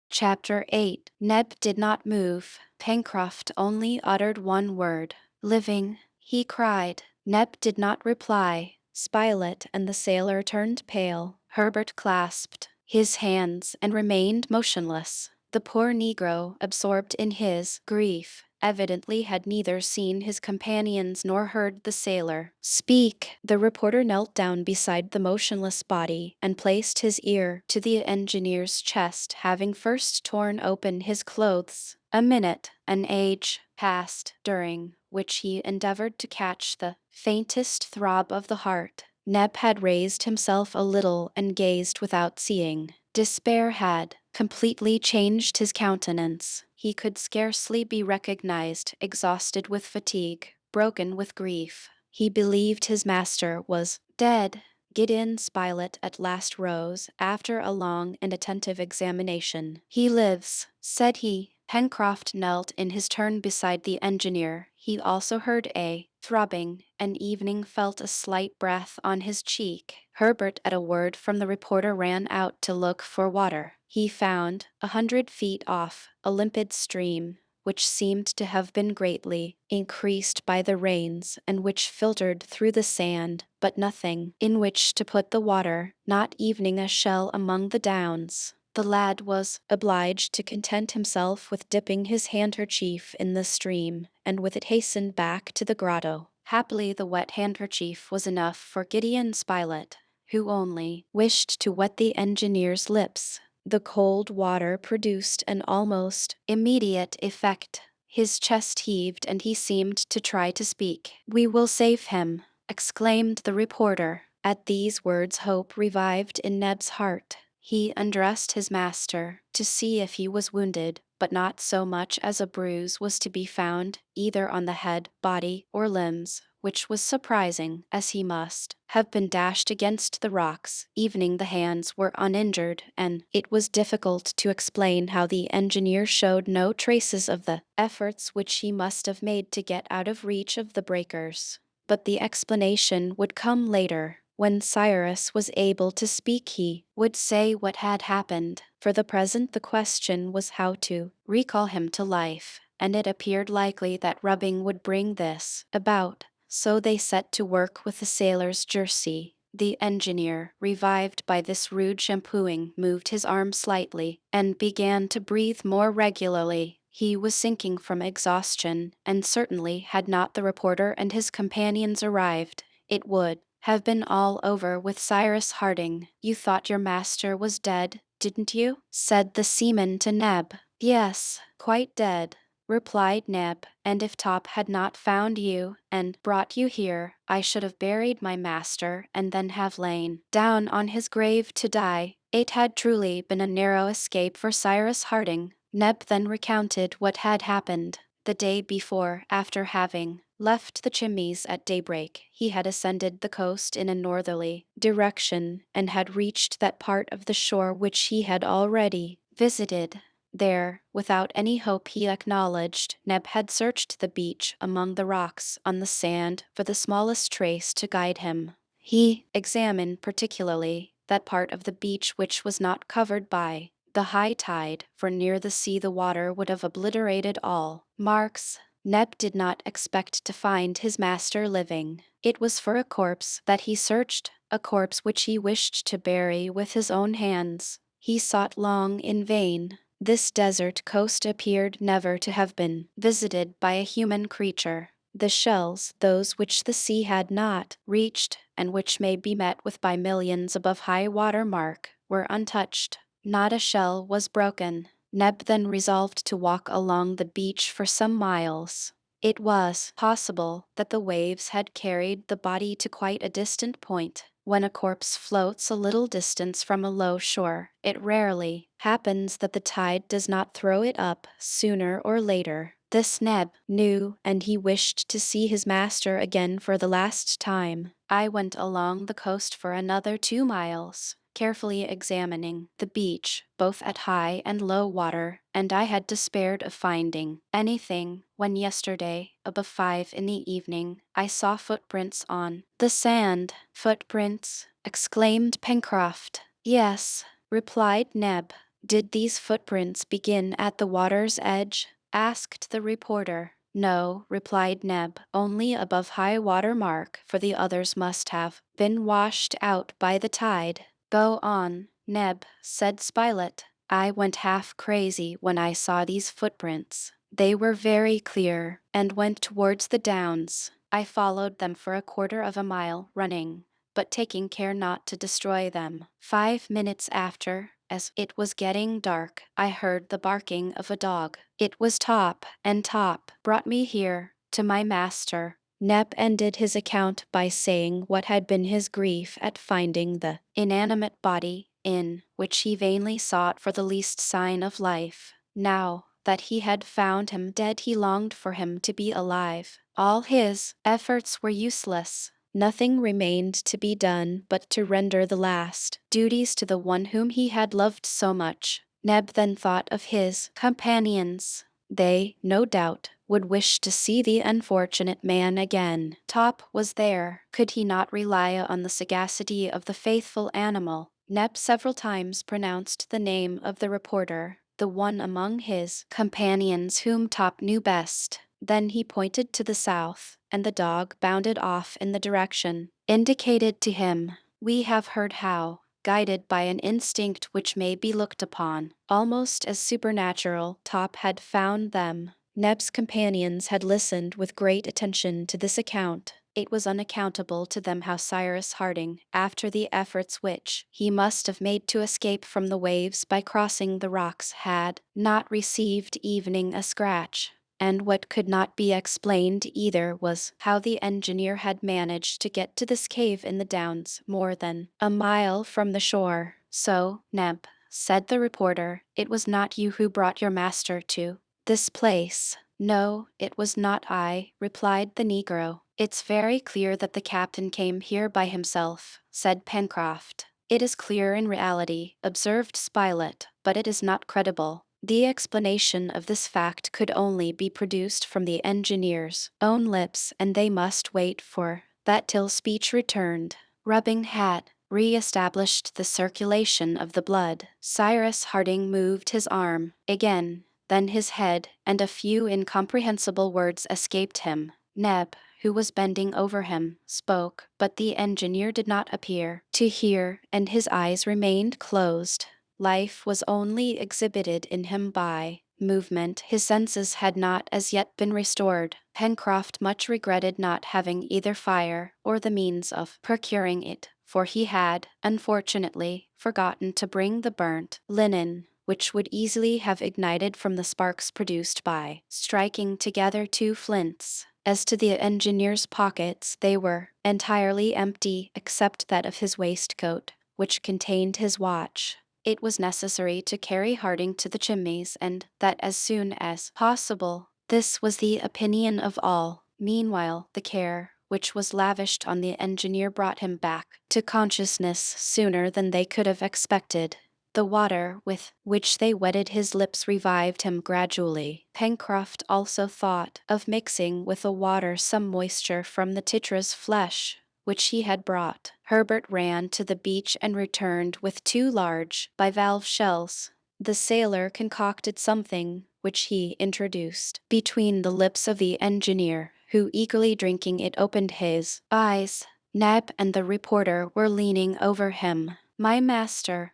Chapter 8. Neb did not move. Pencroft only uttered one word. "Living," he cried. Neb did not reply. Spilett and the sailor turned pale. Herbert clasped his hands and remained motionless. The poor negro, absorbed in his grief, evidently had neither seen his companions nor heard the sailor speak. The reporter knelt down beside the motionless body and placed his ear to the engineer's chest, having first torn open his clothes. A minute, an age, passed, during which he endeavored to catch the faintest throb of the heart. Neb had raised himself a little and gazed without seeing. Despair had completely changed his countenance. He could scarcely be recognized, exhausted with fatigue, broken with grief. He believed his master was dead. Gideon Spilett at last rose, after a long and attentive examination. "He lives," said he. Pencroft knelt in his turn beside the engineer. He also heard a throbbing, and Evening felt a slight breath on his cheek. Herbert, at a word from the reporter, ran out to look for water. He found, 100 feet off, a limpid stream, which seemed to have been greatly increased by the rains, and which filtered through the sand, but nothing in which to put the water, not even a shell among the downs. The lad was obliged to content himself with dipping his handkerchief in the stream, and with it hastened back to the grotto. Happily the wet handkerchief was enough for Gideon Spilett, who only wished to wet the engineer's lips. The cold water produced an almost immediate effect. His chest heaved and he seemed to try to speak. "We will save him," exclaimed the reporter. At these words hope revived in Neb's heart. He undressed his master to see if he was wounded, but not so much as a bruise was to be found either on the head, body, or limbs, which was surprising, as he must have been dashed against the rocks. Even the hands were uninjured, and it was difficult to explain how the engineer showed no traces of the efforts which he must have made to get out of reach of the breakers. But the explanation would come later. When Cyrus was able to speak, he would say what had happened. For the present, the question was how to recall him to life, and it appeared likely that rubbing would bring this about. So they set to work with the sailor's jersey. The engineer, revived by this rude shampooing, moved his arm slightly and began to breathe more regularly. He was sinking from exhaustion, and certainly had not the reporter and his companions arrived, it would have been all over with Cyrus Harding. "You thought your master was dead, didn't you?" said the seaman to Neb. "Yes, quite dead," replied Neb, "and if Top had not found you and brought you here, I should have buried my master and then have lain down on his grave to die." It had truly been a narrow escape for Cyrus Harding. Neb then recounted what had happened. The day before, after having left the Chimneys at daybreak, he had ascended the coast in a northerly direction and had reached that part of the shore which he had already visited. There, without any hope he acknowledged, Neb had searched the beach among the rocks on the sand for the smallest trace to guide him. He examined particularly that part of the beach which was not covered by the high tide, for near the sea the water would have obliterated all marks. Neb did not expect to find his master living. It was for a corpse that he searched, a corpse which he wished to bury with his own hands. He sought long in vain. This desert coast appeared never to have been visited by a human creature. The shells, those which the sea had not reached, and which may be met with by millions above high water mark, were untouched. Not a shell was broken. Neb then resolved to walk along the beach for some miles. It was possible that the waves had carried the body to quite a distant point. When a corpse floats a little distance from a low shore, it rarely happens that the tide does not throw it up sooner or later. This Neb knew, and he wished to see his master again for the last time. I went along the coast for another 2 miles, carefully examining the beach, both at high and low water, and I had despaired of finding anything when yesterday, above 5 in the evening, I saw footprints on the sand. "Footprints!" exclaimed Pencroft. "Yes," replied Neb. "Did these footprints begin at the water's edge?" asked the reporter. "No," replied Neb, "only above high water mark, for the others must have been washed out by the tide." "Go on, Neb," said Spilett. "I went half crazy when I saw these footprints. They were very clear, and went towards the downs. I followed them for a quarter of a mile, running, but taking care not to destroy them. 5 minutes after, as it was getting dark, I heard the barking of a dog. It was Top, and Top brought me here, to my master." Neb ended his account by saying what had been his grief at finding the inanimate body, in which he vainly sought for the least sign of life. Now that he had found him dead, he longed for him to be alive. All his efforts were useless. Nothing remained to be done but to render the last duties to the one whom he had loved so much. Neb then thought of his companions. They, no doubt, would wish to see the unfortunate man again. Top was there. Could he not rely on the sagacity of the faithful animal? Neb several times pronounced the name of the reporter, the one among his companions whom Top knew best. Then he pointed to the south, and the dog bounded off in the direction indicated to him. We have heard how, guided by an instinct which may be looked upon almost as supernatural, Top had found them. Neb's companions had listened with great attention to this account. It was unaccountable to them how Cyrus Harding, after the efforts which he must have made to escape from the waves by crossing the rocks, had not received even a scratch. And what could not be explained either was how the engineer had managed to get to this cave in the downs more than a mile from the shore. "So, Neb," said the reporter, "it was not you who brought your master to this place?" "No, it was not I," replied the negro. "It's very clear that the captain came here by himself," said Pencroft. "It is clear in reality," observed Spilett, "but it is not credible. The explanation of this fact could only be produced from the engineer's own lips, and they must wait for that till speech returned." rubbing hat re-established the circulation of the blood. Cyrus Harding moved his arm again, then his head, and a few incomprehensible words escaped him. Neb, who was bending over him, spoke, but the engineer did not appear to hear, and his eyes remained closed. Life was only exhibited in him by movement. His senses had not as yet been restored. Pencroft much regretted not having either fire or the means of procuring it, for he had, unfortunately, forgotten to bring the burnt linen, which would easily have ignited from the sparks produced by striking together two flints. As to the engineer's pockets, they were entirely empty except that of his waistcoat, which contained his watch. It was necessary to carry Harding to the Chimneys, and that as soon as possible. This was the opinion of all. Meanwhile, the care which was lavished on the engineer brought him back to consciousness sooner than they could have expected. The water with which they wetted his lips revived him gradually. Pencroft also thought of mixing with the water some moisture from the titra's flesh, which he had brought. Herbert ran to the beach and returned with two large bivalve shells. The sailor concocted something which he introduced between the lips of the engineer, who, eagerly drinking it, opened his eyes. Neb and the reporter were leaning over him. My master,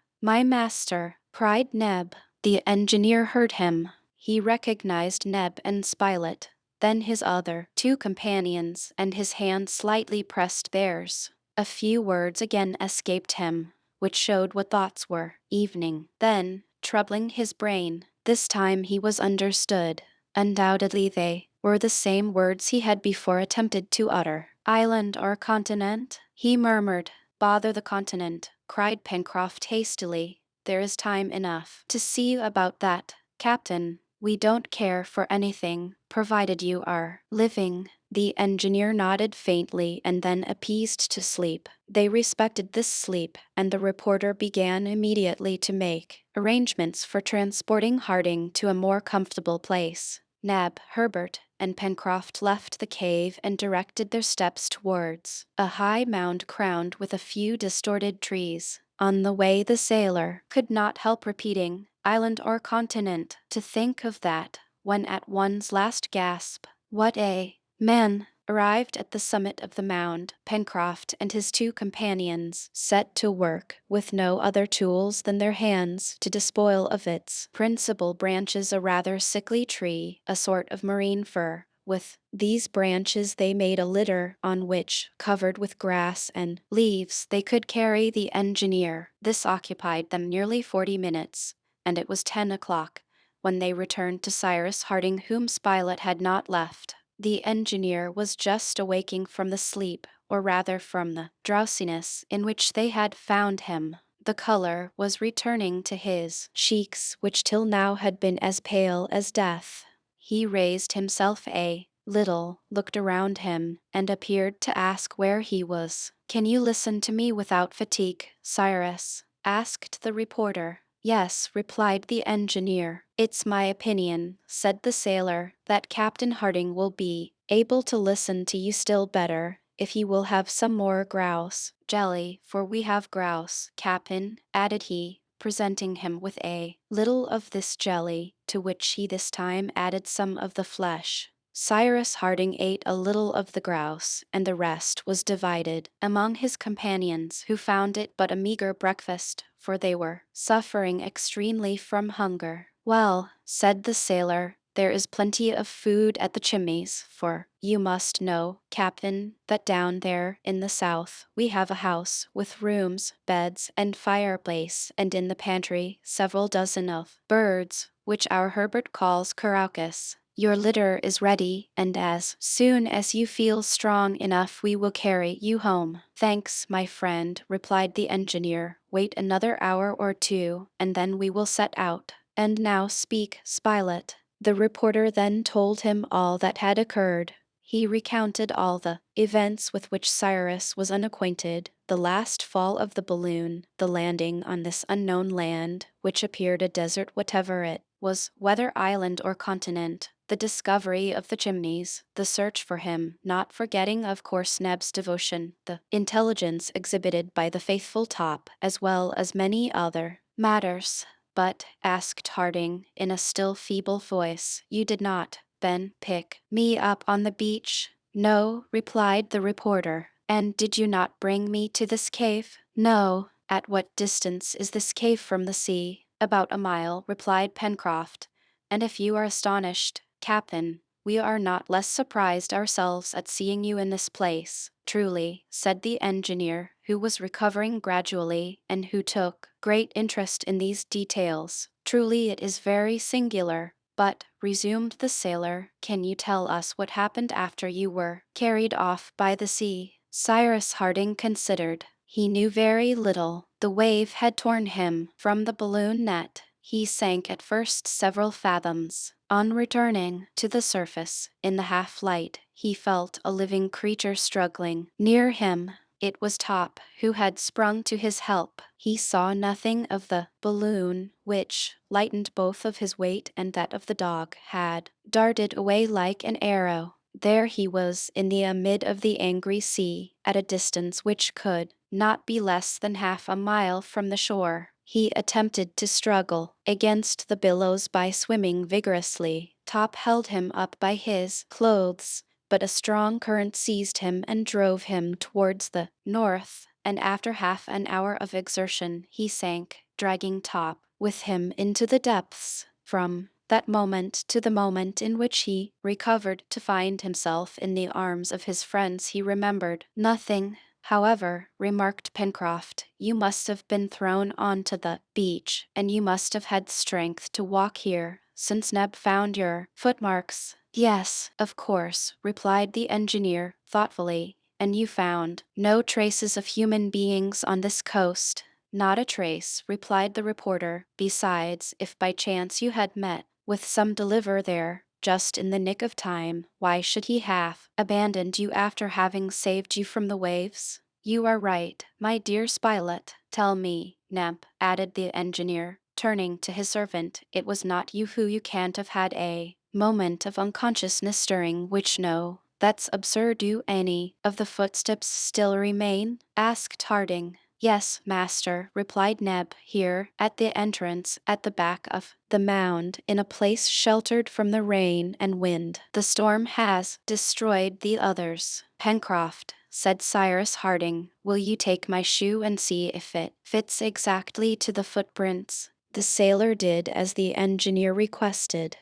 cried Neb. The engineer heard him. He recognized Neb and Spilett, then his other two companions, and his hand slightly pressed theirs. A few words again escaped him, which showed what thoughts were. Evening. Then, troubling his brain, this time he was understood. Undoubtedly they were the same words he had before attempted to utter. Island or continent? He murmured. Bother the continent, cried Pencroft hastily. There is time enough to see about that, Captain. We don't care for anything, provided you are living. The engineer nodded faintly and then appeased to sleep. They respected this sleep, and the reporter began immediately to make arrangements for transporting Harding to a more comfortable place. Neb, Herbert, and Pencroft left the cave and directed their steps towards a high mound crowned with a few distorted trees. On the way the sailor could not help repeating, island or continent, to think of that, when at one's last gasp, what a man! Arrived at the summit of the mound, Pencroft and his two companions set to work, with no other tools than their hands, to despoil of its principal branches a rather sickly tree, a sort of marine fir. With these branches they made a litter on which, covered with grass and leaves, they could carry the engineer. This occupied them nearly 40 minutes, and it was 10 o'clock when they returned to Cyrus Harding, whom Spilett had not left. The engineer was just awaking from the sleep, or rather from the drowsiness, in which they had found him. The color was returning to his cheeks, which till now had been as pale as death. He raised himself a little, looked around him, and appeared to ask where he was. Can you listen to me without fatigue, Cyrus? Asked the reporter. Yes, replied the engineer. It's my opinion, said the sailor, that Captain Harding will be able to listen to you still better if he will have some more grouse jelly, for we have grouse, Captain, added he, presenting him with a little of this jelly, to which he this time added some of the flesh. Cyrus Harding ate a little of the grouse, and the rest was divided among his companions, who found it but a meagre breakfast, for they were suffering extremely from hunger. Well, said the sailor, there is plenty of food at the Chimneys, for you must know, Captain, that down there in the south we have a house with rooms, beds, and fireplace, and in the pantry several dozen of birds, which our Herbert calls caraucus. Your litter is ready, and as soon as you feel strong enough we will carry you home. Thanks, my friend, replied the engineer. Wait another hour or two, and then we will set out. And now speak, Spilett. The reporter then told him all that had occurred. He recounted all the events with which Cyrus was unacquainted, the last fall of the balloon, the landing on this unknown land, which appeared a desert whatever it was, whether island or continent, the the discovery of the chimneys, the search for him, not forgetting of course Neb's devotion, the intelligence exhibited by the faithful Top, as well as many other matters. But, asked Harding, in a still feeble voice, you did not, then, pick me up on the beach? No, replied the reporter. And did you not bring me to this cave? No. At what distance is this cave from the sea? About a mile, replied Pencroft. And if you are astonished, Captain, we are not less surprised ourselves at seeing you in this place. Truly, said the engineer, who was recovering gradually, and who took great interest in these details. Truly it is very singular. But, resumed the sailor, can you tell us what happened after you were carried off by the sea? Cyrus Harding considered. He knew very little. The wave had torn him from the balloon net. He sank at first several fathoms. On returning to the surface, in the half-light, he felt a living creature struggling near him. It was Top, who had sprung to his help. He saw nothing of the balloon, which, lightened both of his weight and that of the dog, had darted away like an arrow. There he was in the amid of the angry sea, at a distance which could not be less than half a mile from the shore. He attempted to struggle against the billows by swimming vigorously. Top held him up by his clothes, but a strong current seized him and drove him towards the north, and after half an hour of exertion he sank, dragging Top with him into the depths. From that moment to the moment in which he recovered to find himself in the arms of his friends he remembered nothing. However, remarked Pencroft, you must have been thrown onto the beach, and you must have had strength to walk here, since Neb found your footmarks. Yes, of course, replied the engineer thoughtfully. And you found no traces of human beings on this coast? Not a trace, replied the reporter. Besides, if by chance you had met with some deliverer there, just in the nick of time, why should he have abandoned you after having saved you from the waves? You are right, my dear Spilett. Tell me, Neb, added the engineer, turning to his servant, it was not you who you can't have had a moment of unconsciousness during which no, that's absurd, do any of the footsteps still remain? Asked Harding. Yes, master, replied Neb, here, at the entrance, at the back of the mound, in a place sheltered from the rain and wind. The storm has destroyed the others. Pencroft, said Cyrus Harding, will you take my shoe and see if it fits exactly to the footprints? The sailor did as the engineer requested,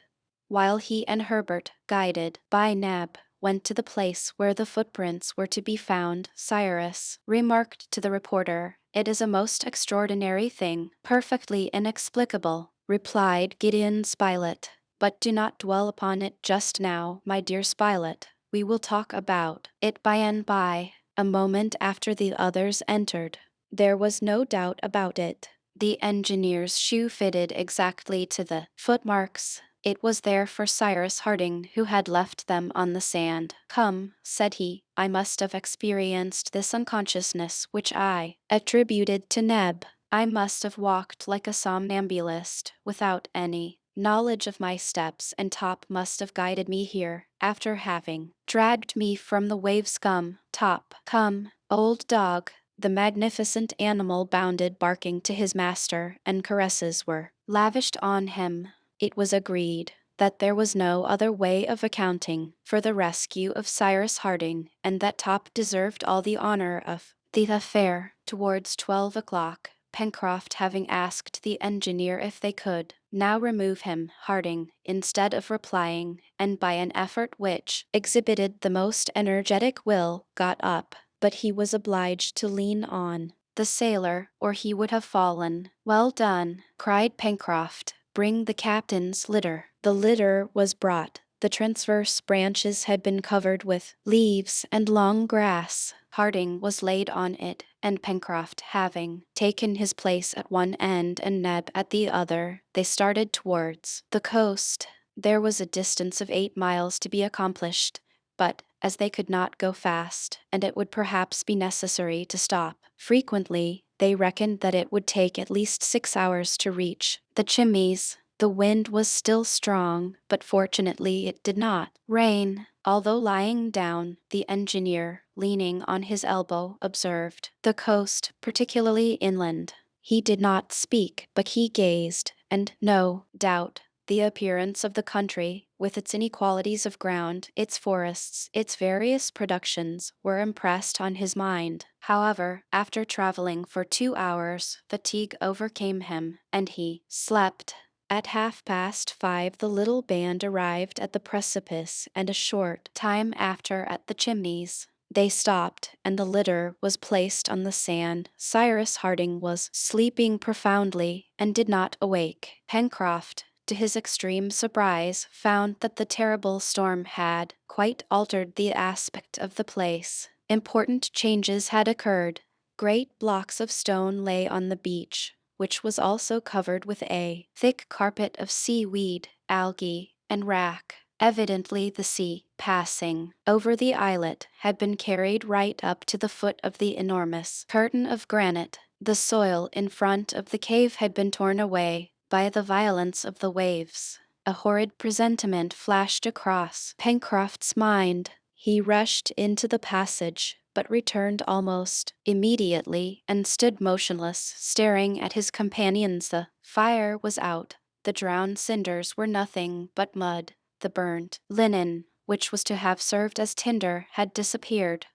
while he and Herbert, guided by Neb, went to the place where the footprints were to be found. Cyrus remarked to the reporter, it is a most extraordinary thing, perfectly inexplicable, replied Gideon Spilett. But do not dwell upon it just now, my dear Spilett. We will talk about it by and by. A moment after the others entered. There was no doubt about it. The engineer's shoe fitted exactly to the footmarks. It was there for Cyrus Harding, who had left them on the sand. Come, said he, I must have experienced this unconsciousness which I attributed to Neb. I must have walked like a somnambulist, without any knowledge of my steps, and Top must have guided me here, after having dragged me from the wave scum. Top, come, old dog. The magnificent animal bounded barking to his master, and caresses were lavished on him. It was agreed that there was no other way of accounting for the rescue of Cyrus Harding, and that Top deserved all the honor of the affair. Towards 12 o'clock, Pencroft having asked the engineer if they could now remove him, Harding, instead of replying, and by an effort which exhibited the most energetic will, got up, but he was obliged to lean on the sailor, or he would have fallen. Well done, cried Pencroft. Bring the captain's litter. The litter was brought. The transverse branches had been covered with leaves and long grass. Harding was laid on it, and Pencroft having taken his place at one end and Neb at the other, they started towards the coast. There was a distance of 8 miles to be accomplished, but as they could not go fast, and it would perhaps be necessary to stop frequently, they reckoned that it would take at least 6 hours to reach the Chimneys. The wind was still strong, but fortunately it did not rain. Although lying down, the engineer, leaning on his elbow, observed the coast, particularly inland. He did not speak, but he gazed, and no doubt the appearance of the country, with its inequalities of ground, its forests, its various productions, were impressed on his mind. However, after traveling for 2 hours, fatigue overcame him, and he slept. At 5:30 the little band arrived at the precipice, and a short time after at the Chimneys. They stopped, and the litter was placed on the sand. Cyrus Harding was sleeping profoundly, and did not awake. Pencroft, to his extreme surprise, found that the terrible storm had quite altered the aspect of the place. Important changes had occurred. Great blocks of stone lay on the beach, which was also covered with a thick carpet of seaweed, algae, and wrack. Evidently the sea, passing over the islet, had been carried right up to the foot of the enormous curtain of granite. The soil in front of the cave had been torn away by the violence of the waves. A horrid presentiment flashed across Pencroft's mind. He rushed into the passage, but returned almost immediately and stood motionless, staring at his companions. The fire was out. The drowned cinders were nothing but mud. The burnt linen, which was to have served as tinder, had disappeared.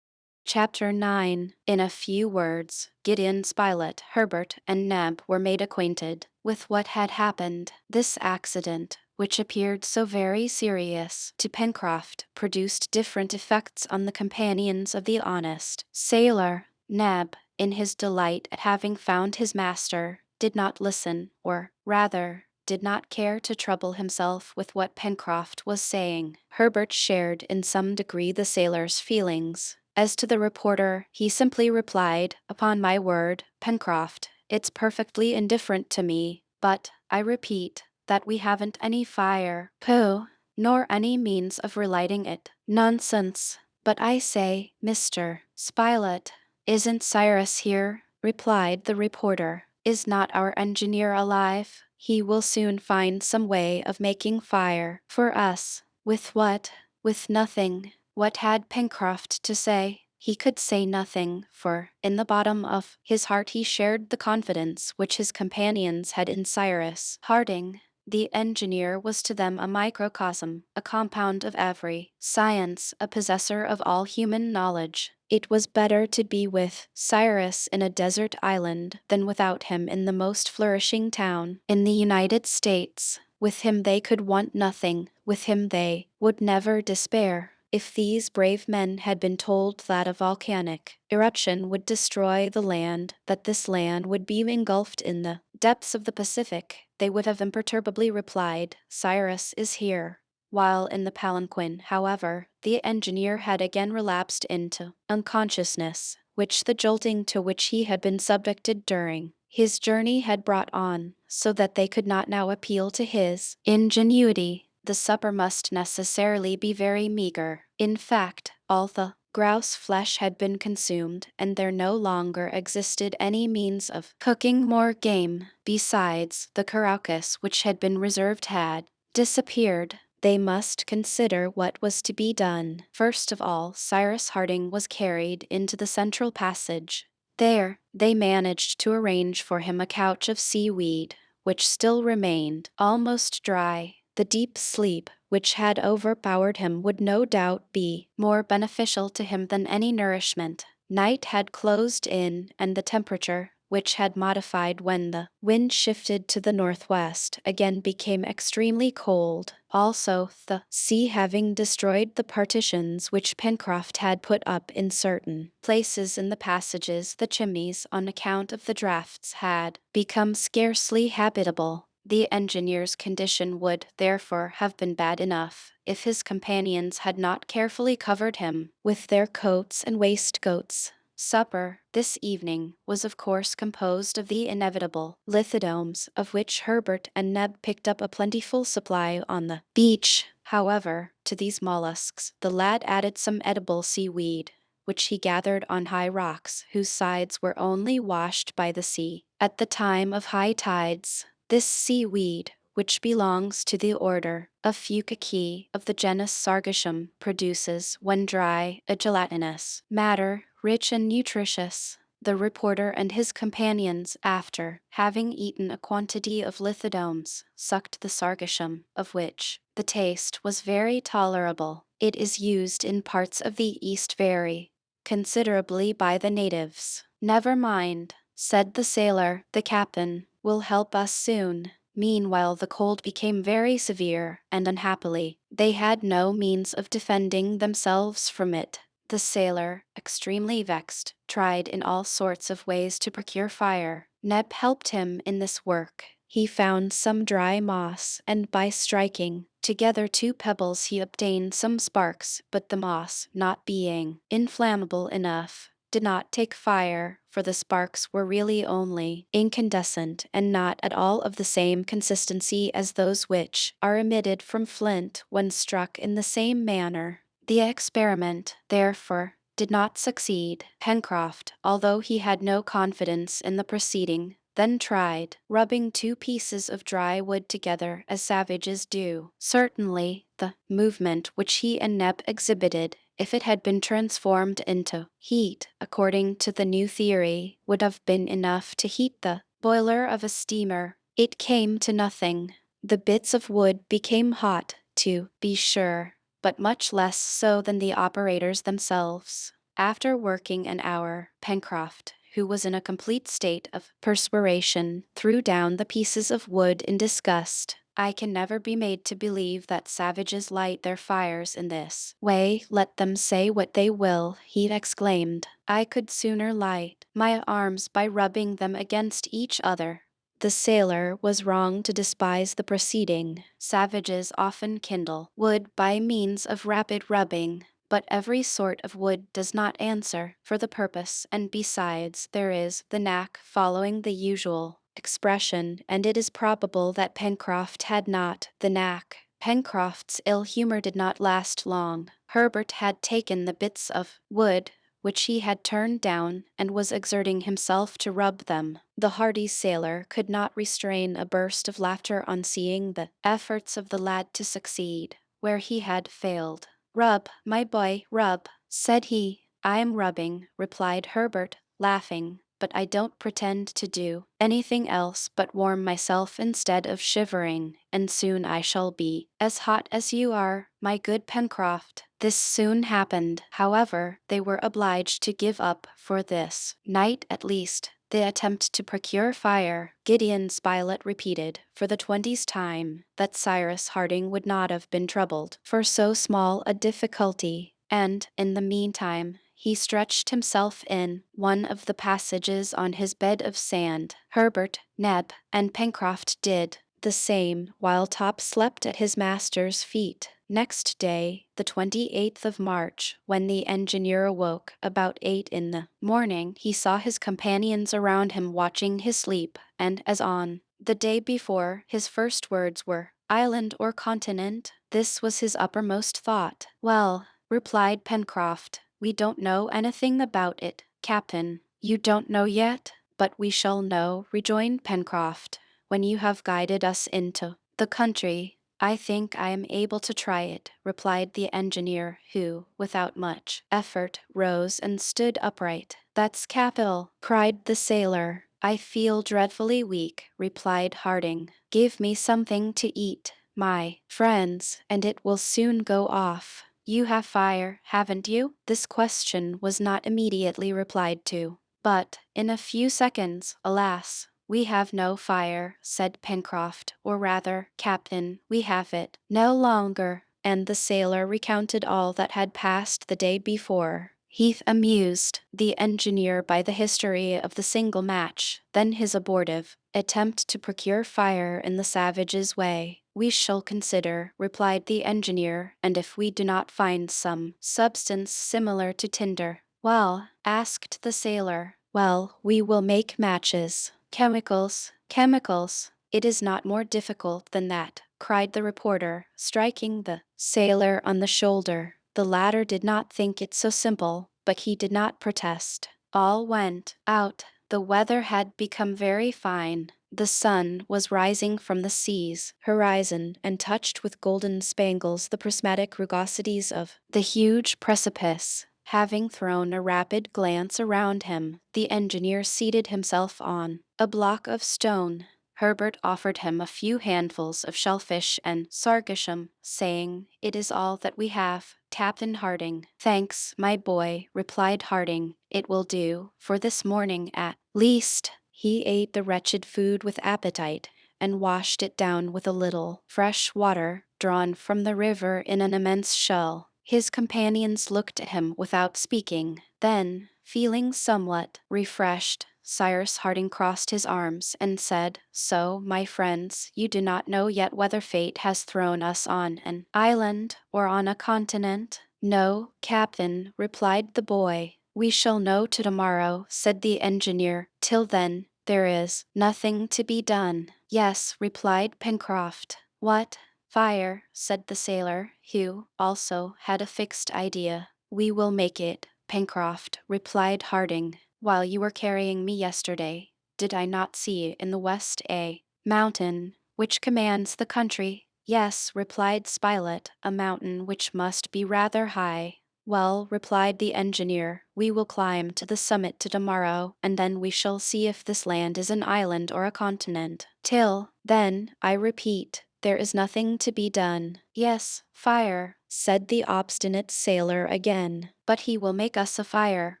Chapter 9. In a few words, Gideon Spilett, Herbert, and Neb were made acquainted with what had happened. This accident, which appeared so very serious to Pencroft, produced different effects on the companions of the honest sailor. Neb, in his delight at having found his master, did not listen, or rather, did not care to trouble himself with what Pencroft was saying. Herbert shared in some degree the sailor's feelings. As to the reporter, he simply replied, "Upon my word, Pencroft, it's perfectly indifferent to me, but, I repeat, that we haven't any fire. Pooh! Nor any means of relighting it. Nonsense! But I say, Mr. Spilett, isn't Cyrus here?" replied the reporter. "Is not our engineer alive? He will soon find some way of making fire for us." With what? With nothing. What had Pencroft to say? He could say nothing, for, in the bottom of his heart he shared the confidence which his companions had in Cyrus Harding. The engineer was to them a microcosm, a compound of every science, a possessor of all human knowledge. It was better to be with Cyrus in a desert island than without him in the most flourishing town in the United States. With him they could want nothing, with him they would never despair. If these brave men had been told that a volcanic eruption would destroy the land, that this land would be engulfed in the depths of the Pacific, they would have imperturbably replied, "Cyrus is here." While in the palanquin, however, the engineer had again relapsed into unconsciousness, which the jolting to which he had been subjected during his journey had brought on, so that they could not now appeal to his ingenuity. The supper must necessarily be very meager. In fact, all the grouse flesh had been consumed, and there no longer existed any means of cooking more game. Besides, the caracus which had been reserved had disappeared. They must consider what was to be done. First of all, Cyrus Harding was carried into the central passage. There, they managed to arrange for him a couch of seaweed, which still remained almost dry. The deep sleep which had overpowered him would no doubt be more beneficial to him than any nourishment. Night had closed in, and the temperature, which had modified when the wind shifted to the northwest, again became extremely cold. Also, the sea having destroyed the partitions which Pencroft had put up in certain places in the passages, the chimneys, on account of the draughts, had become scarcely habitable. The engineer's condition would, therefore, have been bad enough, if his companions had not carefully covered him with their coats and waistcoats. Supper, this evening, was of course composed of the inevitable lithodomes, of which Herbert and Neb picked up a plentiful supply on the beach. However, to these mollusks, the lad added some edible seaweed, which he gathered on high rocks whose sides were only washed by the sea. At the time of high tides, this seaweed, which belongs to the order of Fucaceae of the genus Sargassum, produces, when dry, a gelatinous matter, rich and nutritious. The reporter and his companions, after having eaten a quantity of lithodomes, sucked the sargassum, of which the taste was very tolerable. It is used in parts of the East very considerably by the natives. "Never mind," said the sailor, "the captain will help us soon." Meanwhile the cold became very severe, and unhappily, they had no means of defending themselves from it. The sailor, extremely vexed, tried in all sorts of ways to procure fire. Neb helped him in this work. He found some dry moss, and by striking together 2 pebbles he obtained some sparks, but the moss, not being inflammable enough, did not take fire, for the sparks were really only incandescent and not at all of the same consistency as those which are emitted from flint when struck in the same manner. The experiment, therefore, did not succeed. Pencroft, although he had no confidence in the proceeding, then tried rubbing 2 pieces of dry wood together as savages do. Certainly, the movement which he and Neb exhibited, if it had been transformed into heat according to the new theory, would have been enough to heat the boiler of a steamer. It came to nothing. The bits of wood became hot, to be sure, but much less so than the operators themselves. After working an hour, Pencroft, who was in a complete state of perspiration, threw down the pieces of wood in disgust. "I can never be made to believe that savages light their fires in this way, let them say what they will," he exclaimed. "I could sooner light my arms by rubbing them against each other." The sailor was wrong to despise the proceeding. Savages often kindle wood by means of rapid rubbing, but every sort of wood does not answer for the purpose, and besides, there is the knack following the usual expression, and it is probable that Pencroft had not the knack. Pencroft's ill humor did not last long. Herbert had taken the bits of wood which he had turned down, and was exerting himself to rub them. The hardy sailor could not restrain a burst of laughter on seeing the efforts of the lad to succeed where he had failed. "Rub, my boy, rub," said he. "I am rubbing," replied Herbert, laughing, "but I don't pretend to do anything else but warm myself instead of shivering, and soon I shall be as hot as you are, my good Pencroft." This soon happened. However, they were obliged to give up for this night at least the attempt to procure fire. Gideon Spilett repeated, for the 20th time, that Cyrus Harding would not have been troubled for so small a difficulty, and, in the meantime, he stretched himself in one of the passages on his bed of sand. Herbert, Neb, and Pencroft did the same, while Top slept at his master's feet. Next day, the 28th of March, when the engineer awoke about 8 in the morning, he saw his companions around him watching his sleep, and as on the day before, his first words were, "Island or continent?" This was his uppermost thought. "Well," replied Pencroft, "we don't know anything about it, Captain." "You don't know yet? But we shall know," rejoined Pencroft, "when you have guided us into the country." "I think I am able to try it," replied the engineer, who, without much effort, rose and stood upright. "That's capital!" cried the sailor. "I feel dreadfully weak," replied Harding. "Give me something to eat, my friends, and it will soon go off. You have fire, haven't you?" This question was not immediately replied to, but in a few seconds. "Alas, we have no fire," said Pencroft, "or rather, Captain, we have it no longer." And the sailor recounted all that had passed the day before. Heath amused the engineer by the history of the single match, then his abortive attempt to procure fire in the savages' way. "We shall consider," replied the engineer, "and if we do not find some substance similar to tinder." "Well?" asked the sailor. "Well, we will make matches." "Chemicals, chemicals! It is not more difficult than that," cried the reporter, striking the sailor on the shoulder. The latter did not think it so simple. but he did not protest. All went out. The weather had become very fine. The sun was rising from the sea's horizon and touched with golden spangles the prismatic rugosities of the huge precipice. Having thrown a rapid glance around him, the engineer seated himself on a block of stone. Herbert offered him a few handfuls of shellfish and sargassum, saying, "It is all that we have, Captain Harding." "Thanks, my boy," replied Harding. "It will do, for this morning at least." He ate the wretched food with appetite, and washed it down with a little fresh water drawn from the river in an immense shell. His companions looked at him without speaking. Then, feeling somewhat refreshed, Cyrus Harding crossed his arms and said, "So, my friends, you do not know yet whether fate has thrown us on an island or on a continent?" "No, Captain," replied the boy. "We shall know tomorrow," said the engineer. "Till then, there is nothing to be done." "Yes," replied Pencroft. "What?" "Fire," said the sailor, who also had a fixed idea. "We will make it, Pencroft," replied Harding. "While you were carrying me yesterday, did I not see in the west a mountain which commands the country?" "Yes," replied Spilett, "a mountain which must be rather high." "Well," replied the engineer, "we will climb to the summit tomorrow, and then we shall see if this land is an island or a continent. Till then, I repeat, there is nothing to be done." "Yes, fire," said the obstinate sailor again. "But he will make us a fire,"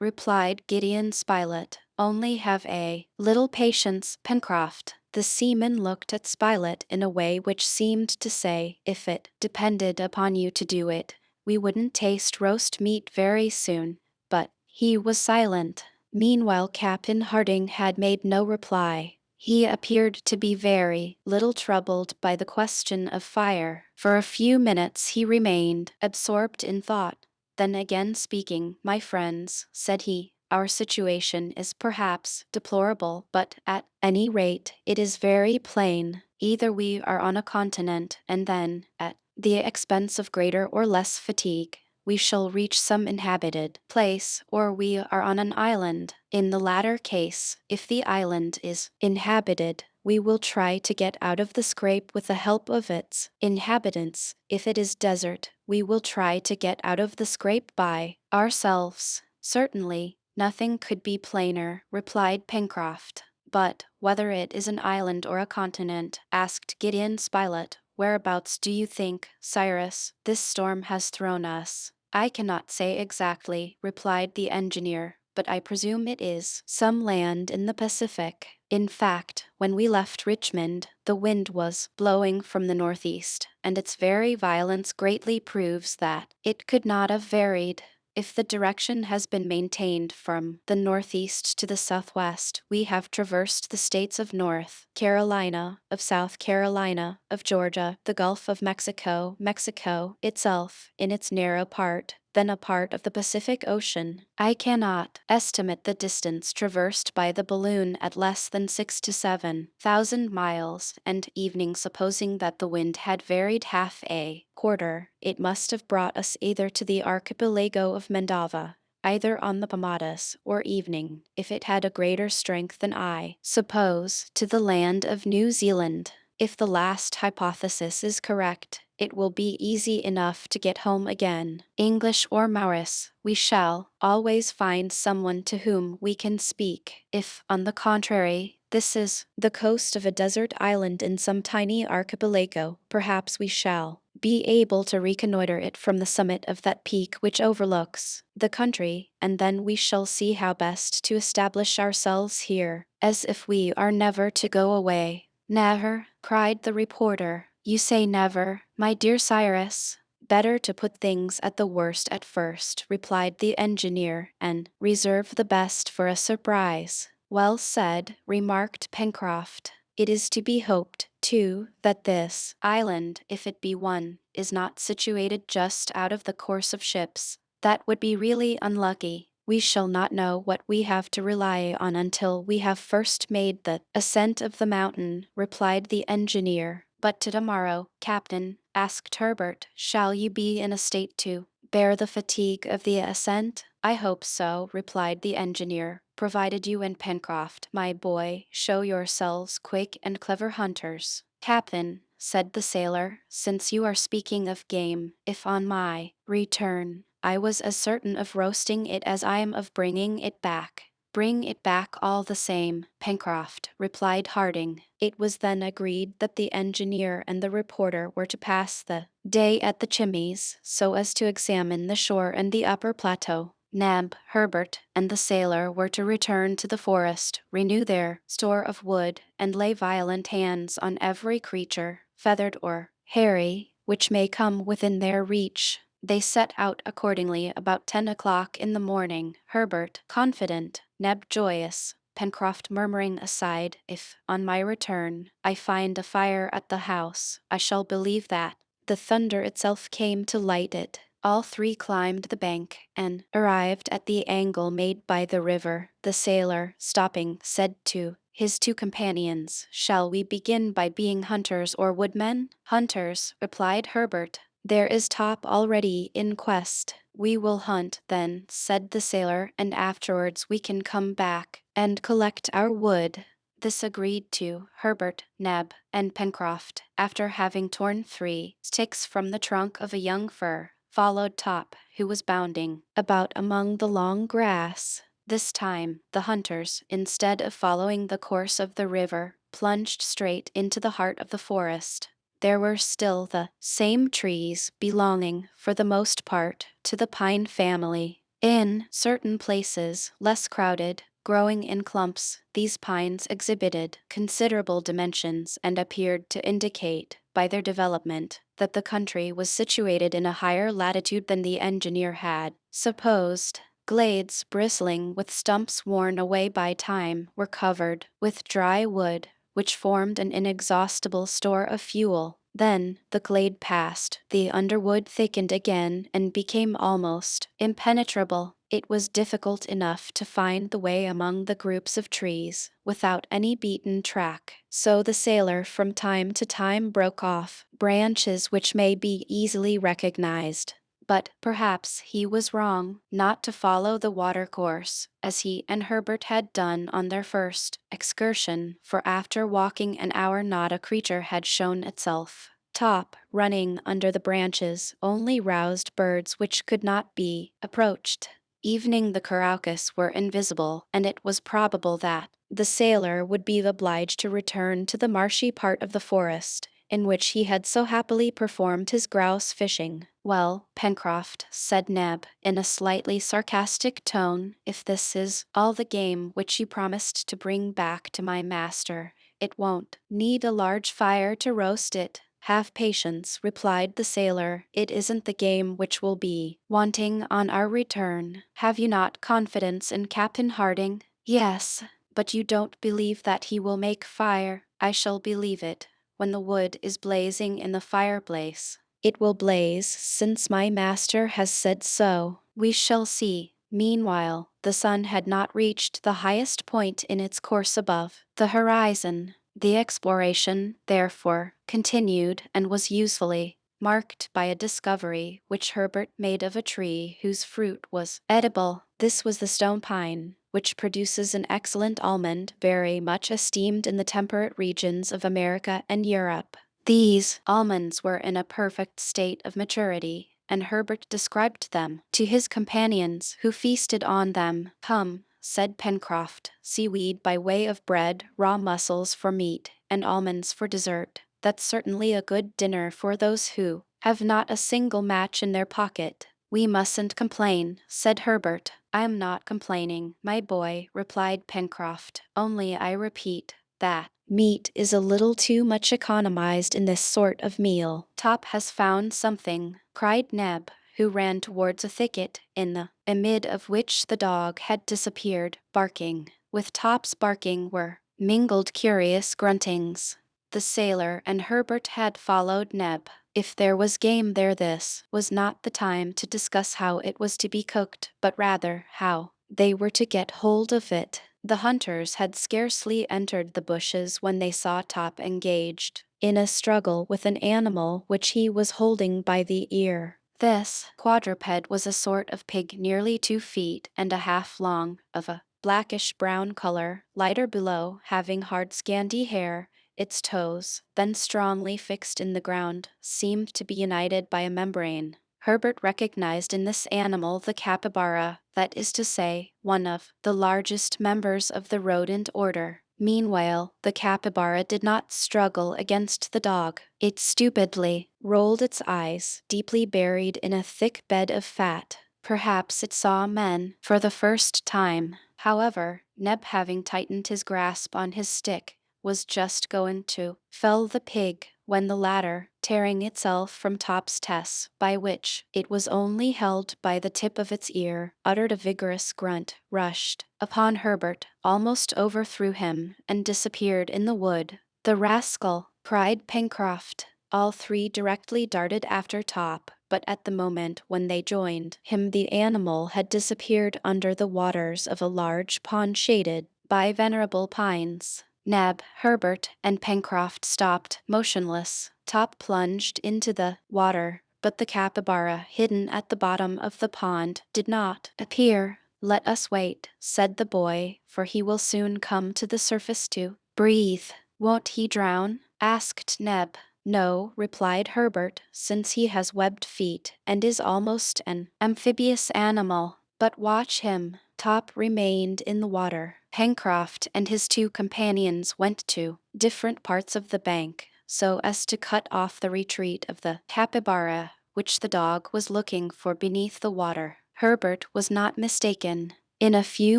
replied Gideon Spilett. "Only have a little patience, Pencroft." The seaman looked at Spilett in a way which seemed to say, "If it depended upon you to do it, we wouldn't taste roast meat very soon." But he was silent. Meanwhile Captain Harding had made no reply. He appeared to be very little troubled by the question of fire. For a few minutes he remained absorbed in thought. Then again speaking, "My friends," said he, "our situation is perhaps deplorable, but at any rate it is very plain. Either we are on a continent, and then, at the expense of greater or less fatigue, we shall reach some inhabited place, or we are on an island. In the latter case, if the island is inhabited, we will try to get out of the scrape with the help of its inhabitants. If it is desert, we will try to get out of the scrape by ourselves." "Certainly, nothing could be plainer," replied Pencroft. "But whether it is an island or a continent," asked Gideon Spilett, "whereabouts do you think, Cyrus, this storm has thrown us?" "I cannot say exactly," replied the engineer, "but I presume it is some land in the Pacific. In fact, when we left Richmond, the wind was blowing from the northeast, and its very violence greatly proves that it could not have varied. If the direction has been maintained from the northeast to the southwest, we have traversed the states of North Carolina, of South Carolina, of Georgia, the Gulf of Mexico, Mexico itself in its narrow part, then a part of the Pacific Ocean. I cannot estimate the distance traversed by the balloon at less than 6 to 7,000 miles, and even supposing that the wind had varied half a quarter, it must have brought us either to the archipelago of Mendava, either on the Paumatas, or evening, if it had a greater strength than I suppose, to the land of New Zealand. If the last hypothesis is correct, it will be easy enough to get home again. English or Maoris, we shall always find someone to whom we can speak. If, on the contrary, this is the coast of a desert island in some tiny archipelago, perhaps we shall be able to reconnoiter it from the summit of that peak which overlooks the country, and then we shall see how best to establish ourselves here, as if we are never to go away." "Never?" cried the reporter. "You say never, my dear Cyrus?" "Better to put things at the worst at first," replied the engineer, "and reserve the best for a surprise." "Well said," remarked Pencroft. "It is to be hoped, too, that this island, if it be one, is not situated just out of the course of ships. That would be really unlucky. We shall not know what we have to rely on until we have first made the ascent of the mountain," replied the engineer. "But tomorrow, Captain," asked Herbert, "shall you be in a state to Bear the fatigue of the ascent? I hope so, replied the engineer, provided you and Pencroft, my boy, show yourselves quick and clever hunters. Captain, said the sailor, since you are speaking of game, if on my return I was as certain of roasting it as I am of bringing it back, bring it back all the same, Pencroft, replied Harding. It was then agreed that the engineer and the reporter were to pass the day at the Chimneys, so as to examine the shore and the upper plateau. Neb, Herbert, and the sailor were to return to the forest, renew their store of wood, and lay violent hands on every creature, feathered or hairy, which may come within their reach. They set out accordingly about 10 o'clock in the morning, Herbert confident, Neb joyous, Pencroft murmuring aside, if, on my return, I find a fire at the house, I shall believe that the thunder itself came to light it. All three climbed the bank, and arrived at the angle made by the river. The sailor, stopping, said to his two companions, "Shall we begin by being hunters or woodmen?" "Hunters," replied Herbert. "There is Top already in quest." "We will hunt, then," said the sailor, "and afterwards we can come back and collect our wood." This agreed to, Herbert, Neb, and Pencroft, after having torn 3 sticks from the trunk of a young fir, followed Top, who was bounding about among the long grass. This time, the hunters, instead of following the course of the river, plunged straight into the heart of the forest. There were still the same trees, belonging, for the most part, to the pine family. In certain places, less crowded, growing in clumps, these pines exhibited considerable dimensions and appeared to indicate, by their development, that the country was situated in a higher latitude than the engineer had supposed. Glades bristling with stumps worn away by time were covered with dry wood, which formed an inexhaustible store of fuel. Then, the glade passed, the underwood thickened again and became almost impenetrable. It was difficult enough to find the way among the groups of trees, without any beaten track, so the sailor from time to time broke off branches which may be easily recognized. But perhaps he was wrong not to follow the watercourse, as he and Herbert had done on their first excursion, for after walking an hour not a creature had shown itself. Top, running under the branches, only roused birds which could not be approached. Evening the Caraucus were invisible, and it was probable that the sailor would be obliged to return to the marshy part of the forest, in which he had so happily performed his grouse fishing. "Well, Pencroft," said Neb, in a slightly sarcastic tone, "if this is all the game which you promised to bring back to my master, it won't need a large fire to roast it." "Have patience," replied the sailor. "It isn't the game which will be wanting on our return. Have you not confidence in Captain Harding?" "Yes, but you don't believe that he will make fire." "I shall believe it when the wood is blazing in the fireplace." "It will blaze, since my master has said so." "We shall see." Meanwhile, the sun had not reached the highest point in its course above the horizon. The exploration, therefore, continued and was usefully marked by a discovery which Herbert made of a tree whose fruit was edible. This was the stone pine, which produces an excellent almond very much esteemed in the temperate regions of America and Europe. These almonds were in a perfect state of maturity, and Herbert described them to his companions, who feasted on them. "Come," said Pencroft, "seaweed by way of bread, raw mussels for meat, and almonds for dessert. That's certainly a good dinner for those who have not a single match in their pocket." "We mustn't complain," said Herbert. "I'm not complaining, my boy," replied Pencroft, "only I repeat that meat is a little too much economized in this sort of meal." "Top has found something," cried Neb, who ran towards a thicket, in the amid of which the dog had disappeared, barking. With Top's barking were mingled curious gruntings. The sailor and Herbert had followed Neb. If there was game there, this was not the time to discuss how it was to be cooked, but rather how they were to get hold of it. The hunters had scarcely entered the bushes when they saw Top engaged in a struggle with an animal which he was holding by the ear. This quadruped was a sort of pig nearly 2 feet and a half long, of a blackish-brown color, lighter below, having hard scanty hair. Its toes, then strongly fixed in the ground, seemed to be united by a membrane. Herbert recognized in this animal the capybara, that is to say, one of the largest members of the rodent order. Meanwhile, the capybara did not struggle against the dog. It stupidly rolled its eyes, deeply buried in a thick bed of fat. Perhaps it saw men for the first time. However, Neb, having tightened his grasp on his stick, was just going to fell the pig when the latter, tearing itself from Top's tess, by which it was only held by the tip of its ear, uttered a vigorous grunt, rushed upon Herbert, almost overthrew him, and disappeared in the wood. "The rascal!" cried Pencroft. All three directly darted after Top, but at the moment when they joined him the animal had disappeared under the waters of a large pond shaded by venerable pines. Neb, Herbert, and Pencroft stopped, motionless. Top plunged into the water, but the capybara, hidden at the bottom of the pond, did not appear. "Let us wait," said the boy, "for he will soon come to the surface to breathe." "Won't he drown?" asked Neb. "No," replied Herbert, "since he has webbed feet, and is almost an amphibious animal. But watch him." Top remained in the water. Pencroft and his two companions went to different parts of the bank, so as to cut off the retreat of the capybara, which the dog was looking for beneath the water. Herbert was not mistaken. In a few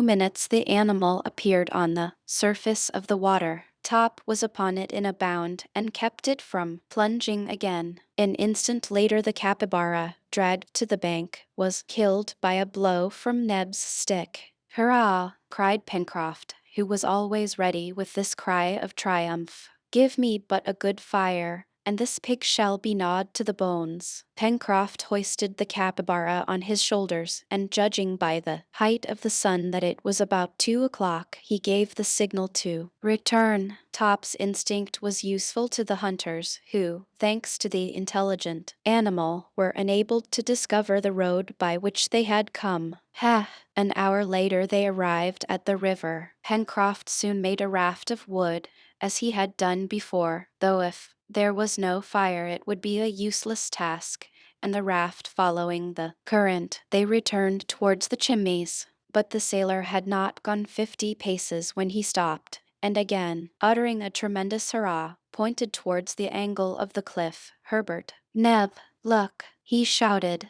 minutes the animal appeared on the surface of the water. Top was upon it in a bound and kept it from plunging again. An instant later the capybara, dragged to the bank, was killed by a blow from Neb's stick. "Hurrah!" cried Pencroft, who was always ready with this cry of triumph. "Give me but a good fire, and this pig shall be gnawed to the bones." Pencroft hoisted the capybara on his shoulders, and judging by the height of the sun that it was about 2 o'clock, he gave the signal to return. Top's instinct was useful to the hunters, who, thanks to the intelligent animal, were enabled to discover the road by which they had come. An hour later they arrived at the river. Pencroft soon made a raft of wood, as he had done before, though if there was no fire it would be a useless task, and the raft following the current, they returned towards the Chimneys. But the sailor had not gone 50 paces when he stopped, and again, uttering a tremendous hurrah, pointed towards the angle of the cliff. "Herbert! Neb! Look!" he shouted.